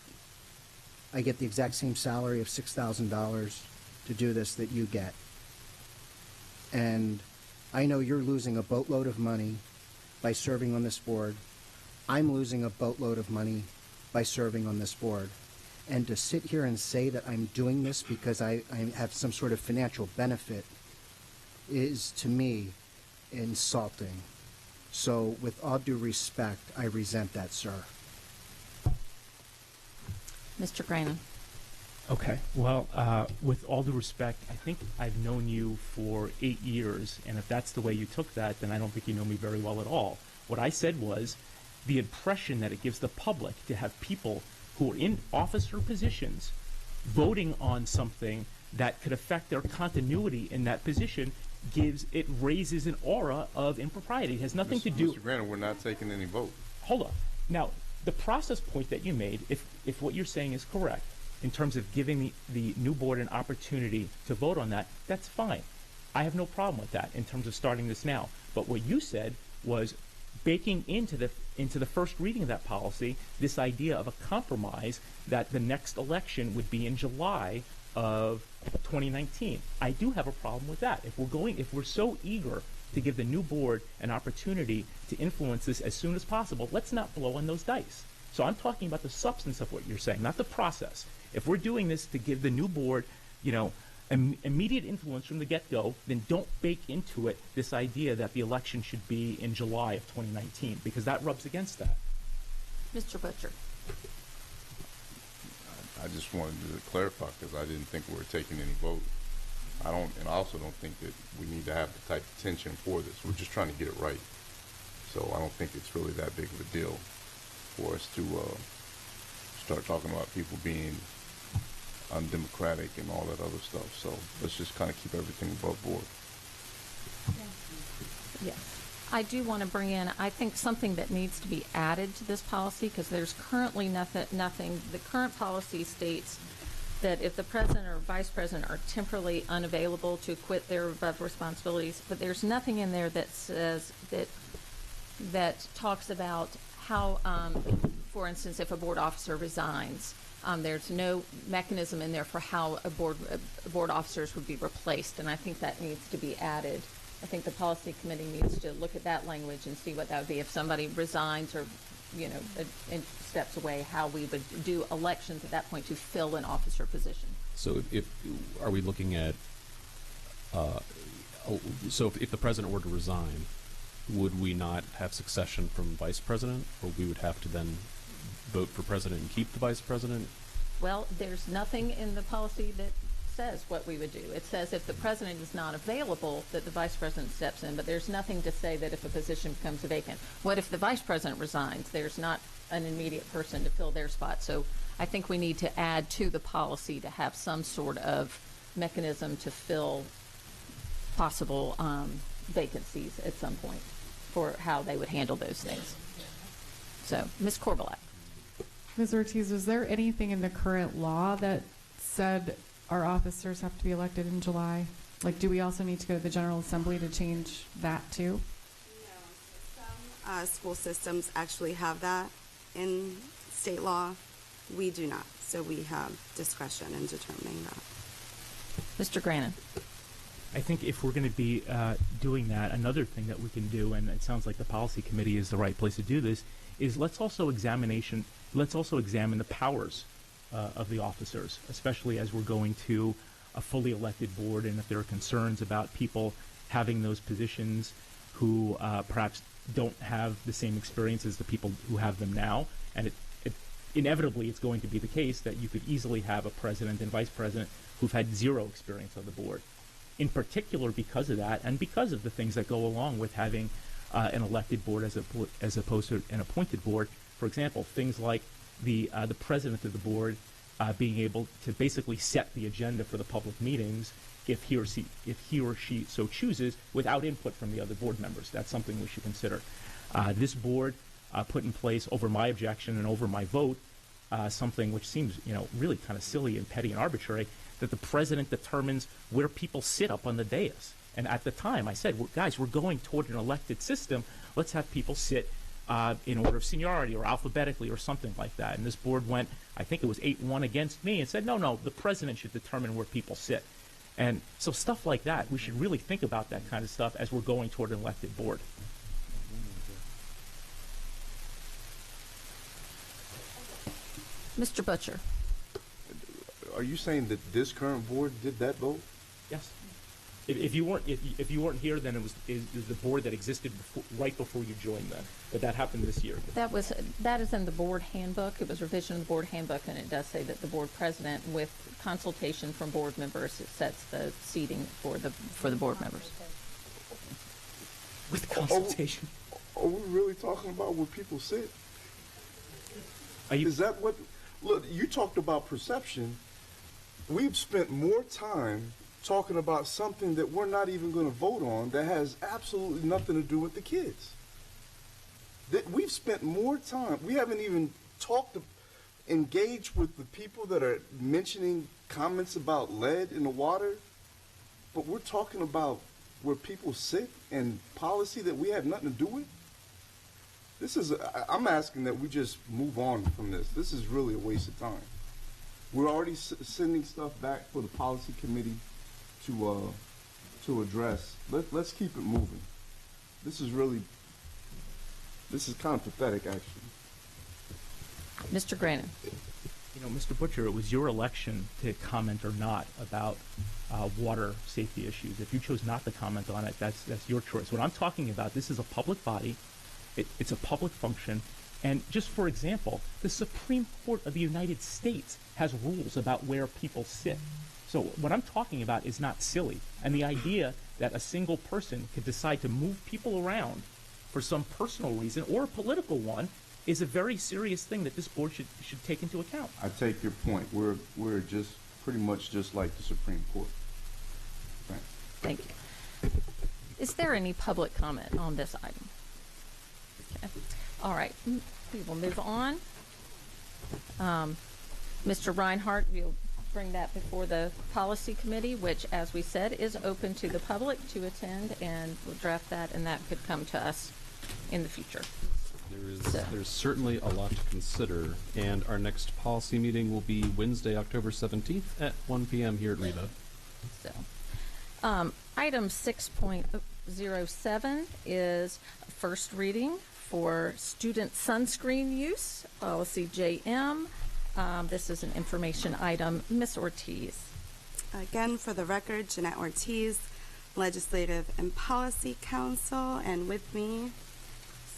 I get the exact same salary of $6,000 to do this that you get. And I know you're losing a boatload of money by serving on this board. I'm losing a boatload of money by serving on this board. And to sit here and say that I'm doing this because I have some sort of financial benefit is, to me, insulting. So, with all due respect, I resent that, sir. Mr. Grannon. Okay. Well, with all due respect, I think I've known you for 8 years, and if that's the way you took that, then I don't think you know me very well at all. What I said was the impression that it gives the public to have people who are in officer positions voting on something that could affect their continuity in that position raises an aura of impropriety. It has nothing to do. Mr. Grannon, we're not taking any vote. Hold on. Now, the process point that you made, if what you're saying is correct, in terms of giving the new board an opportunity to vote on that, that's fine. I have no problem with that in terms of starting this now. But what you said was baking into the first reading of that policy this idea of a compromise that the next election would be in July of 2019. I do have a problem with that. If we're so eager to give the new board an opportunity to influence this as soon as possible, let's not blow on those dice. So I'm talking about the substance of what you're saying, not the process. If we're doing this to give the new board, immediate influence from the get-go, then don't bake into it this idea that the election should be in July of 2019, because that rubs against that. Mr. Butcher. I just wanted to clarify because I didn't think we were taking any vote. I also don't think that we need to have the type of tension for this. We're just trying to get it right. So I don't think it's really that big of a deal for us to start talking about people being undemocratic and all that other stuff. So let's just kind of keep everything above board. Yes. I do want to bring in, I think, something that needs to be added to this policy, because there's currently nothing. The current policy states that if the president or vice president are temporarily unavailable to quit their above responsibilities, but there's nothing in there that says that talks about how, for instance, if a board officer resigns, there's no mechanism in there for how board officers would be replaced, and I think that needs to be added. I think the policy committee needs to look at that language and see what that would be if somebody resigns or, and steps away, how we would do elections at that point to fill an officer position. So are we looking at, if the president were to resign, would we not have succession from vice president, or we would have to then vote for president and keep the vice president? Well, there's nothing in the policy that says what we would do. It says if the president is not available, that the vice president steps in, but there's nothing to say that if a position becomes vacant. What if the vice president resigns? There's not an immediate person to fill their spot. So I think we need to add to the policy to have some sort of mechanism to fill possible vacancies at some point for how they would handle those things. So, Ms. Korbelak. Ms. Ortiz, is there anything in the current law that said our officers have to be elected in July? Like, do we also need to go to the General Assembly to change that too? No. Some school systems actually have that in state law. We do not. So we have discretion in determining that. Mr. Grannon. I think if we're going to be doing that, another thing that we can do, and it sounds like the policy committee is the right place to do this, is let's also examine the powers of the officers, especially as we're going to a fully elected board, and if there are concerns about people having those positions who perhaps don't have the same experience as the people who have them now. And inevitably it's going to be the case that you could easily have a president and vice president who've had zero experience on the board. In particular, because of that, and because of the things that go along with having an elected board as opposed to an appointed board. For example, things like the president of the board being able to basically set the agenda for the public meetings if he or she so chooses, without input from the other board members. That's something we should consider. This board put in place, over my objection and over my vote, something which seems really kind of silly and petty and arbitrary, that the president determines where people sit up on the dais. And at the time, I said, guys, we're going toward an elected system. Let's have people sit in order of seniority or alphabetically or something like that. And this board went, I think it was 8-1 against me, and said, no, the president should determine where people sit. And so stuff like that, we should really think about that kind of stuff as we're going toward an elected board. Mr. Butcher. Are you saying that this current board did that vote? Yes. If you weren't here, then it was the board that existed right before you joined then. But that happened this year. That is in the board handbook. It was revision of the board handbook, and it does say that the board president, with consultation from board members, sets the seating for the board members. With consultation. Are we really talking about where people sit? Is that what? Look, you talked about perception. We've spent more time talking about something that we're not even going to vote on that has absolutely nothing to do with the kids. That we've spent more time. We haven't even engaged with the people that are mentioning comments about lead in the water, but we're talking about where people sick and policy that we have nothing to do with? I'm asking that we just move on from this. This is really a waste of time. We're already sending stuff back for the policy committee to address. Let's keep it moving. This is kind of pathetic, actually. Mr. Grannon. You know, Mr. Butcher, it was your election to comment or not about water safety issues. If you chose not to comment on it, that's your choice. What I'm talking about, this is a public body. It's a public function. And just for example, the Supreme Court of the United States has rules about where people sit. So what I'm talking about is not silly. And the idea that a single person could decide to move people around for some personal reason or a political one is a very serious thing that this board should take into account. I take your point. We're just pretty much just like the Supreme Court. Thanks. Thank you. Is there any public comment on this item? Okay. All right. We will move on. Mr. Reinhardt, we'll bring that before the policy committee, which, as we said, is open to the public to attend, and we'll draft that, and that could come to us in the future. There's certainly a lot to consider, and our next policy meeting will be Wednesday, October 17th at 1 p.m. here at Reba. So, item 6.07 is first reading for student sunscreen use, policy JM. This is an information item. Ms. Ortiz. Again, for the record, Jeanette Ortiz, Legislative and Policy Counsel, and with me,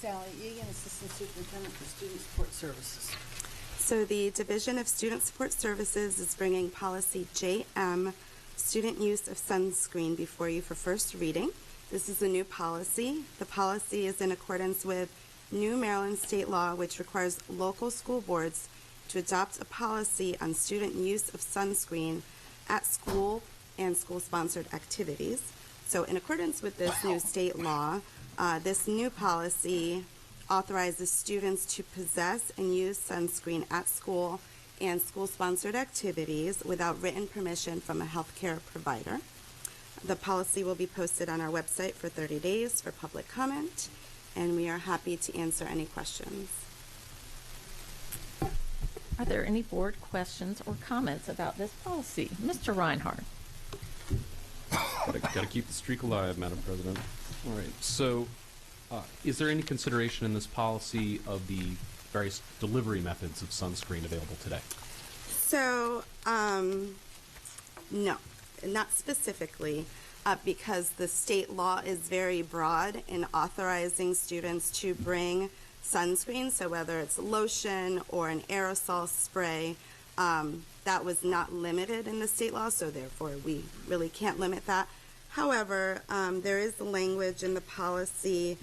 Sally Egan, Assistant Superintendent for Student Support Services. So the Division of Student Support Services is bringing policy JM, student use of sunscreen, before you for first reading. This is a new policy. The policy is in accordance with new Maryland state law, which requires local school boards to adopt a policy on student use of sunscreen at school and school-sponsored activities. So in accordance with this new state law, this new policy authorizes students to possess and use sunscreen at school and school-sponsored activities without written permission from a healthcare provider. The policy will be posted on our website for 30 days for public comment, and we are happy to answer any questions. Are there any board questions or comments about this policy? Mr. Reinhardt. Got to keep the streak alive, Madam President. All right. So, is there any consideration in this policy of the various delivery methods of sunscreen available today? So, no, not specifically, because the state law is very broad in authorizing students to bring sunscreen. So whether it's lotion or an aerosol spray, that was not limited in the state law, so therefore we really can't limit that. However, there is language in the policy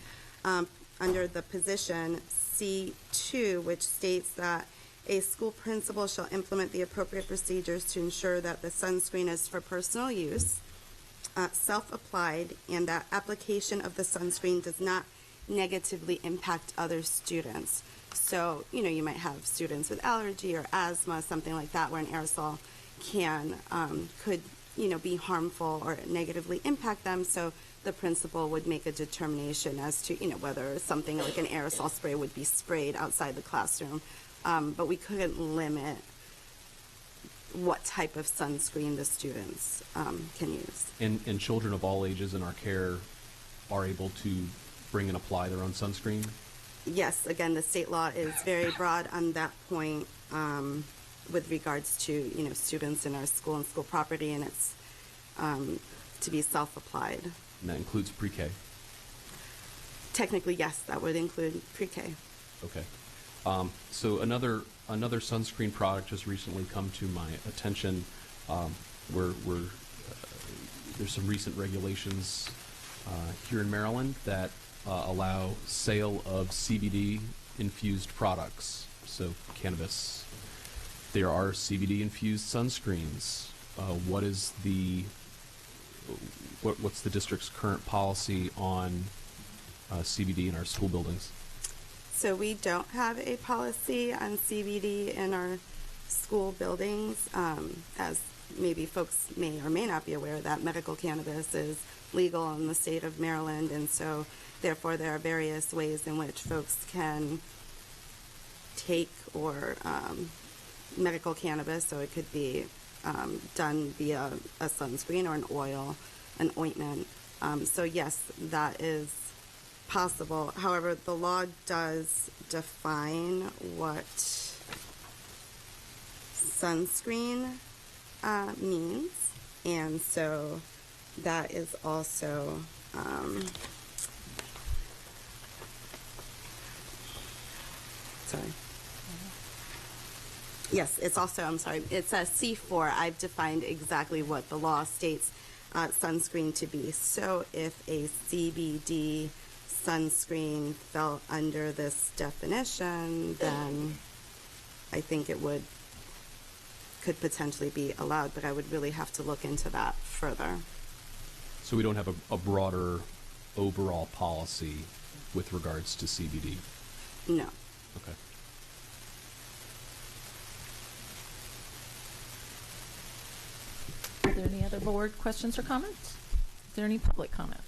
under the position C2, which states that a school principal shall implement the appropriate procedures to ensure that the sunscreen is for personal use, self-applied, and that application of the sunscreen does not negatively impact other students. So, you might have students with allergy or asthma, something like that, where an aerosol could be harmful or negatively impact them. So the principal would make a determination as to, whether something like an aerosol spray would be sprayed outside the classroom. But we couldn't limit what type of sunscreen the students can use. And children of all ages in our care are able to bring and apply their own sunscreen? Yes, again, the state law is very broad on that point with regards to, students in our school and school property, and it's to be self-applied. And that includes pre-K? Technically, yes, that would include pre-K. Okay. So another sunscreen product has recently come to my attention. There's some recent regulations here in Maryland that allow sale of CBD-infused products, so cannabis. There are CBD-infused sunscreens. What's the district's current policy on CBD in our school buildings? So we don't have a policy on CBD in our school buildings. As maybe folks may or may not be aware, that medical cannabis is legal in the state of Maryland, and so therefore there are various ways in which folks can take or medical cannabis, so it could be done via a sunscreen or an oil, an ointment. So yes, that is possible. However, the law does define what sunscreen means, and so that is also sorry. Yes, it's also, I'm sorry, it's a C4. I've defined exactly what the law states sunscreen to be. So if a CBD sunscreen fell under this definition, then I think it could potentially be allowed, but I would really have to look into that further. So we don't have a broader overall policy with regards to CBD? No. Okay. Are there any other board questions or comments? Is there any public comment?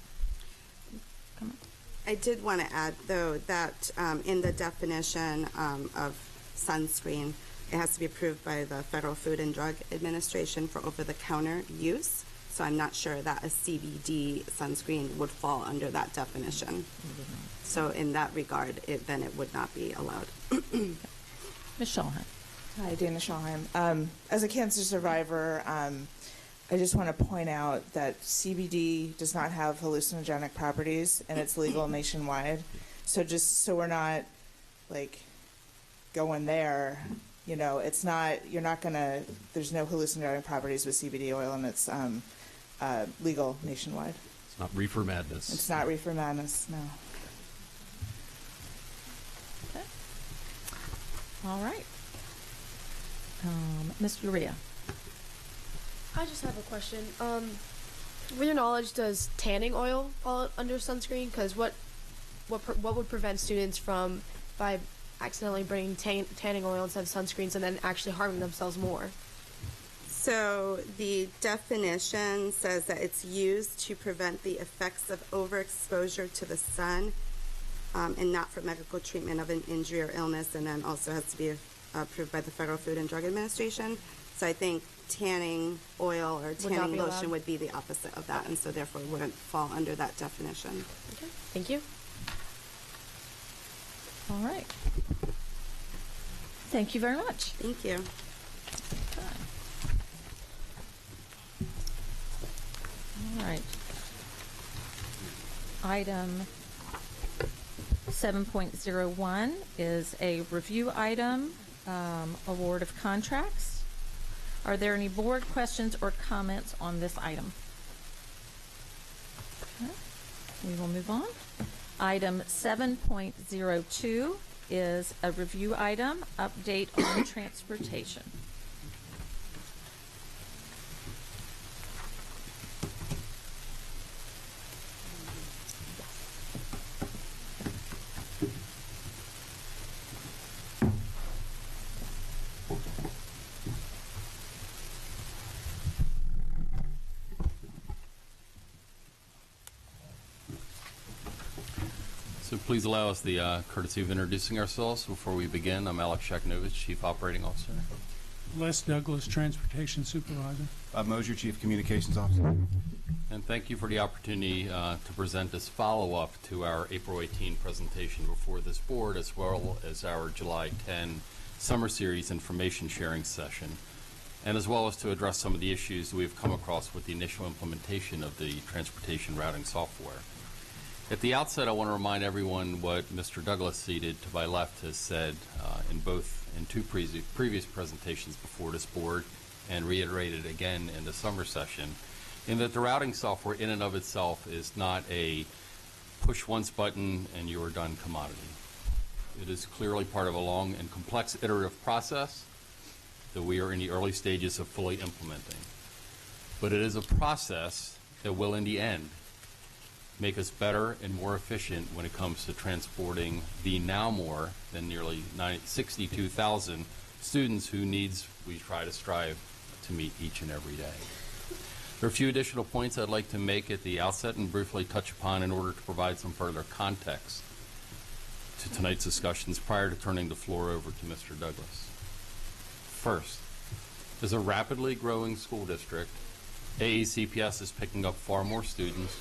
I did want to add, though, that in the definition of sunscreen, it has to be approved by the Federal Food and Drug Administration for over-the-counter use. So I'm not sure that a CBD sunscreen would fall under that definition. So in that regard, then it would not be allowed. Ms. Schallheim. Hi, Dana Schallheim. As a cancer survivor, I just want to point out that CBD does not have hallucinogenic properties, and it's legal nationwide. So just so we're not like going there, you know, it's not, you're not going to, there's no hallucinogenic properties with CBD oil, and it's legal nationwide. It's not reefer madness. It's not reefer madness, no. Okay. All right. Ms. Uria. I just have a question. With your knowledge, does tanning oil fall under sunscreen? Because what would prevent students from, by accidentally bringing tanning oil instead of sunscreens and then actually harming themselves more? So the definition says that it's used to prevent the effects of overexposure to the sun and not for medical treatment of an injury or illness, and then also has to be approved by the Federal Food and Drug Administration. So I think tanning oil or tanning lotion would be the opposite of that, and so therefore wouldn't fall under that definition. Okay, thank you. All right. Thank you very much. Thank you. All right. Item 7.01 is a review item, award of contracts. Are there any board questions or comments on this item? Okay. We will move on. Item 7.02 is a review item, update on transportation. So please allow us the courtesy of introducing ourselves before we begin. I'm Alex Shaknovich, Chief Operating Officer. Les Douglas, Transportation Supervisor. Bob Mosier, Chief Communications Officer. And thank you for the opportunity to present this follow-up to our April 18 presentation before this board, as well as our July 10 Summer Series information sharing session, and as well as to address some of the issues we've come across with the initial implementation of the transportation routing software. At the outset, I want to remind everyone what Mr. Douglas, seated to my left, has said in two previous presentations before this board, and reiterated again in the summer session, in that the routing software in and of itself is not a push once button and you are done commodity. It is clearly part of a long and complex iterative process that we are in the early stages of fully implementing. But it is a process that will, in the end, make us better and more efficient when it comes to transporting the now more than nearly 62,000 students whose needs we try to strive to meet each and every day. There are a few additional points I'd like to make at the outset and briefly touch upon in order to provide some further context to tonight's discussions prior to turning the floor over to Mr. Douglas. First, as a rapidly growing school district, AECPS is picking up far more students,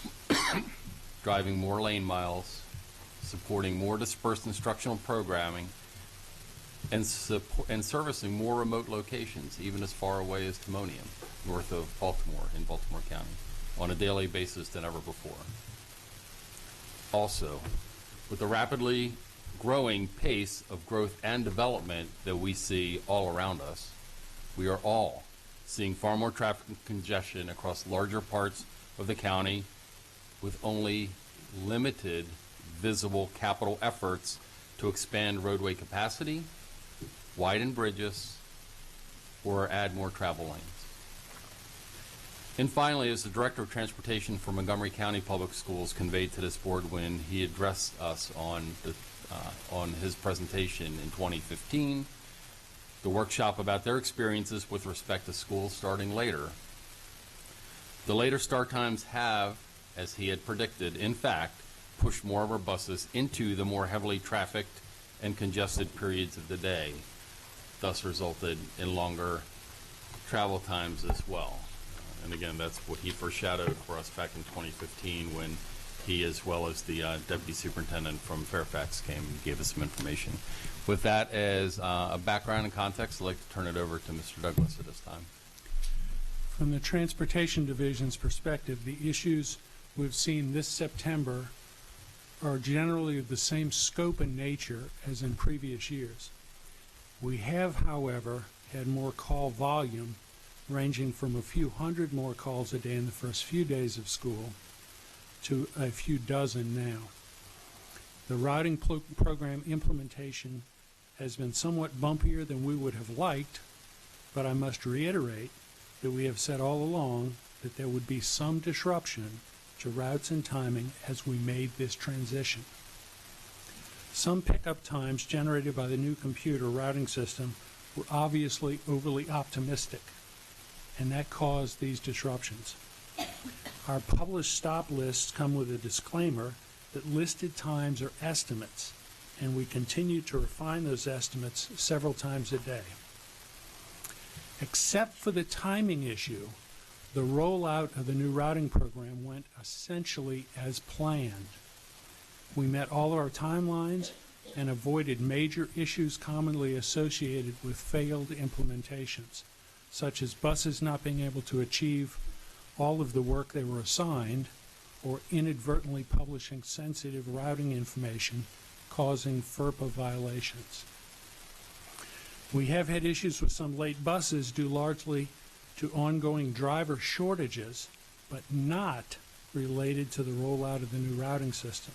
driving more lane miles, supporting more dispersed instructional programming, and servicing more remote locations, even as far away as Timonium, north of Baltimore, in Baltimore County, on a daily basis than ever before. Also, with the rapidly growing pace of growth and development that we see all around us, we are all seeing far more traffic congestion across larger parts of the county with only limited visible capital efforts to expand roadway capacity, widen bridges, or add more travel lanes. And finally, as the Director of Transportation for Montgomery County Public Schools conveyed to this board when he addressed us on his presentation in 2015, the workshop about their experiences with respect to schools starting later. The later start times have, as he had predicted, in fact, pushed more of our buses into the more heavily trafficked and congested periods of the day, thus resulted in longer travel times as well. And again, that's what he foreshadowed for us back in 2015 when he, as well as the Deputy Superintendent from Fairfax, came and gave us some information. With that as a background and context, I'd like to turn it over to Mr. Douglas at this time. From the Transportation Division's perspective, the issues we've seen this September are generally of the same scope and nature as in previous years. We have, however, had more call volume, ranging from a few hundred more calls a day in the first few days of school to a few dozen now. The routing program implementation has been somewhat bumpier than we would have liked, but I must reiterate that we have said all along that there would be some disruption to routes and timing as we made this transition. Some pickup times generated by the new computer routing system were obviously overly optimistic, and that caused these disruptions. Our published stop lists come with a disclaimer that listed times are estimates, and we continue to refine those estimates several times a day. Except for the timing issue, the rollout of the new routing program went essentially as planned. We met all of our timelines and avoided major issues commonly associated with failed implementations, such as buses not being able to achieve all of the work they were assigned, or inadvertently publishing sensitive routing information causing FERPA violations. We have had issues with some late buses due largely to ongoing driver shortages, but not related to the rollout of the new routing system.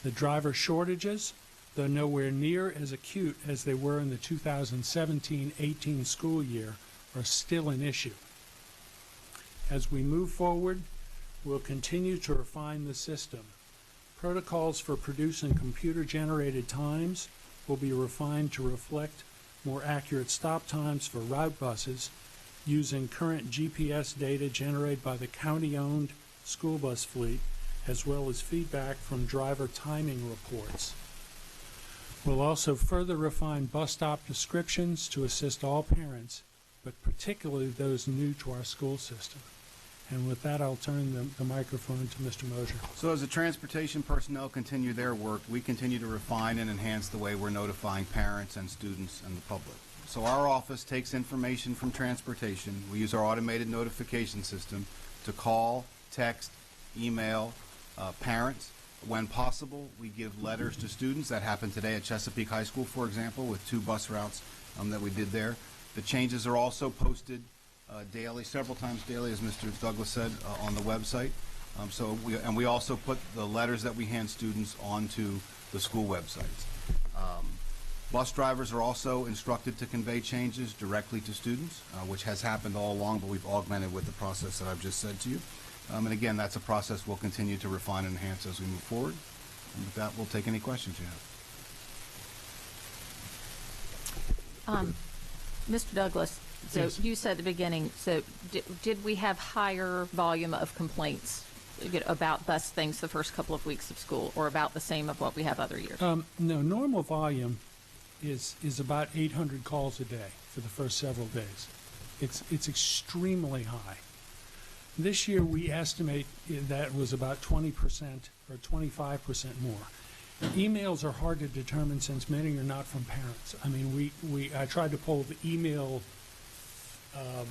The driver shortages, though nowhere near as acute as they were in the 2017-18 school year, are still an issue. As we move forward, we'll continue to refine the system. Protocols for producing computer-generated times will be refined to reflect more accurate stop times for route buses using current GPS data generated by the county-owned school bus fleet, as well as feedback from driver timing reports. We'll also further refine bus stop descriptions to assist all parents, but particularly those new to our school system. And with that, I'll turn the microphone to Mr. Mosier. So as the transportation personnel continue their work, we continue to refine and enhance the way we're notifying parents and students and the public. So our office takes information from transportation. We use our automated notification system to call, text, email parents. When possible, we give letters to students. That happened today at Chesapeake High School, for example, with 2 bus routes that we did there. The changes are also posted daily, several times daily, as Mr. Douglas said, on the website. We also put the letters that we hand students onto the school websites. Bus drivers are also instructed to convey changes directly to students, which has happened all along, but we've augmented with the process that I've just said to you. And again, that's a process we'll continue to refine and enhance as we move forward. And with that, we'll take any questions you have. Mr. Douglas, So Yes. you said at the beginning, so did we have higher volume of complaints about bus things the first couple of weeks of school, or about the same of what we have other years? No, normal volume is about 800 calls a day for the first several days. It's extremely high. This year we estimate that was about 20% or 25% more. Emails are hard to determine since many are not from parents. I mean, I tried to pull the email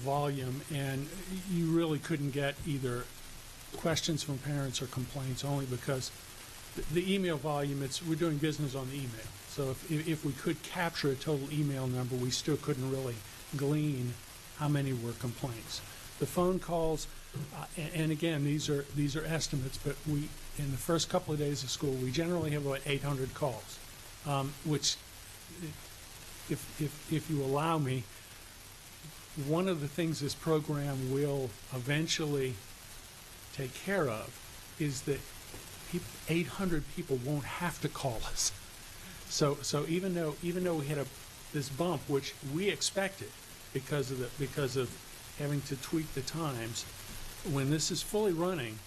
volume, and you really couldn't get either questions from parents or complaints, only because the email volume, we're doing business on the email. So if we could capture a total email number, we still couldn't really glean how many were complaints. The phone calls, and again, these are estimates, but in the first couple of days of school, we generally have about 800 calls, which, if you allow me, one of the things this program will eventually take care of is that 800 people won't have to call us. So even though we had this bump, which we expected because of having to tweak the times, when this is fully running,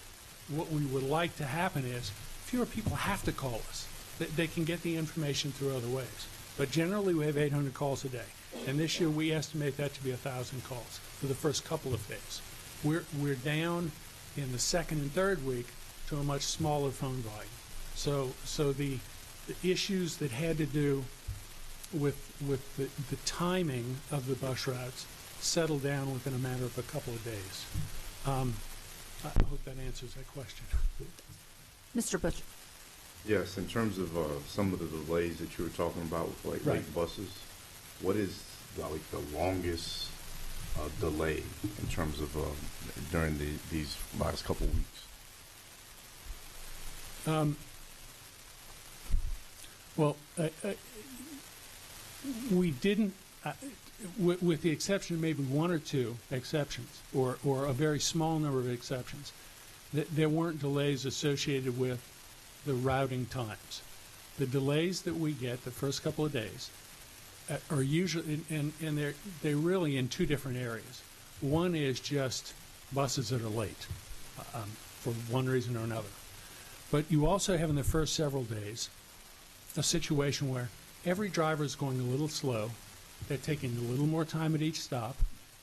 what we would like to happen is fewer people have to call us. They can get the information through other ways. But generally, we have 800 calls a day, and this year we estimate that to be 1,000 calls for the first couple of days. We're down in the second and third week to a much smaller phone volume. So the issues that had to do with the timing of the bus routes settled down within a matter of a couple of days. I hope that answers that question. Mr. Butcher. Yes, in terms of some of the delays that you were talking about with like Right. late buses, what is like the longest delay in terms of during these last couple of weeks? Well, we didn't, with the exception of maybe one or two exceptions, or a very small number of exceptions, there weren't delays associated with the routing times. The delays that we get the first couple of days are usually, and they're really in two different areas. One is just buses that are late for one reason or another. But you also have in the first several days a situation where every driver is going a little slow. They're taking a little more time at each stop.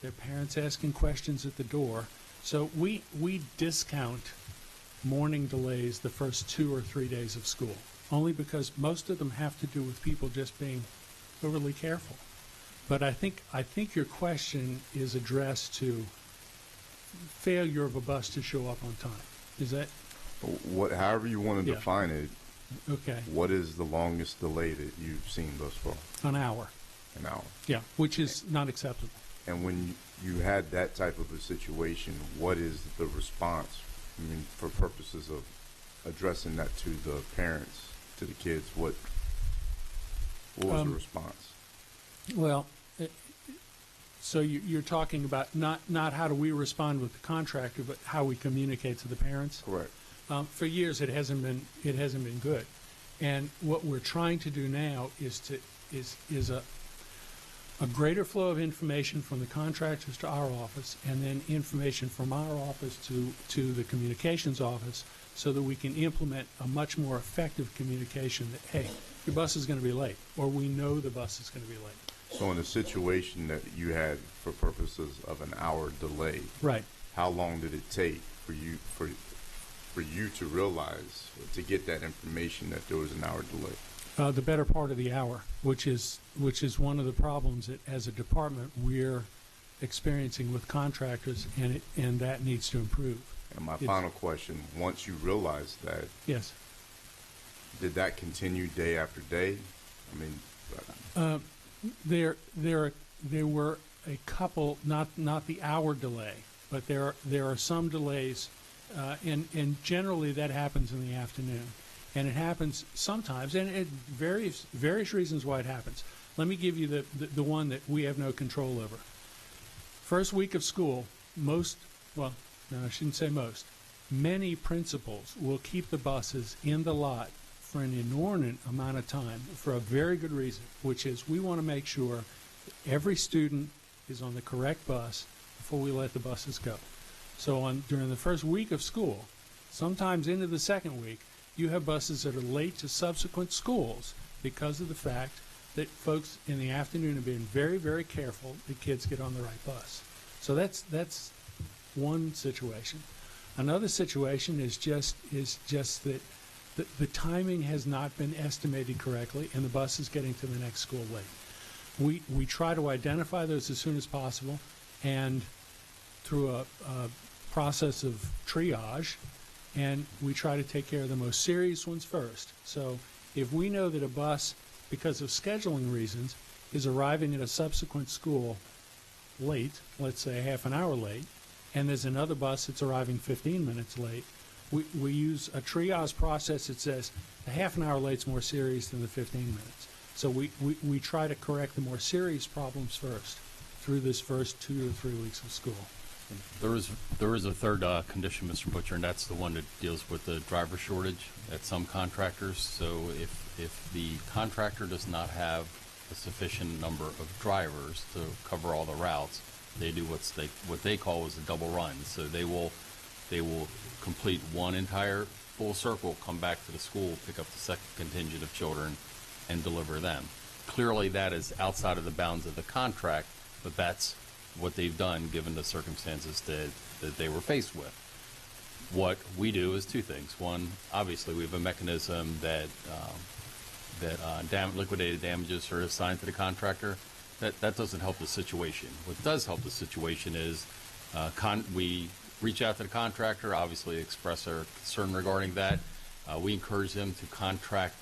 Their parents asking questions at the door. So we discount morning delays the first 2 or 3 days of school, only because most of them have to do with people just being overly careful. But I think your question is addressed to failure of a bus to show up on time. Is that? However you want to Yeah. define it. Okay. What is the longest delay that you've seen thus far? An hour. An hour. Yeah, which is not acceptable. And when you had that type of a situation, what is the response? I mean, for purposes of addressing that to the parents, to the kids, what was the response? Well, so you're talking about not how do we respond with the contractor, but how we communicate to the parents. Correct. For years, it hasn't been good, and what we're trying to do now is a greater flow of information from the contractors to our office, and then information from our office to the communications office, so that we can implement a much more effective communication that, hey, your bus is going to be late, or we know the bus is going to be late. So in a situation that you had for purposes of an hour delay, right? How long did it take for you to realize, to get that information that there was an hour delay? The better part of the hour, which is one of the problems that, as a department, we're experiencing with contractors, and that needs to improve. And my final question: once you realized that, yes, did that continue day after day? I mean, there were a couple, not the hour delay, but there are some delays, and generally that happens in the afternoon. And it happens sometimes, and it various reasons why it happens. Let me give you the one that we have no control over. First week of school, many principals will keep the buses in the lot for an inordinate amount of time for a very good reason, which is we want to make sure that every student is on the correct bus before we let the buses go. So during the first week of school, sometimes into the second week, you have buses that are late to subsequent schools because of the fact that folks in the afternoon have been very, very careful that kids get on the right bus. So that's one situation. Another situation is just that the timing has not been estimated correctly, and the bus is getting to the next school late. We try to identify those as soon as possible, and through a process of triage, and we try to take care of the most serious ones first. So if we know that a bus, because of scheduling reasons, is arriving at a subsequent school late, let's say half an hour late, and there's another bus that's arriving 15 minutes late, we use a triage process that says the half an hour late's more serious than the 15 minutes. So we try to correct the more serious problems first through this first 2 to 3 weeks of school. There is a third condition, Mr. Butcher, and that's the one that deals with the driver shortage at some contractors. So if the contractor does not have a sufficient number of drivers to cover all the routes, they do what they call as a double run. So they will complete one entire full circle, come back to the school, pick up the second contingent of children, and deliver them. Clearly, that is outside of the bounds of the contract, but that's what they've done given the circumstances that they were faced with. What we do is two things. One, obviously, we have a mechanism that liquidated damages are assigned to the contractor. That doesn't help the situation. What does help the situation is we reach out to the contractor, obviously express our concern regarding that. We encourage them to contact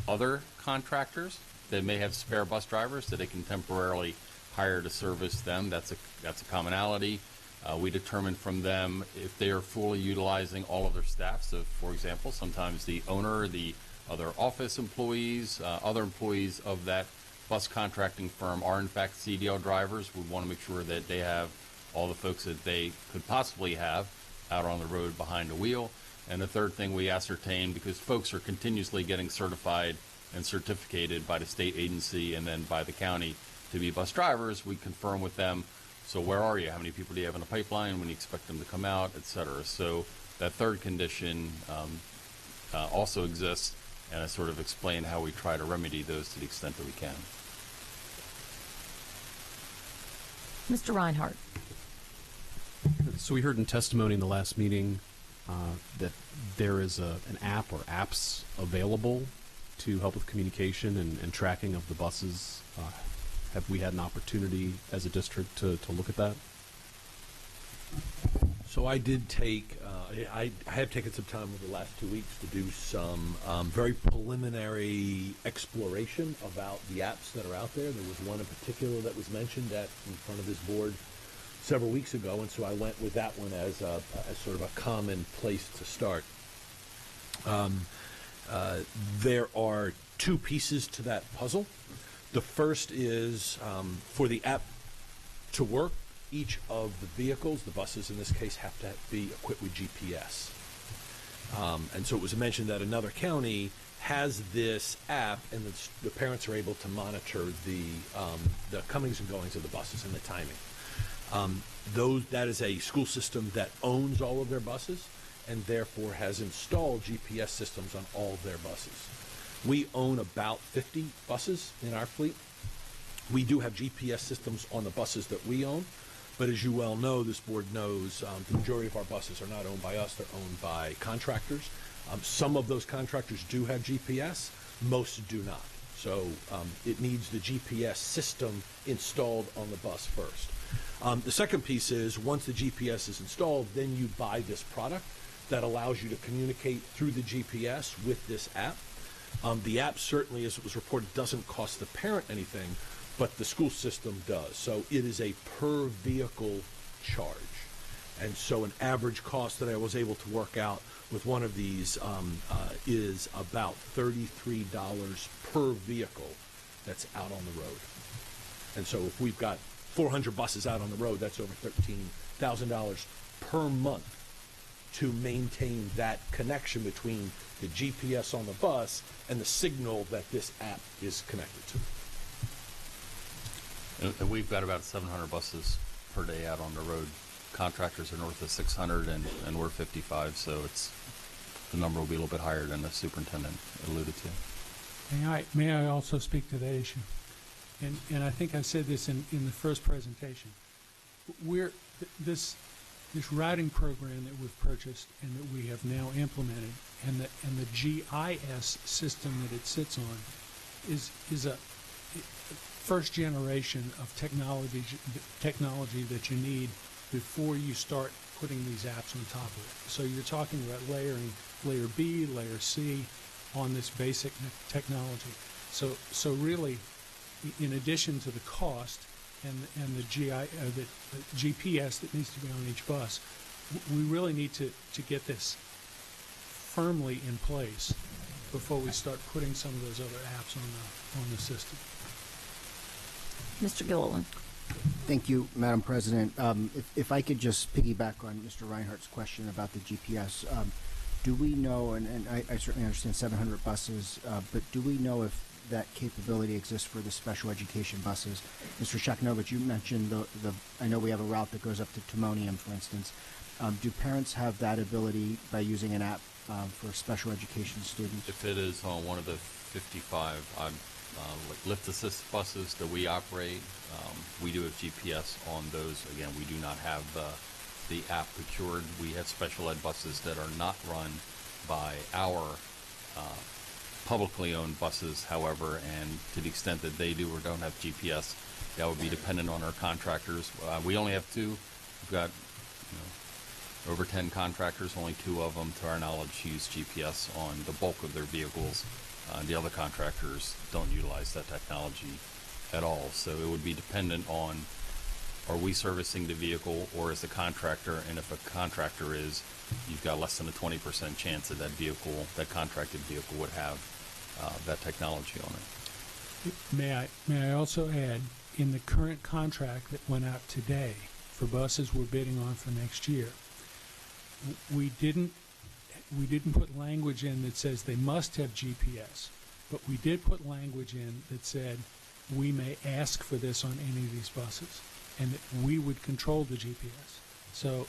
other contractors that may have spare bus drivers that they can temporarily hire to service them. That's a commonality. We determine from them if they are fully utilizing all of their staff. So, for example, sometimes the owner, the other office employees, other employees of that bus contracting firm are in fact CDL drivers. We want to make sure that they have all the folks that they could possibly have out on the road behind the wheel. And the third thing we ascertain, because folks are continuously getting certified and certificated by the state agency and then by the county to be bus drivers, we confirm with them, so where are you? How many people do you have in the pipeline? When do you expect them to come out, et cetera? So that third condition also exists, and I sort of explain how we try to remedy those to the extent that we can. Mr. Reinhardt. So we heard in testimony in the last meeting that there is an app or apps available to help with communication and tracking of the buses. Have we had an opportunity as a district to look at that? So I did take, I have taken some time over the last 2 weeks to do some very preliminary exploration about the apps that are out there. There was one in particular that was mentioned in front of this board several weeks ago, and so I went with that one as sort of a common place to start. There are two pieces to that puzzle. The first is for the app to work, each of the vehicles, the buses in this case, have to be equipped with GPS. And so it was mentioned that another county has this app, and the parents are able to monitor the comings and goings of the buses and the timing. That is a school system that owns all of their buses and therefore has installed GPS systems on all of their buses. We own about 50 buses in our fleet. We do have GPS systems on the buses that we own, but as you well know, this board knows, the majority of our buses are not owned by us, they're owned by contractors. Some of those contractors do have GPS, most do not. So it needs the GPS system installed on the bus first. The second piece is, once the GPS is installed, then you buy this product that allows you to communicate through the GPS with this app. The app certainly, as it was reported, doesn't cost the parent anything, but the school system does. So it is a per vehicle charge. And so an average cost that I was able to work out with one of these is about $33 per vehicle that's out on the road. And so if we've got 400 buses out on the road, that's over $13,000 per month to maintain that connection between the GPS on the bus and the signal that this app is connected to. And we've got about 700 buses per day out on the road. Contractors are north of 600, and we're 55, so the number will be a little bit higher than the superintendent alluded to. May I also speak to that issue? And I think I said this in the first presentation. This routing program that we've purchased and that we have now implemented, and the GIS system that it sits on, is a first generation of technology that you need before you start putting these apps on top of it. So you're talking about layering layer B, layer C on this basic technology. So really, in addition to the cost and the GPS that needs to be on each bus, we really need to get this firmly in place before we start putting some of those other apps on the system. Mr. Gilliland. Thank you, Madam President. If I could just piggyback on Mr. Reinhardt's question about the GPS, do we know, and I certainly understand 700 buses, but do we know if that capability exists for the special education buses? Mr. Shaknovich, you mentioned I know we have a route that goes up to Timonium, for instance. Do parents have that ability by using an app for special education students? If it is on one of the 55 like lift assist buses that we operate, we do have GPS on those. Again, we do not have the app procured. We have special ed buses that are not run by our publicly owned buses, however, and to the extent that they do or don't have GPS, that would be dependent on our contractors. We only have two. We've got over 10 contractors, only 2 of them, to our knowledge, use GPS on the bulk of their vehicles. The other contractors don't utilize that technology at all. So it would be dependent on, are we servicing the vehicle or is the contractor? And if a contractor is, you've got less than a 20% chance that that contracted vehicle would have that technology on it. May I also add, in the current contract that went out today for buses we're bidding on for next year, we didn't put language in that says they must have GPS, but we did put language in that said we may ask for this on any of these buses, and that we would control the GPS. So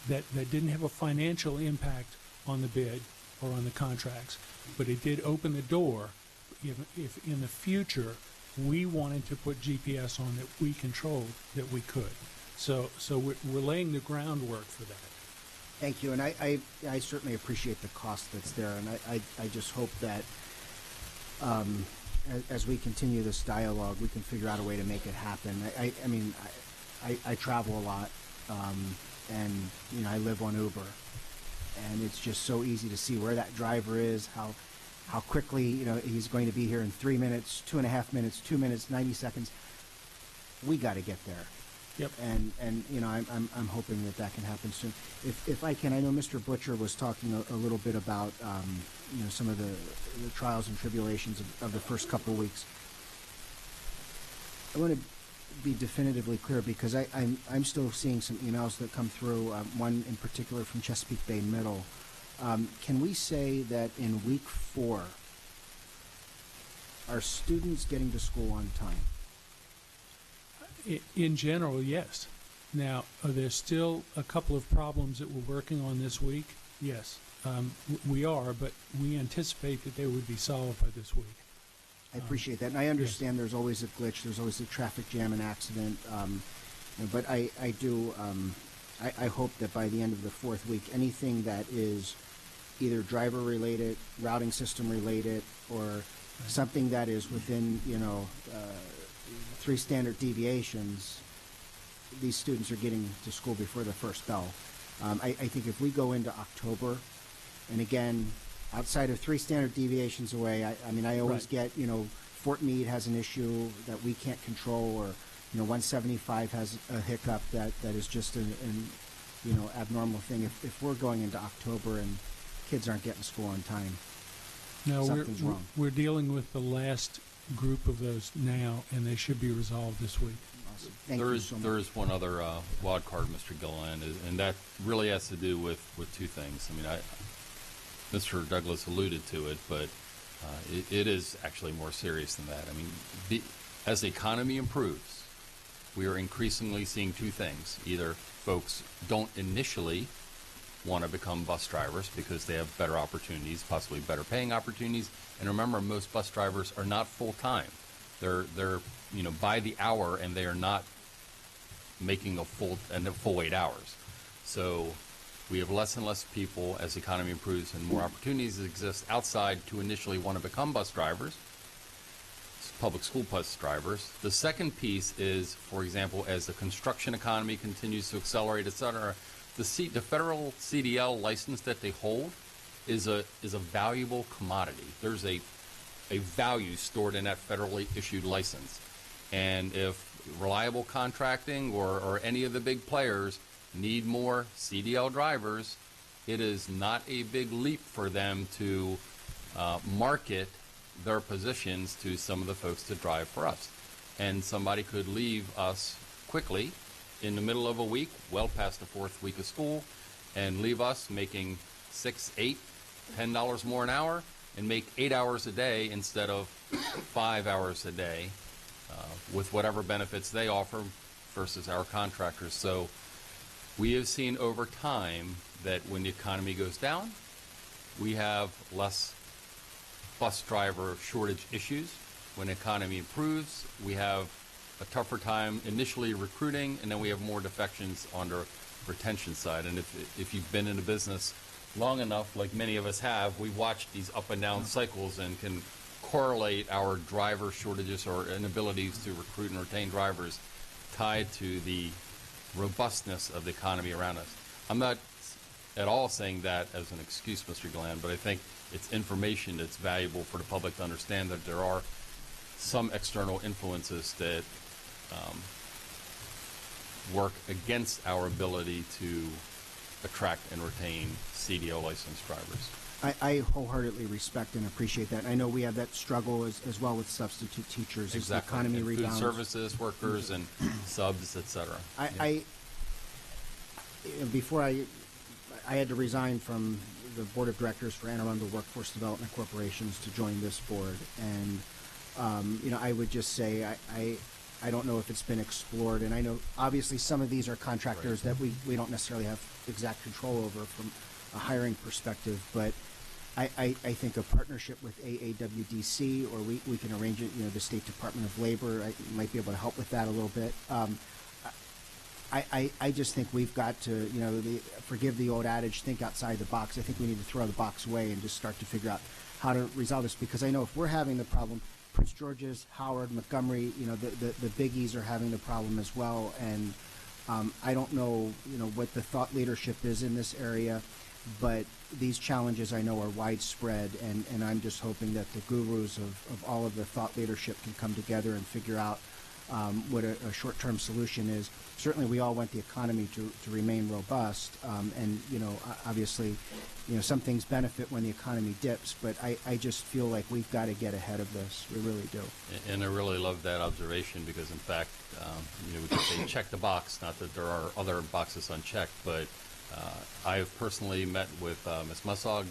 that didn't have a financial impact on the bid or on the contracts, but it did open the door if in the future we wanted to put GPS on that we controlled, that we could. So we're laying the groundwork for that. Thank you, and I certainly appreciate the cost that's there, and I just hope that as we continue this dialogue, we can figure out a way to make it happen. I travel a lot, and I live on Uber, and it's just so easy to see where that driver is, how quickly he's going to be here in 3 minutes, 2.5 minutes, 2 minutes, 90 seconds. We got to get there. Yep. And I'm hoping that can happen soon. If I can, I know Mr. Butcher was talking a little bit about some of the trials and tribulations of the first couple of weeks. I want to be definitively clear because I'm still seeing some emails that come through. One in particular from Chesapeake Bay Middle. Can we say that in week 4, are students getting to school on time? In general, yes. Now, are there still a couple of problems that we're working on this week? Yes, we are, but we anticipate that they would be solved by this week. I appreciate that, and I understand there's always a glitch, there's always a traffic jam and accident, but I hope that by the end of the 4th week, anything that is either driver-related, routing system-related, or something that is within, 3 standard deviations, these students are getting to school before the first bell. I think if we go into October, and again, outside of 3 standard deviations away, I always get, Fort Meade has an issue that we can't control, or, 175 has a hiccup that is just an abnormal thing. If we're going into October and kids aren't getting to school on time, something's wrong. We're dealing with the last group of those now, and they should be resolved this week. Awesome. Thank you so much. There is one other wild card, Mr. Gilliland, and that really has to do with 2 things. Mr. Douglas alluded to it, but it is actually more serious than that. As the economy improves, we are increasingly seeing two things. Either folks don't initially want to become bus drivers because they have better opportunities, possibly better paying opportunities. And remember, most bus drivers are not full-time. They're by the hour, and they are not making a full 8 hours. So we have less and less people, as the economy improves and more opportunities exist outside, to initially want to become bus drivers, public school bus drivers. The second piece is, for example, as the construction economy continues to accelerate, et cetera, the federal CDL license that they hold is a valuable commodity. There's a value stored in that federally issued license. And if reliable contracting or any of the big players need more CDL drivers, it is not a big leap for them to market their positions to some of the folks to drive for us. And somebody could leave us quickly in the middle of a week, well past the fourth week of school, and leave us making $6, $8, $10 more an hour, and make 8 hours a day instead of 5 hours a day, with whatever benefits they offer versus our contractors. So we have seen over time that when the economy goes down, we have less bus driver shortage issues. When the economy improves, we have a tougher time initially recruiting, and then we have more defections on the retention side. And if you've been in a business long enough, like many of us have, we've watched these up and down cycles and can correlate our driver shortages or inabilities to recruit and retain drivers tied to the robustness of the economy around us. I'm not at all saying that as an excuse, Mr. Glenn, but I think it's information that's valuable for the public to understand that there are some external influences that work against our ability to attract and retain CDL licensed drivers. I wholeheartedly respect and appreciate that. I know we have that struggle as well with substitute teachers as the economy and rebounds. Food services workers and subs, et cetera. Before I had to resign from the board of directors for Anne Arundel Workforce Development Corporations to join this board, and I would just say I don't know if it's been explored, and I know obviously some of these are contractors that we don't necessarily have exact control over from a hiring perspective, but I think a partnership with AAWDC, or we can arrange it, the State Department of Labor might be able to help with that a little bit. I just think we've got to, forgive the old adage, think outside the box. I think we need to throw the box away and just start to figure out how to resolve this, because I know if we're having the problem, Prince George's, Howard, Montgomery, the biggies are having the problem as well, and I don't know, what the thought leadership is in this area, but these challenges I know are widespread, and I'm just hoping that the gurus of all of the thought leadership can come together and figure out what a short-term solution is. Certainly we all want the economy to remain robust, and obviously some things benefit when the economy dips, but I just feel like we've got to get ahead of this. We really do. And I really love that observation, because in fact we could say check the box, not that there are other boxes unchecked, but I have personally met with Ms. Mussog,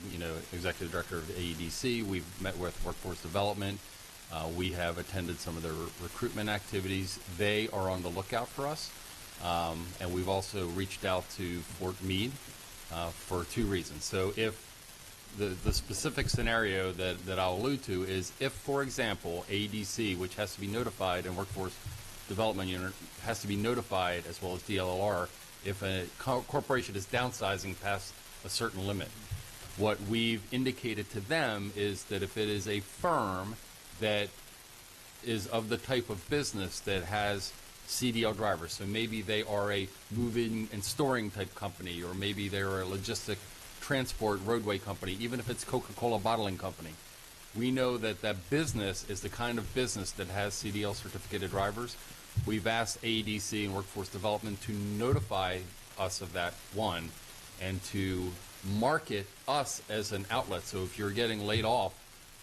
Executive Director of AEDC. We've met with Workforce Development. We have attended some of their recruitment activities. They are on the lookout for us. And we've also reached out to Fort Meade for two reasons. So if the specific scenario that I'll allude to is if, for example, AEDC, which has to be notified, and Workforce Development Unit has to be notified, as well as DLLR, if a corporation is downsizing past a certain limit. What we've indicated to them is that if it is a firm that is of the type of business that has CDL drivers, so maybe they are a moving and storing type company, or maybe they're a logistic transport roadway company, even if it's Coca-Cola bottling company, we know that that business is the kind of business that has CDL certificated drivers. We've asked AEDC and Workforce Development to notify us of that, one, and to market us as an outlet. So if you're getting laid off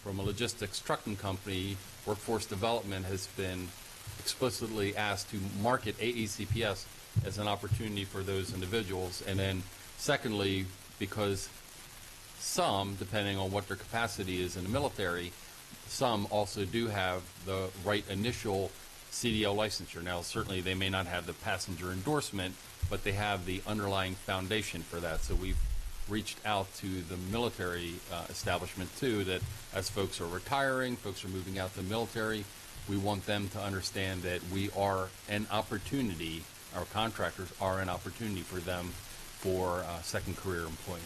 from a logistics trucking company, Workforce Development has been explicitly asked to market AECPS as an opportunity for those individuals. And then secondly, because some, depending on what their capacity is in the military, some also do have the right initial CDL licensure. Now, certainly they may not have the passenger endorsement, but they have the underlying foundation for that. So we've reached out to the military establishment too, that as folks are retiring, folks are moving out to the military, we want them to understand that we are an opportunity, our contractors are an opportunity for them for second career employment.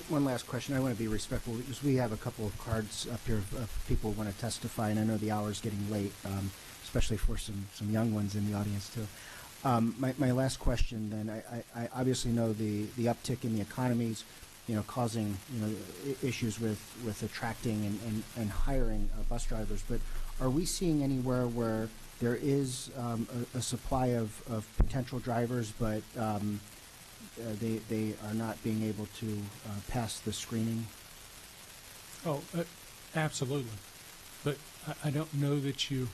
One last question. I want to be respectful because we have a couple of cards up here of people who want to testify, and I know the hour's getting late, especially for some young ones in the audience too. My last question then, I obviously know the uptick in the economies, causing, issues with attracting and hiring bus drivers, but are we seeing anywhere where there is a supply of potential drivers, but they are not being able to pass the screening? Oh, absolutely. But I don't know that you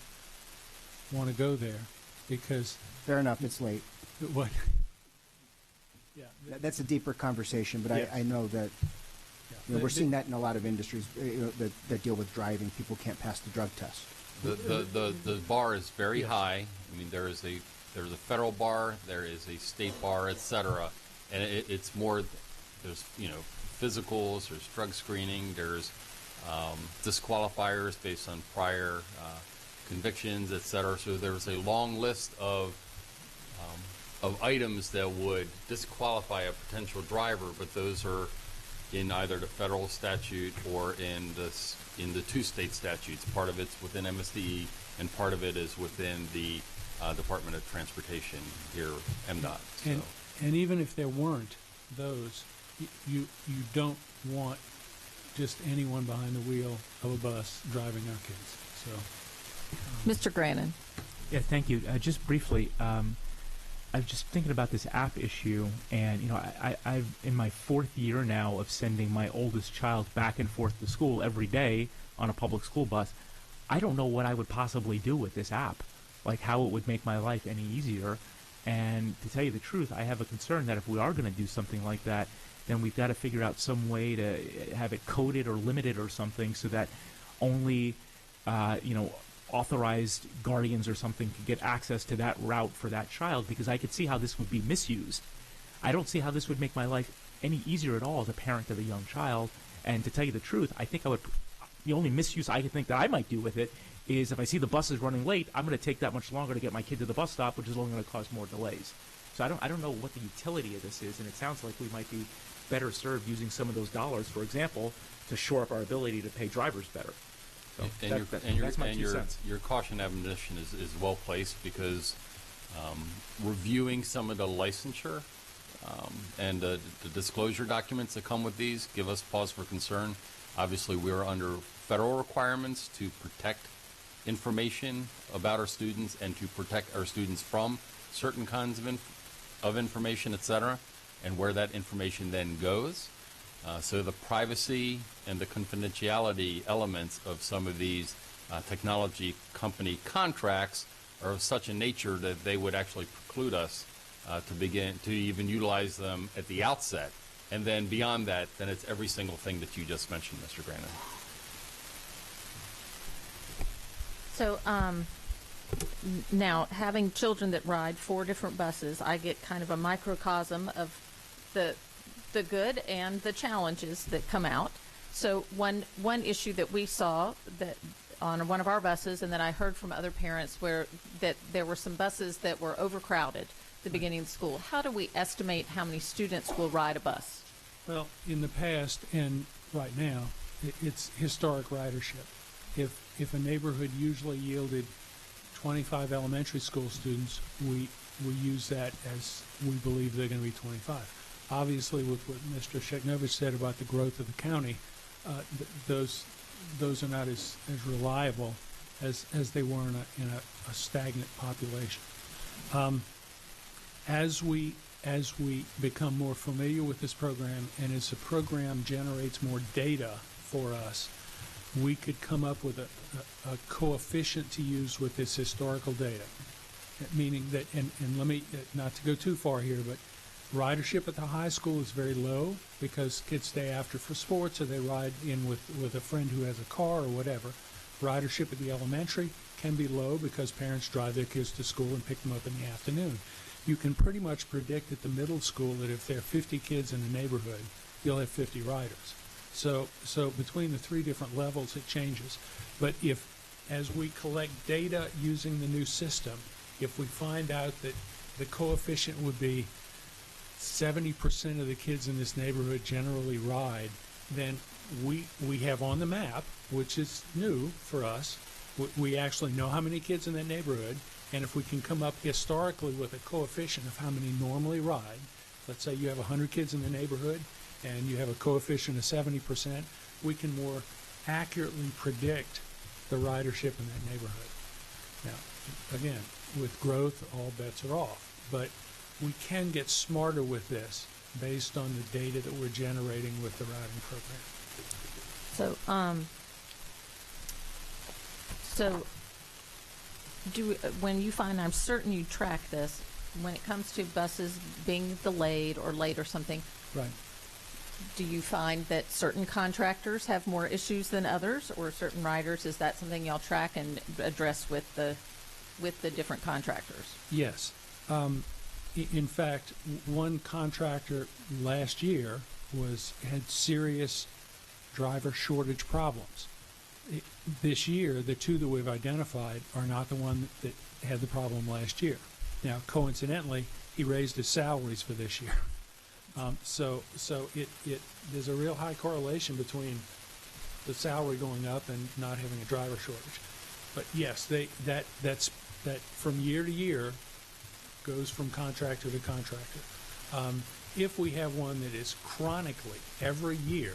want to go there because... Fair enough, it's late. What? Yeah. That's a deeper conversation, but yes. I know that we're seeing that in a lot of industries that deal with driving. People can't pass the drug test. The bar is very high. I mean, there's a federal bar, there is a state bar, etc. And it's more, there's physicals, there's drug screening, there's disqualifiers based on prior convictions, etc. So there's a long list of items that would disqualify a potential driver, but those are in either the federal statute or in the two state statutes. Part of it's within MSDE, and part of it is within the Department of Transportation here, MDOT. So. And even if there weren't those, you don't want just anyone behind the wheel of a bus driving our kids. So, Mr. Grannon. Yeah, thank you. Just briefly, I was just thinking about this app issue, and I've in my 4th year now of sending my oldest child back and forth to school every day on a public school bus. I don't know what I would possibly do with this app, like how it would make my life any easier. And to tell you the truth, I have a concern that if we are going to do something like that, then we've got to figure out some way to have it coded or limited or something so that only, authorized guardians or something could get access to that route for that child, because I could see how this would be misused. I don't see how this would make my life any easier at all as a parent of a young child. And to tell you the truth, I think the only misuse I could think that I might do with it is if I see the bus is running late, I'm going to take that much longer to get my kid to the bus stop, which is only going to cause more delays. So I don't know what the utility of this is, and it sounds like we might be better served using some of those dollars, for example, to shore up our ability to pay drivers better. So that's my 2 cents. Your caution admonition is well placed, because reviewing some of the licensure and the disclosure documents that come with these give us pause for concern. Obviously, we are under federal requirements to protect information about our students and to protect our students from certain kinds of information, etc., and where that information then goes. So the privacy and the confidentiality elements of some of these technology company contracts are of such a nature that they would actually preclude us to begin to even utilize them at the outset. And then beyond that, then it's every single thing that you just mentioned, Mr. Grannon. So now, having children that ride 4 different buses, I get kind of a microcosm of the good and the challenges that come out. So one issue that we saw that on one of our buses, and then I heard from other parents that there were some buses that were overcrowded at the beginning of school. How do we estimate how many students will ride a bus? Well, in the past and right now, it's historic ridership. If a neighborhood usually yielded 25 elementary school students, we use that as we believe they're going to be 25. Obviously, with what Mr. Sheknovich said about the growth of the county, those are not as reliable as they were in a stagnant population. As we become more familiar with this program, and as the program generates more data for us, we could come up with a coefficient to use with this historical data. Meaning that, and let me, not to go too far here, but ridership at the high school is very low because kids stay after for sports, or they ride in with a friend who has a car or whatever. Ridership at the elementary can be low because parents drive their kids to school and pick them up in the afternoon. You can pretty much predict at the middle school that if there are 50 kids in a neighborhood, you'll have 50 riders. So between the three different levels, it changes. But if, as we collect data using the new system, if we find out that the coefficient would be 70% of the kids in this neighborhood generally ride, then we have on the map, which is new for us, we actually know how many kids in that neighborhood, and if we can come up historically with a coefficient of how many normally ride, let's say you have 100 kids in the neighborhood and you have a coefficient of 70%, we can more accurately predict the ridership in that neighborhood. Now, again, with growth, all bets are off, but we can get smarter with this based on the data that we're generating with the routing program. When you find, I'm certain you track this, when it comes to buses being delayed or late or something, right? Do you find that certain contractors have more issues than others, or certain riders? Is that something y'all track and address with the different contractors? Yes. In fact, one contractor last year had serious driver shortage problems. This year, the two that we've identified are not the one that had the problem last year. Now, coincidentally, he raised his salaries for this year. So there's a real high correlation between the salary going up and not having a driver shortage. But yes, that from year to year goes from contractor to contractor. If we have one that is chronically every year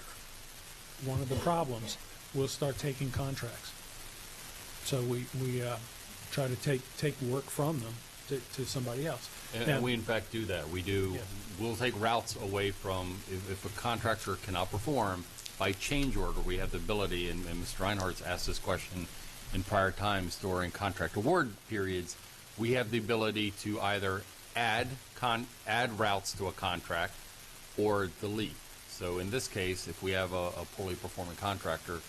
one of the problems, we'll start taking contracts. So we try to take work from them to somebody else. And we in fact do that. We'll take routes away from, if a contractor cannot perform, by change order, we have the ability, and Mr. Reinhardt's asked this question in prior times during contract award periods, we have the ability to either add routes to a contract or delete. So in this case, if we have a poorly performing contractor,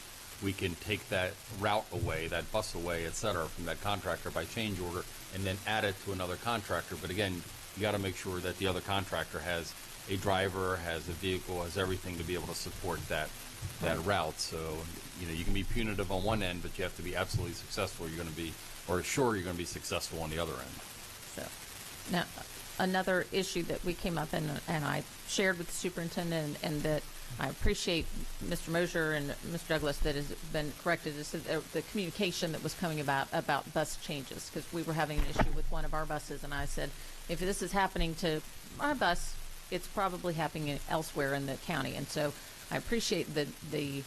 we can take that route away, that bus away, et cetera, from that contractor by change order and then add it to another contractor. But again, you got to make sure that the other contractor has a driver, has a vehicle, has everything to be able to support that route. So, you can be punitive on one end, but you have to be absolutely successful. You're going to be successful on the other end. So, now, another issue that we came up and I shared with the superintendent, and that I appreciate Mr. Mosier and Mr. Douglas that has been corrected, is the communication that was coming about bus changes, because we were having an issue with one of our buses, and I said, if this is happening to our bus, it's probably happening elsewhere in the county. And so I appreciate the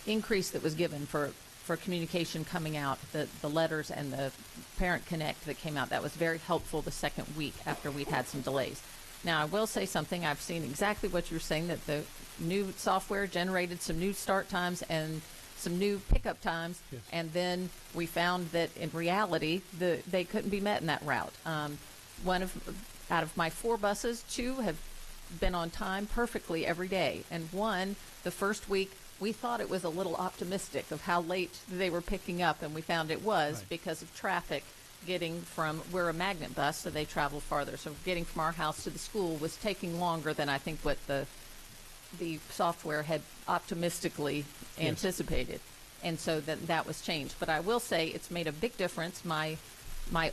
increase that was given for communication coming out, the letters and the Parent Connect that came out. That was very helpful the second week after we'd had some delays. Now, I will say something. I've seen exactly what you're saying, that the new software generated some new start times and some new pickup times, yes. And then we found that in reality, they couldn't be met in that route. Out of my 4 buses, 2 have been on time perfectly every day, and one, the first week, we thought it was a little optimistic of how late they were picking up, and we found it was right. Because of traffic getting from, we're a magnet bus, so they travel farther. So getting from our house to the school was taking longer than I think what the software had optimistically anticipated. And so that was changed. But I will say it's made a big difference. My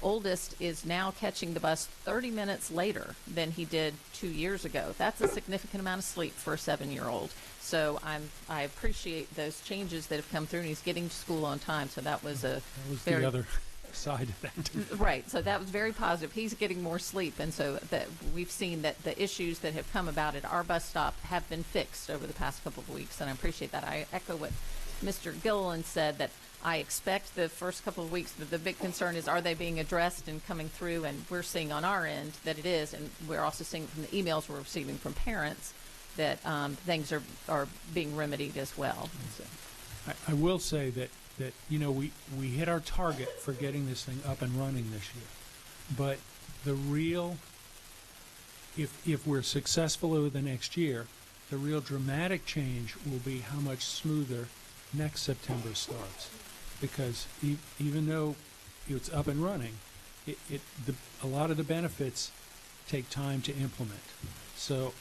oldest is now catching the bus 30 minutes later than he did 2 years ago. That's a significant amount of sleep for a 7-year-old. So I appreciate those changes that have come through, and he's getting to school on time. So that was the other side of that. Right. So that was very positive. He's getting more sleep, and so that we've seen that the issues that have come about at our bus stop have been fixed over the past couple of weeks, and I appreciate that. I echo what Mr. Gilliland said, that I expect the first couple of weeks that the big concern is, are they being addressed and coming through? And we're seeing on our end that it is, and we're also seeing from the emails we're receiving from parents that things are being remedied as well. So. I will say that we hit our target for getting this thing up and running this year, but the real, if we're successful over the next year, the real dramatic change will be how much smoother next September starts. Because even though it's up and running, a lot of the benefits take time to implement. So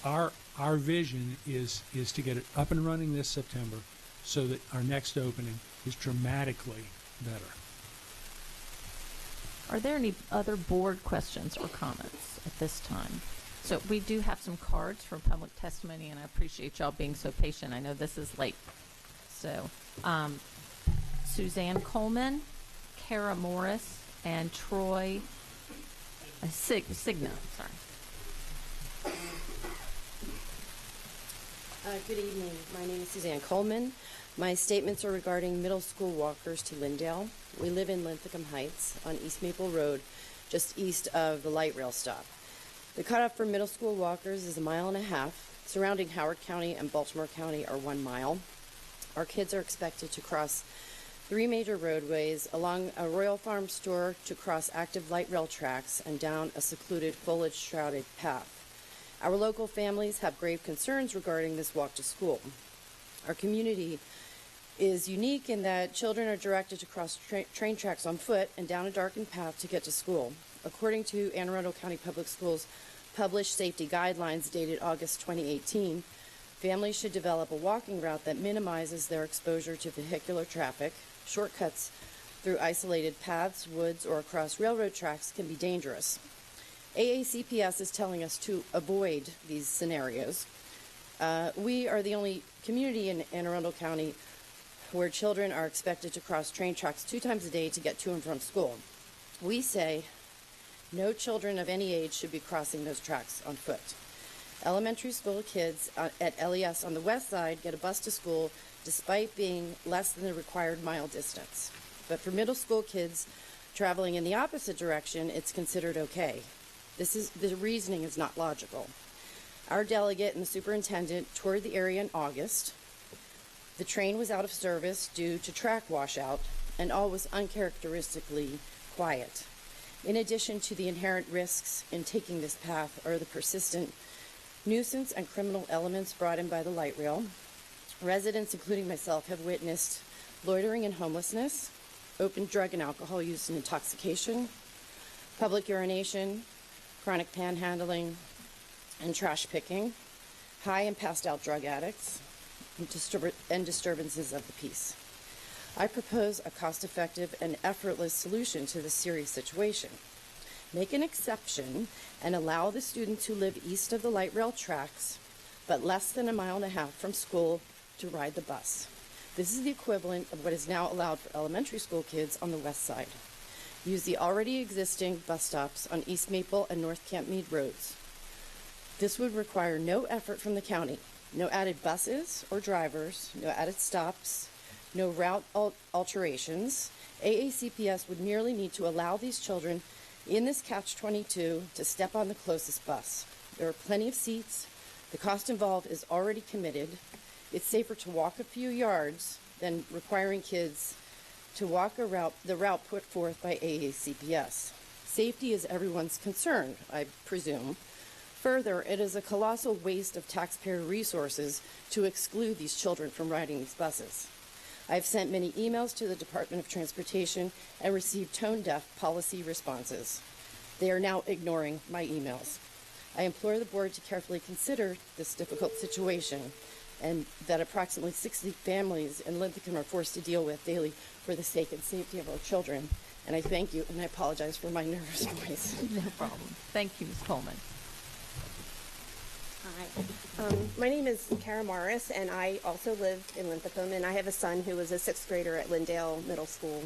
our vision is to get it up and running this September so that our next opening is dramatically better. Are there any other board questions or comments at this time? So we do have some cards for public testimony, and I appreciate y'all being so patient. I know this is late. So Suzanne Coleman, Kara Morris, and Troy Signa. Sorry. Good evening. My name is Suzanne Coleman. My statements are regarding middle school walkers to Lindale. We live in Linthicum Heights on East Maple Road, just east of the light rail stop. The cutoff for middle school walkers is 1.5 miles. Surrounding Howard County and Baltimore County are 1 mile. Our kids are expected to cross 3 major roadways, along a Royal Farm store to cross active light rail tracks and down a secluded foliage-shrouded path. Our local families have grave concerns regarding this walk to school. Our community is unique in that children are directed to cross train tracks on foot and down a darkened path to get to school. According to Anne Arundel County Public Schools' published safety guidelines dated August 2018, families should develop a walking route that minimizes their exposure to vehicular traffic. Shortcuts through isolated paths, woods, or across railroad tracks can be dangerous. AACPS is telling us to avoid these scenarios. We are the only community in Anne Arundel County where children are expected to cross train tracks 2 times a day to get to and from school. We say no children of any age should be crossing those tracks on foot. Elementary school kids at LES on the west side get a bus to school despite being less than the required mile distance. But for middle school kids traveling in the opposite direction, it's considered okay. The reasoning is not logical. Our delegate and the superintendent toured the area in August. The train was out of service due to track washout, and all was uncharacteristically quiet. In addition to the inherent risks in taking this path are the persistent nuisance and criminal elements brought in by the light rail. Residents, including myself, have witnessed loitering and homelessness, open drug and alcohol use and intoxication, public urination, chronic panhandling, and trash picking, high and passed out drug addicts, and disturbances of the peace. I propose a cost-effective and effortless solution to this serious situation. Make an exception and allow the students who live east of the light rail tracks, but less than 1.5 miles from school, to ride the bus. This is the equivalent of what is now allowed for elementary school kids on the west side. Use the already existing bus stops on East Maple and North Camp Mead roads. This would require no effort from the county, no added buses or drivers, no added stops, no route alterations. AACPS would merely need to allow these children in this catch-22 to step on the closest bus. There are plenty of seats. The cost involved is already committed. It's safer to walk a few yards than requiring kids to walk the route put forth by AACPS. Safety is everyone's concern, I presume. Further, it is a colossal waste of taxpayer resources to exclude these children from riding these buses. I've sent many emails to the Department of Transportation and received tone-deaf policy responses. They are now ignoring my emails. I implore the board to carefully consider this difficult situation and that approximately 60 families in Linthicum are forced to deal with daily for the sake and safety of our children. And I thank you, and I apologize for my nervous voice. No problem. Thank you, Ms. Coleman. Hi. My name is Kara Morris, and I also live in Linthicum, and I have a son who is a 6th grader at Lindale Middle School.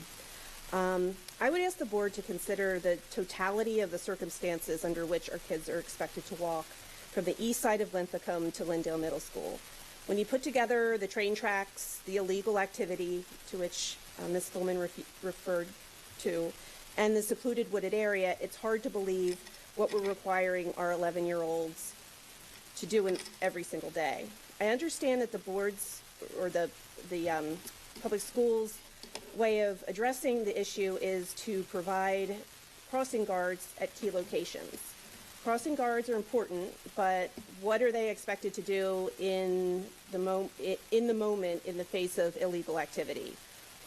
I would ask the board to consider the totality of the circumstances under which our kids are expected to walk from the east side of Linthicum to Lindale Middle School. When you put together the train tracks, the illegal activity to which Ms. Stillman referred to, and the secluded wooded area, it's hard to believe what we're requiring our 11-year-olds to do in every single day. I understand that the board's or the public schools' way of addressing the issue is to provide crossing guards at key locations. Crossing guards are important, but what are they expected to do in the moment in the face of illegal activity?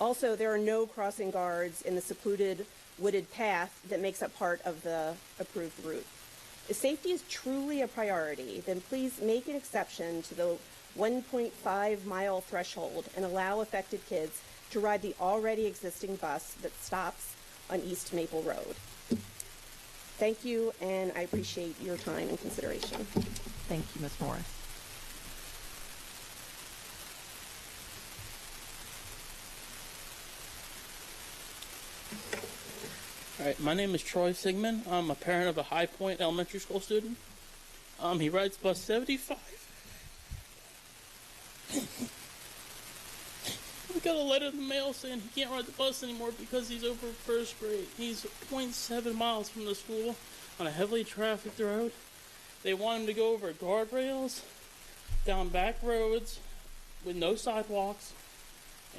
Also, there are no crossing guards in the secluded wooded path that makes up part of the approved route. If safety is truly a priority, then please make an exception to the 1.5-mile threshold and allow affected kids to ride the already existing bus that stops on East Maple Road. Thank you, and I appreciate your time and consideration. Thank you, Ms. Morris. All right, my name is Troy Sigmund. I'm a parent of a High Point elementary school student. He rides bus 75. We got a letter in the mail saying he can't ride the bus anymore because he's over first grade. He's 0.7 miles from the school on a heavily trafficked road. They want him to go over guardrails, down back roads with no sidewalks.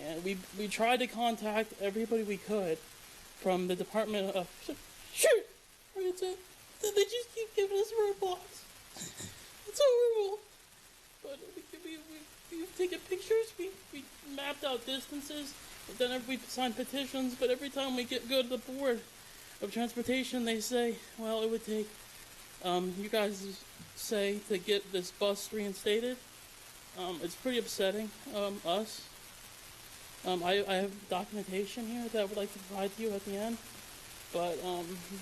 And we tried to contact everybody we could from the Department of... Shoot! They just keep giving us roadblocks. It's horrible. But we've taken pictures, we mapped out distances, we signed petitions, but every time we go to the Board of Transportation, they say, well, it would take, you guys say, to get this bus reinstated. It's pretty upsetting, us. I have documentation here that I would like to provide to you at the end. But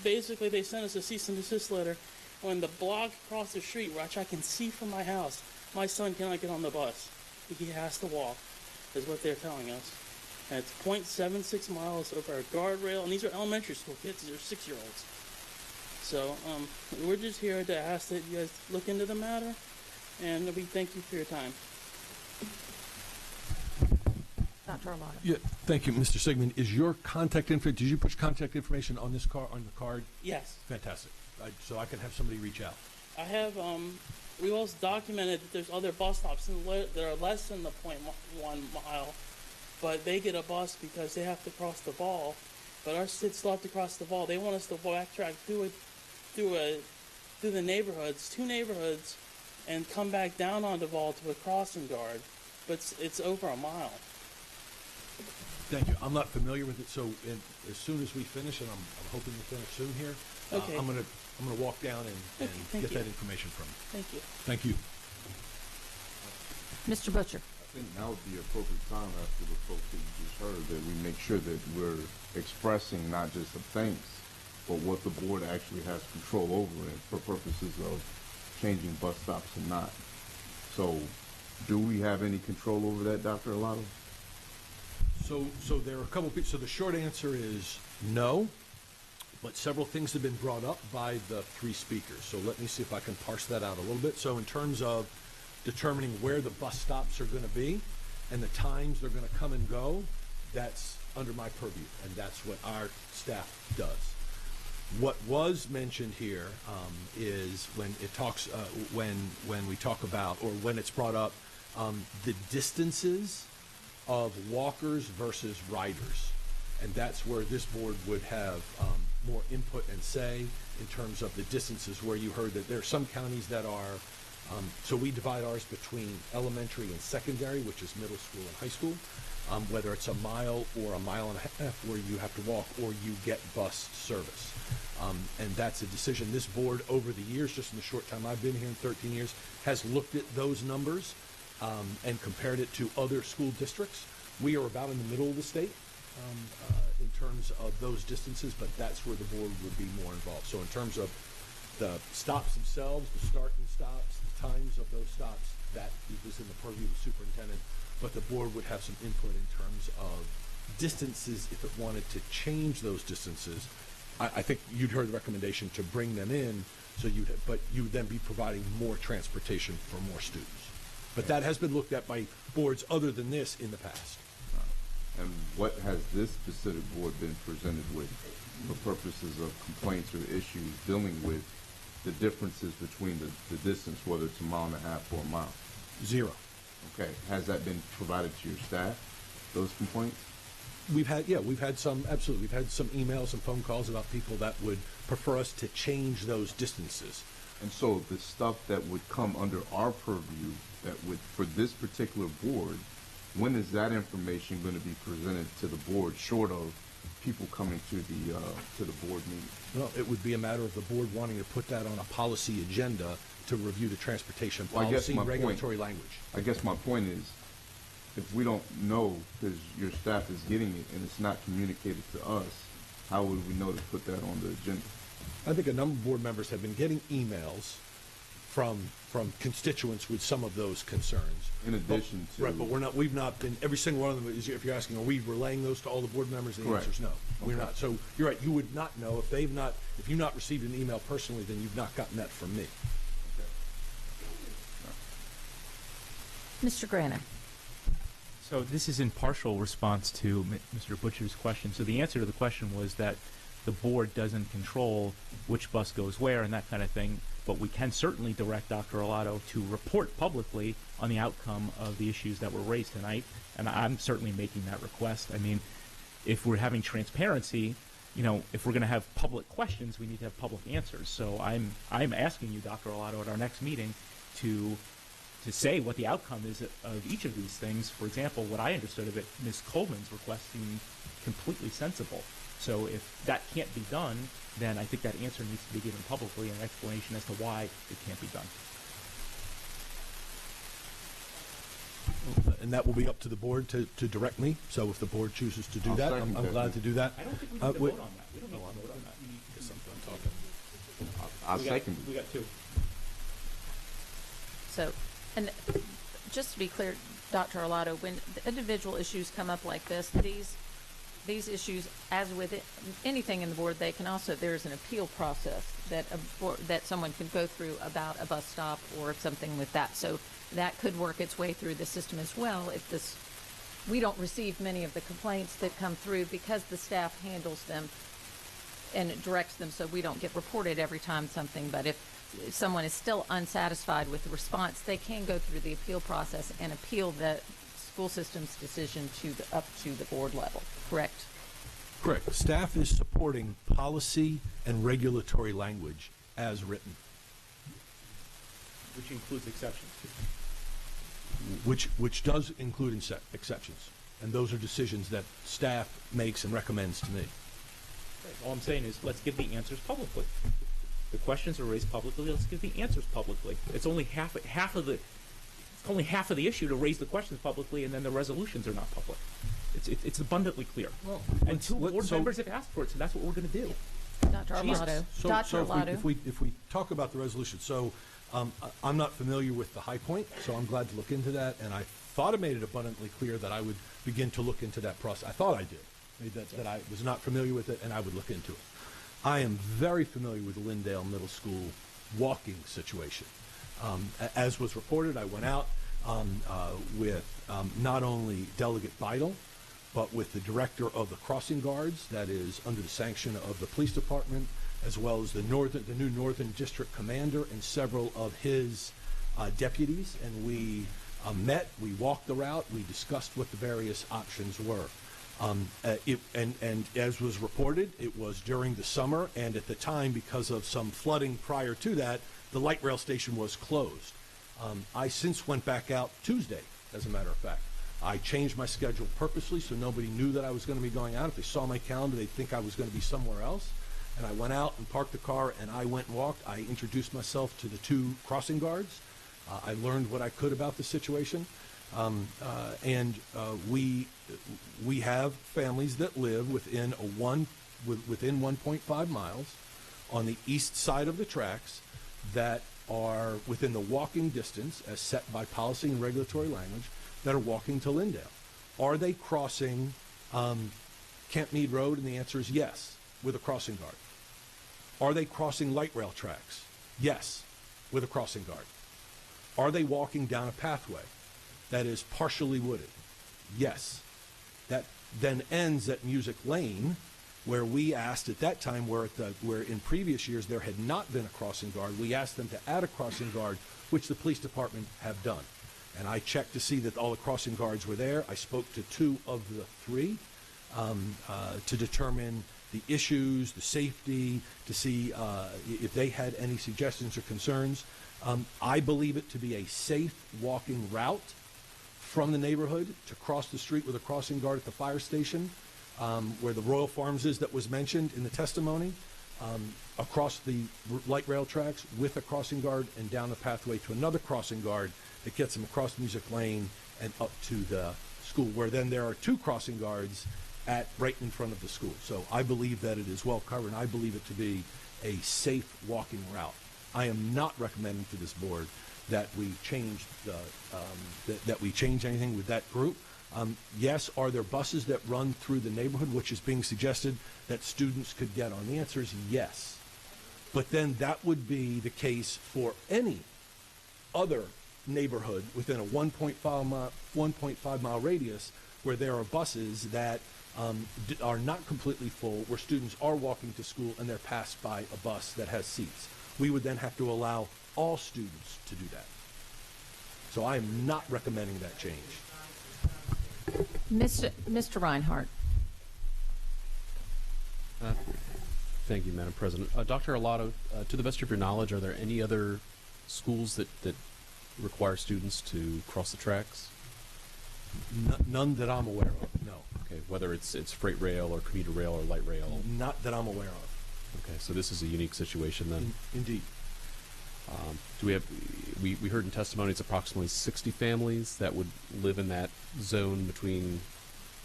basically, they sent us a cease and desist letter. On the block across the street, which I can see from my house, my son cannot get on the bus. He has to walk, is what they're telling us. And it's 0.76 miles over a guardrail, and these are elementary school kids. These are 6-year-olds. So we're just here to ask that you guys look into the matter, and we thank you for your time. Dr. Arlotta. Yeah, thank you, Mr. Sigmund. Is your contact info? Did you put your contact information on this car on the card? Yes. Fantastic. So I can have somebody reach out. I have. We also documented that there's other bus stops that are less than the 0.1 mile, but they get a bus because they have to cross the ball. But our kids still have to cross the ball. They want us to backtrack through the neighborhoods, 2 neighborhoods, and come back down on the ball to a crossing guard. But it's over a mile. Thank you. I'm not familiar with it, so as soon as we finish, and I'm hoping to finish soon here, Okay. I'm gonna walk down and thank get you. that information from you. Thank you. Thank you. Mr. Butcher. I think now would be the appropriate time after the folks that you just heard that we make sure that we're expressing not just a thanks, but what the board actually has control over it for purposes of changing bus stops or not. So, do we have any control over that, Dr. Arlotta? So there are a couple people. So the short answer is no, but several things have been brought up by the 3 speakers. So let me see if I can parse that out a little bit. So in terms of determining where the bus stops are going to be and the times they're going to come and go, that's under my purview, and that's what our staff does. What was mentioned here is when it talks when we talk about, or when it's brought up, the distances of walkers versus riders, and that's where this board would have more input and say in terms of the distances, where you heard that there are some counties that are, so we divide ours between elementary and secondary, which is middle school and high school, whether it's a mile or a mile and a half where you have to walk or you get bus service. And that's a decision this board over the years, just in the short time I've been here in 13 years, has looked at those numbers and compared it to other school districts. We are about in the middle of the state in terms of those distances, but that's where the board would be more involved. So in terms of the stops themselves, the start and stops, the times of those stops, that is in the purview of the superintendent, but the board would have some input in terms of distances if it wanted to change those distances. I think you'd heard the recommendation to bring them in, so but you would then be providing more transportation for more students. But that has been looked at by boards other than this in the past. And what has this specific board been presented with for purposes of complaints or issues dealing with the differences between the distance, whether it's a mile and a half or a mile? 0. Okay. Has that been provided to your staff, those complaints? We've had some, absolutely. We've had some emails and phone calls about people that would prefer us to change those distances. And so the stuff that would come under our purview that would, for this particular board, When is that information going to be presented to the board, short of people coming to the board meeting? Well, it would be a matter of the board wanting to put that on a policy agenda to review the transportation Well, I guess policy, my regulatory point, language. I guess my point is, if we don't know, because your staff is getting it and it's not communicated to us, how would we know to put that on the agenda? I think a number of board members have been getting emails from constituents with some of those concerns. In addition to... Right, but we've not been, every single one of them, if you're asking, are we relaying those to all the board members? The Correct. answer is no, we're Okay. not. So you're right, you would not know. If you've not received an email personally, then you've not gotten that from me. Mr. Grannon. So this is in partial response to Mr. Butcher's question. So the answer to the question was that the board doesn't control which bus goes where and that kind of thing, but we can certainly direct Dr. Olato to report publicly on the outcome of the issues that were raised tonight, and I'm certainly making that request. I mean, if we're having transparency, if we're going to have public questions, we need to have public answers. So I'm asking you, Dr. Olato, at our next meeting to say what the outcome is of each of these things. For example, what I understood of it, Ms. Coleman's request seemed completely sensible. So if that can't be done, then I think that answer needs to be given publicly and an explanation as to why it can't be done. And that will be up to the board to direct me. So if the board chooses to do that, I'm glad to do that. I don't think we need to vote on that. We don't need to vote on that. Guess I'm done talking. I'll second. We got two. So, and just to be clear, Dr. Olato, when the individual issues come up like this, these issues, as with anything in the board, they can also, there's an appeal process that someone can go through about a bus stop or something with that. So that could work its way through the system as well. If we don't receive many of the complaints that come through because the staff handles them and directs them, so we don't get reported every time something. But if someone is still unsatisfied with the response, they can go through the appeal process and appeal the school system's decision up to the board level, correct? Correct. Staff is supporting policy and regulatory language as written. Which includes exceptions. Which does include exceptions. And those are decisions that staff makes and recommends to me. Right. All I'm saying is let's give the answers publicly. The questions are raised publicly. Let's give the answers publicly. It's only half of the issue to raise the questions publicly, and then the resolutions are not public. It's abundantly clear. Well, and two board members have asked for it, so that's what we're going to do. Dr. Olato. Dr. Olato. If we talk about the resolution, so I'm not familiar with the High Point, so I'm glad to look into that. And I thought I made it abundantly clear that I would begin to look into that process. I thought I did, that I was not familiar with it, and I would look into it. I am very familiar with the Lindale Middle School walking situation. As was reported, I went out with not only Delegate Beidel, but with the director of the crossing guards, that is under the sanction of the police department, as well as the new Northern District Commander and several of his deputies. And we met, we walked the route, we discussed what the various options were. And as was reported, it was during the summer, and at the time, because of some flooding prior to that, the light rail station was closed. I since went back out Tuesday, as a matter of fact. I changed my schedule purposely so nobody knew that I was going to be going out. If they saw my calendar, they'd think I was going to be somewhere else. And I went out and parked the car, and I went and walked. I introduced myself to the two crossing guards. I learned what I could about the situation. We have families that live within 1.5 miles on the east side of the tracks that are within the walking distance as set by policy and regulatory language that are walking to Lindale. Are they crossing Kent Mead Road? And the answer is yes, with a crossing guard. Are they crossing light rail tracks? Yes, with a crossing guard. Are they walking down a pathway that is partially wooded? Yes. That then ends at Music Lane, where we asked at that time, where in previous years there had not been a crossing guard, we asked them to add a crossing guard, which the police department have done. And I checked to see that all the crossing guards were there. I spoke to 2 of the 3 to determine the issues, the safety, to see if they had any suggestions or concerns. I believe it to be a safe walking route from the neighborhood to cross the street with a crossing guard at the fire station, where the Royal Farms is that was mentioned in the testimony, across the light rail tracks with a crossing guard and down the pathway to another crossing guard that gets them across Music Lane and up to the school, where then there are 2 crossing guards right in front of the school. So I believe that it is well covered, and I believe it to be a safe walking route. I am not recommending to this board that we change that we change anything with that group. Yes, are there buses that run through the neighborhood, which is being suggested that students could get on? The answer is yes. But then that would be the case for any other neighborhood within a 1.5 mile radius where there are buses that are not completely full, where students are walking to school and they're passed by a bus that has seats. We would then have to allow all students to do that. So I am not recommending that change. Mr. Reinhardt. Thank you, Madam President. Dr. Arlotto, to the best of your knowledge, are there any other schools that require students to cross the tracks? None that I'm aware of, no. Okay, whether it's freight rail or commuter rail or light rail? Not that I'm aware of. Okay, so this is a unique situation then? Indeed. Do we have, we heard in testimony it's approximately 60 families that would live in that zone between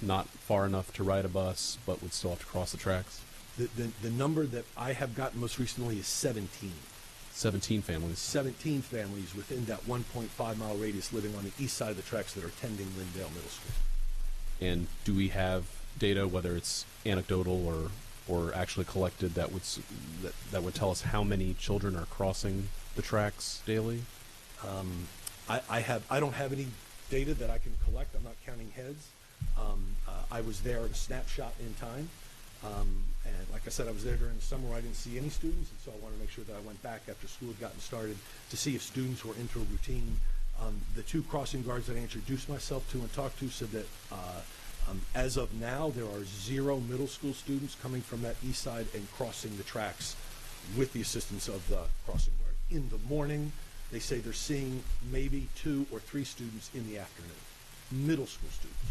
not far enough to ride a bus, but would still have to cross the tracks? The number that I have gotten most recently is 17. 17 families. 17 families within that 1.5 mile radius living on the east side of the tracks that are attending Lindale Middle School. And do we have data, whether it's anecdotal or actually collected, that would tell us how many children are crossing the tracks daily? I don't have any data that I can collect. I'm not counting heads. I was there at a snapshot in time. And like I said, I was there during the summer where I didn't see any students, and so I wanted to make sure that I went back after school had gotten started to see if students were into a routine. The 2 crossing guards that I introduced myself to and talked to said that as of now, there are 0 middle school students coming from that east side and crossing the tracks with the assistance of the crossing guard. In the morning, they say they're seeing maybe 2 or 3 students in the afternoon, middle school students.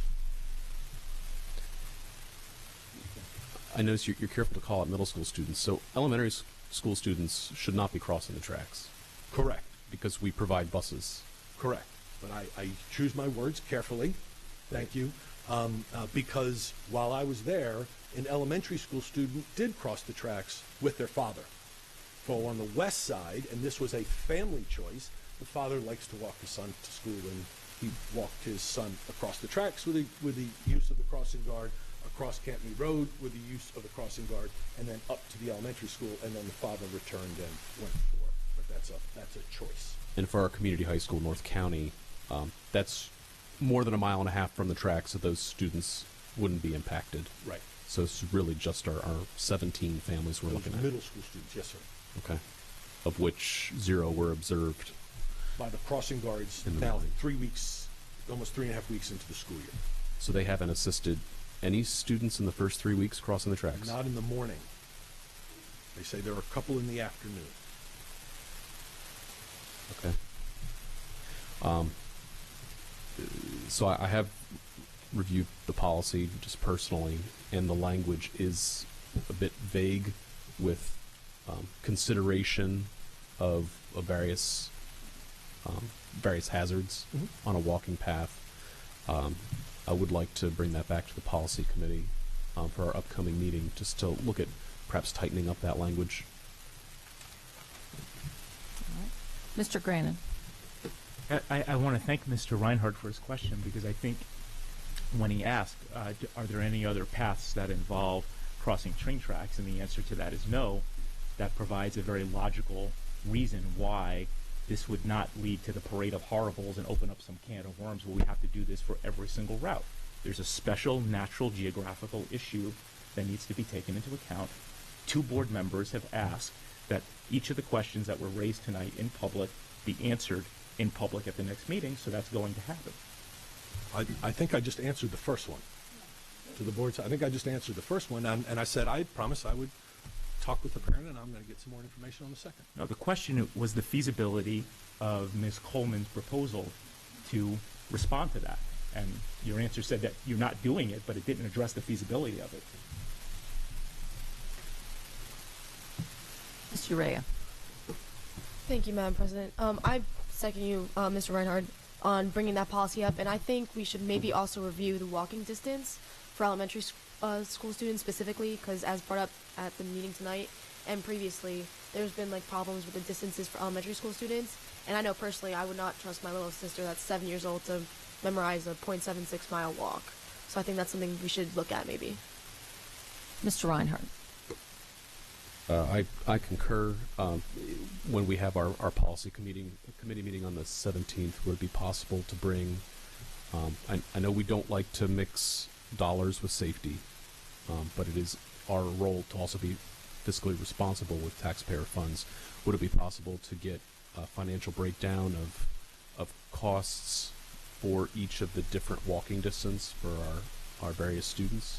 I notice you're careful to call out middle school students. So elementary school students should not be crossing the tracks. Correct. Because we provide buses. Correct. But I choose my words carefully. Thank you. Because while I was there, an elementary school student did cross the tracks with their father. So on the west side, and this was a family choice, the father likes to walk his son to school, and he walked his son across the tracks with the use of the crossing guard, across Campney Road with the use of the crossing guard, and then up to the elementary school, and then the father returned and went to work. But that's a choice. And for our community high school, North County, that's more than 1.5 miles from the tracks, so those students wouldn't be impacted. Right. So it's really just our 17 families we're looking at. Middle school students, yes, sir. Okay. Of which 0 were observed by the crossing guards now morning. 3 weeks, almost 3.5 weeks into the school year. So they haven't assisted any students in the first 3 weeks crossing the tracks? Not in the morning. They say there are a couple in the afternoon. Okay. So I have reviewed the policy just personally, and the language is a bit vague with consideration of various hazards on a walking path. I would like to bring that back to the policy committee for our upcoming meeting, just to look at perhaps tightening up that language. Mr. Grannon. I want to thank Mr. Reinhardt for his question, because I think when he asked, are there any other paths that involve crossing train tracks, and the answer to that is no, that provides a very logical reason why this would not lead to the parade of horribles and open up some can of worms where we have to do this for every single route. There's a special natural geographical issue that needs to be taken into account. 2 board members have asked that each of the questions that were raised tonight in public be answered in public at the next meeting, so that's going to happen. I think I just answered the first one to the board. I think I just answered the first one, and I said I promised I would talk with the parent, and I'm going to get some more information on the second. Now, the question was the feasibility of Ms. Coleman's proposal to respond to that? And your answer said that you're not doing it, but it didn't address the feasibility of it. Ms. Urea. Thank you, Madam President. I second you, Mr. Reinhardt, on bringing that policy up, and I think we should maybe also review the walking distance for elementary school students specifically, because as brought up at the meeting tonight and previously, there's been like problems with the distances for elementary school students, and I know personally I would not trust my little sister that's 7 years old to memorize a 0.76 mile walk. So I think that's something we should look at maybe. Mr. Reinhardt. I concur. When we have our policy committee meeting on the 17th, would it be possible to bring, I know we don't like to mix dollars with safety, but it is our role to also be fiscally responsible with taxpayer funds. Would it be possible to get a financial breakdown of costs for each of the different walking distance for our various students?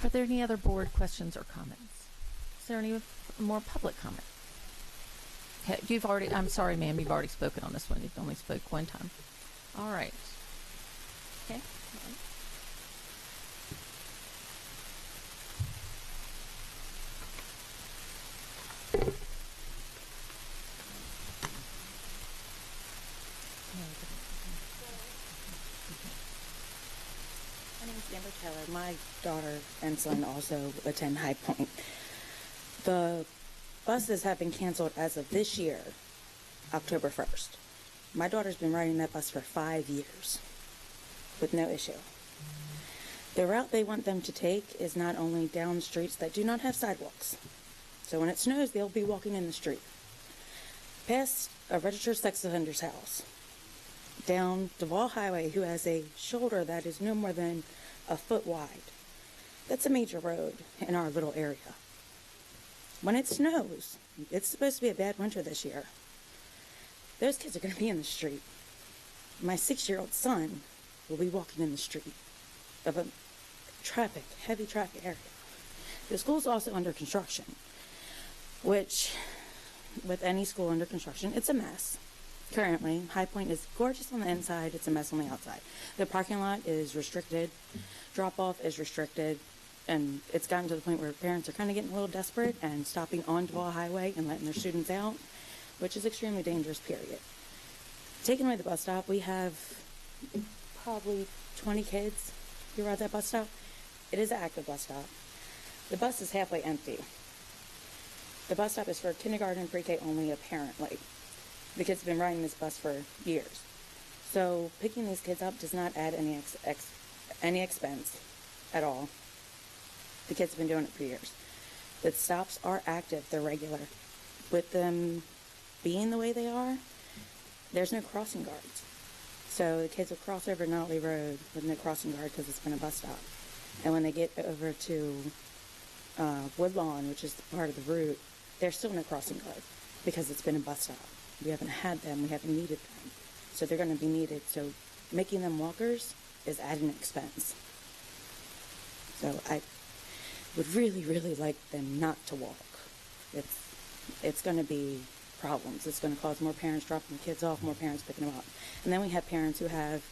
Are there any other board questions or comments? Is there any more public comment? I'm sorry, ma'am, you've already spoken on this one. You've only spoke one time. All right. Okay. My name is Amber Taylor. My daughter and son also attend High Point. The buses have been canceled as of this year, October 1st. My daughter's been riding that bus for 5 years with no issue. The route they want them to take is not only down streets that do not have sidewalks. So when it snows, they'll be walking in the street. Past a registered sex offender's house, down Duval Highway, who has a shoulder that is no more than a foot wide. That's a major road in our little area. When it snows, it's supposed to be a bad winter this year. Those kids are going to be in the street. My 6-year-old son will be walking in the street of a heavy traffic area. The school's also under construction, which, with any school under construction, it's a mess. Currently, High Point is gorgeous on the inside, it's a mess on the outside. The parking lot is restricted, drop-off is restricted, and it's gotten to the point where parents are kind of getting a little desperate and stopping on Duval Highway and letting their students out, which is extremely dangerous, period. Taking away the bus stop, we have probably 20 kids who ride that bus stop. It is an active bus stop. The bus is halfway empty. The bus stop is for kindergarten and pre-K only, apparently. The kids have been riding this bus for years. So picking these kids up does not add any expense at all. The kids have been doing it for years. The stops are active, they're regular. With them being the way they are, there's no crossing guards. So the kids will cross over Notley Road with no crossing guard because it's been a bus stop. And when they get over to Woodlawn, which is part of the route, there's still no crossing guard because it's been a bus stop. We haven't had them, we haven't needed them. So they're going to be needed. So making them walkers is at an expense. So I would really, really like them not to walk. It's going to be problems. It's going to cause more parents dropping the kids off, more parents picking them up. And then we have parents who have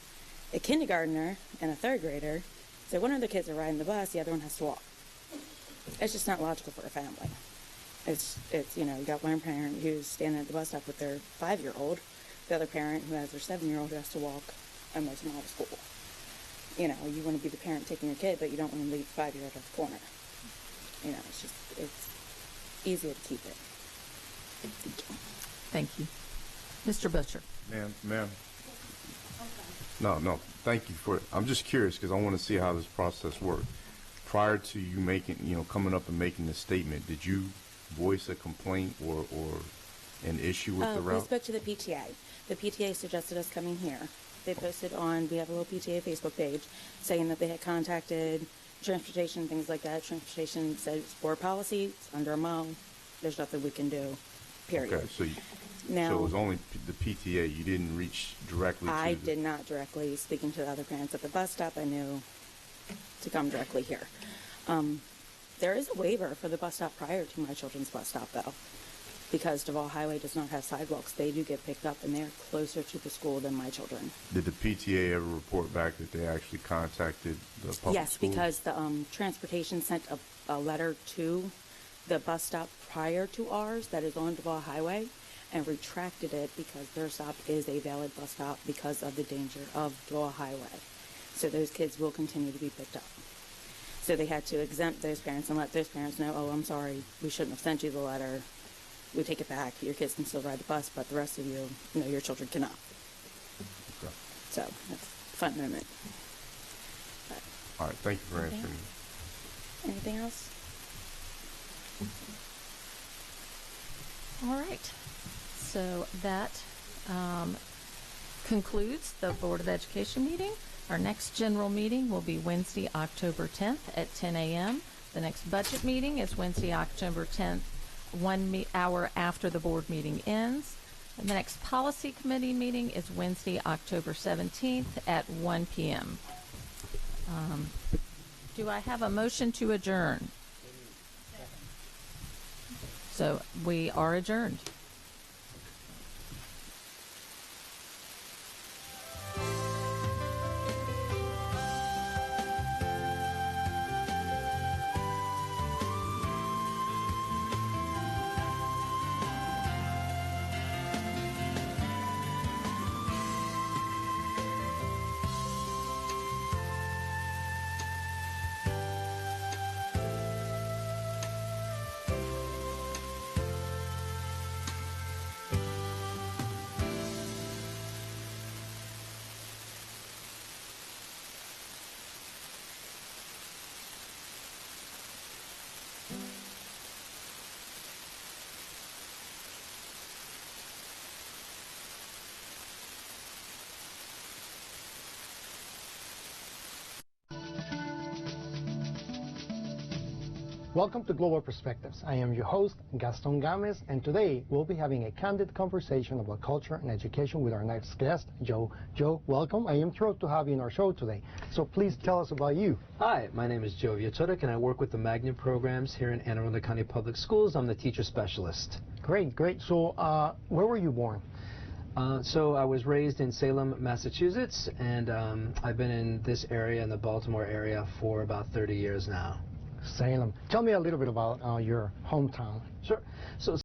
a kindergartner and a third grader. So one of the kids are riding the bus, the other one has to walk. It's just not logical for a family. It's you got one parent who's standing at the bus stop with their 5-year-old, the other parent who has their 7-year-old who has to walk almost a mile to school. You want to be the parent taking your kid, but you don't want to leave the 5-year-old at the corner. It's easier to keep it. Thank you. Mr. Butcher. Ma'am. No, thank you for it. I'm just curious because I want to see how this process worked. Prior to you coming up and making this statement, did you voice a complaint or an issue with the route? We spoke to the PTA. The PTA suggested us coming here. They posted we have a little PTA Facebook page saying that they had contacted transportation, things like that. Transportation said it's board policy, it's under a mile. There's nothing we can do, period. Okay, so it was only the PTA. You didn't reach directly to I did not directly, speaking to the other parents at the bus stop, I knew to come directly here. There is a waiver for the bus stop prior to my children's bus stop, though. because Duval Highway does not have sidewalks. They do get picked up, and they're closer to the school than my children. Did the PTA ever report back that they actually contacted the public Yes, schools? because the transportation sent a letter to the bus stop prior to ours that is on Duval Highway and retracted it because their stop is a valid bus stop because of the danger of Duval Highway. So those kids will continue to be picked up. So they had to exempt those parents and let those parents know, oh, I'm sorry, we shouldn't have sent you the letter. We take it back. Your kids can still ride the bus, but the rest of you, your children cannot. Okay. So that's a fun moment. But, All right, thank you for anything answering. Anything else? All right. So that concludes the Board of Education meeting. Our next general meeting will be Wednesday, October 10th at 10 a.m. The next budget meeting is Wednesday, October 10th, 1 hour after the board meeting ends. And the next policy committee meeting is Wednesday, October 17th at 1 p.m. Do I have a motion to adjourn? So we are adjourned. Welcome to Global Perspectives. I am your host, Gaston Gomez, and today we'll be having a candid conversation about culture and education with our next guest, Joe. Joe, welcome. I am thrilled to have you in our show today. So please tell us about you. Hi, my name is Joe Viatorek, and I work with the Magnet programs here in Anne Arundel County Public Schools. I'm the teacher specialist. Great, great. So where were you born? So I was raised in Salem, Massachusetts, and I've been in this area, in the Baltimore area, for about 30 years now. Salem. Tell me a little bit about your hometown. Sure. So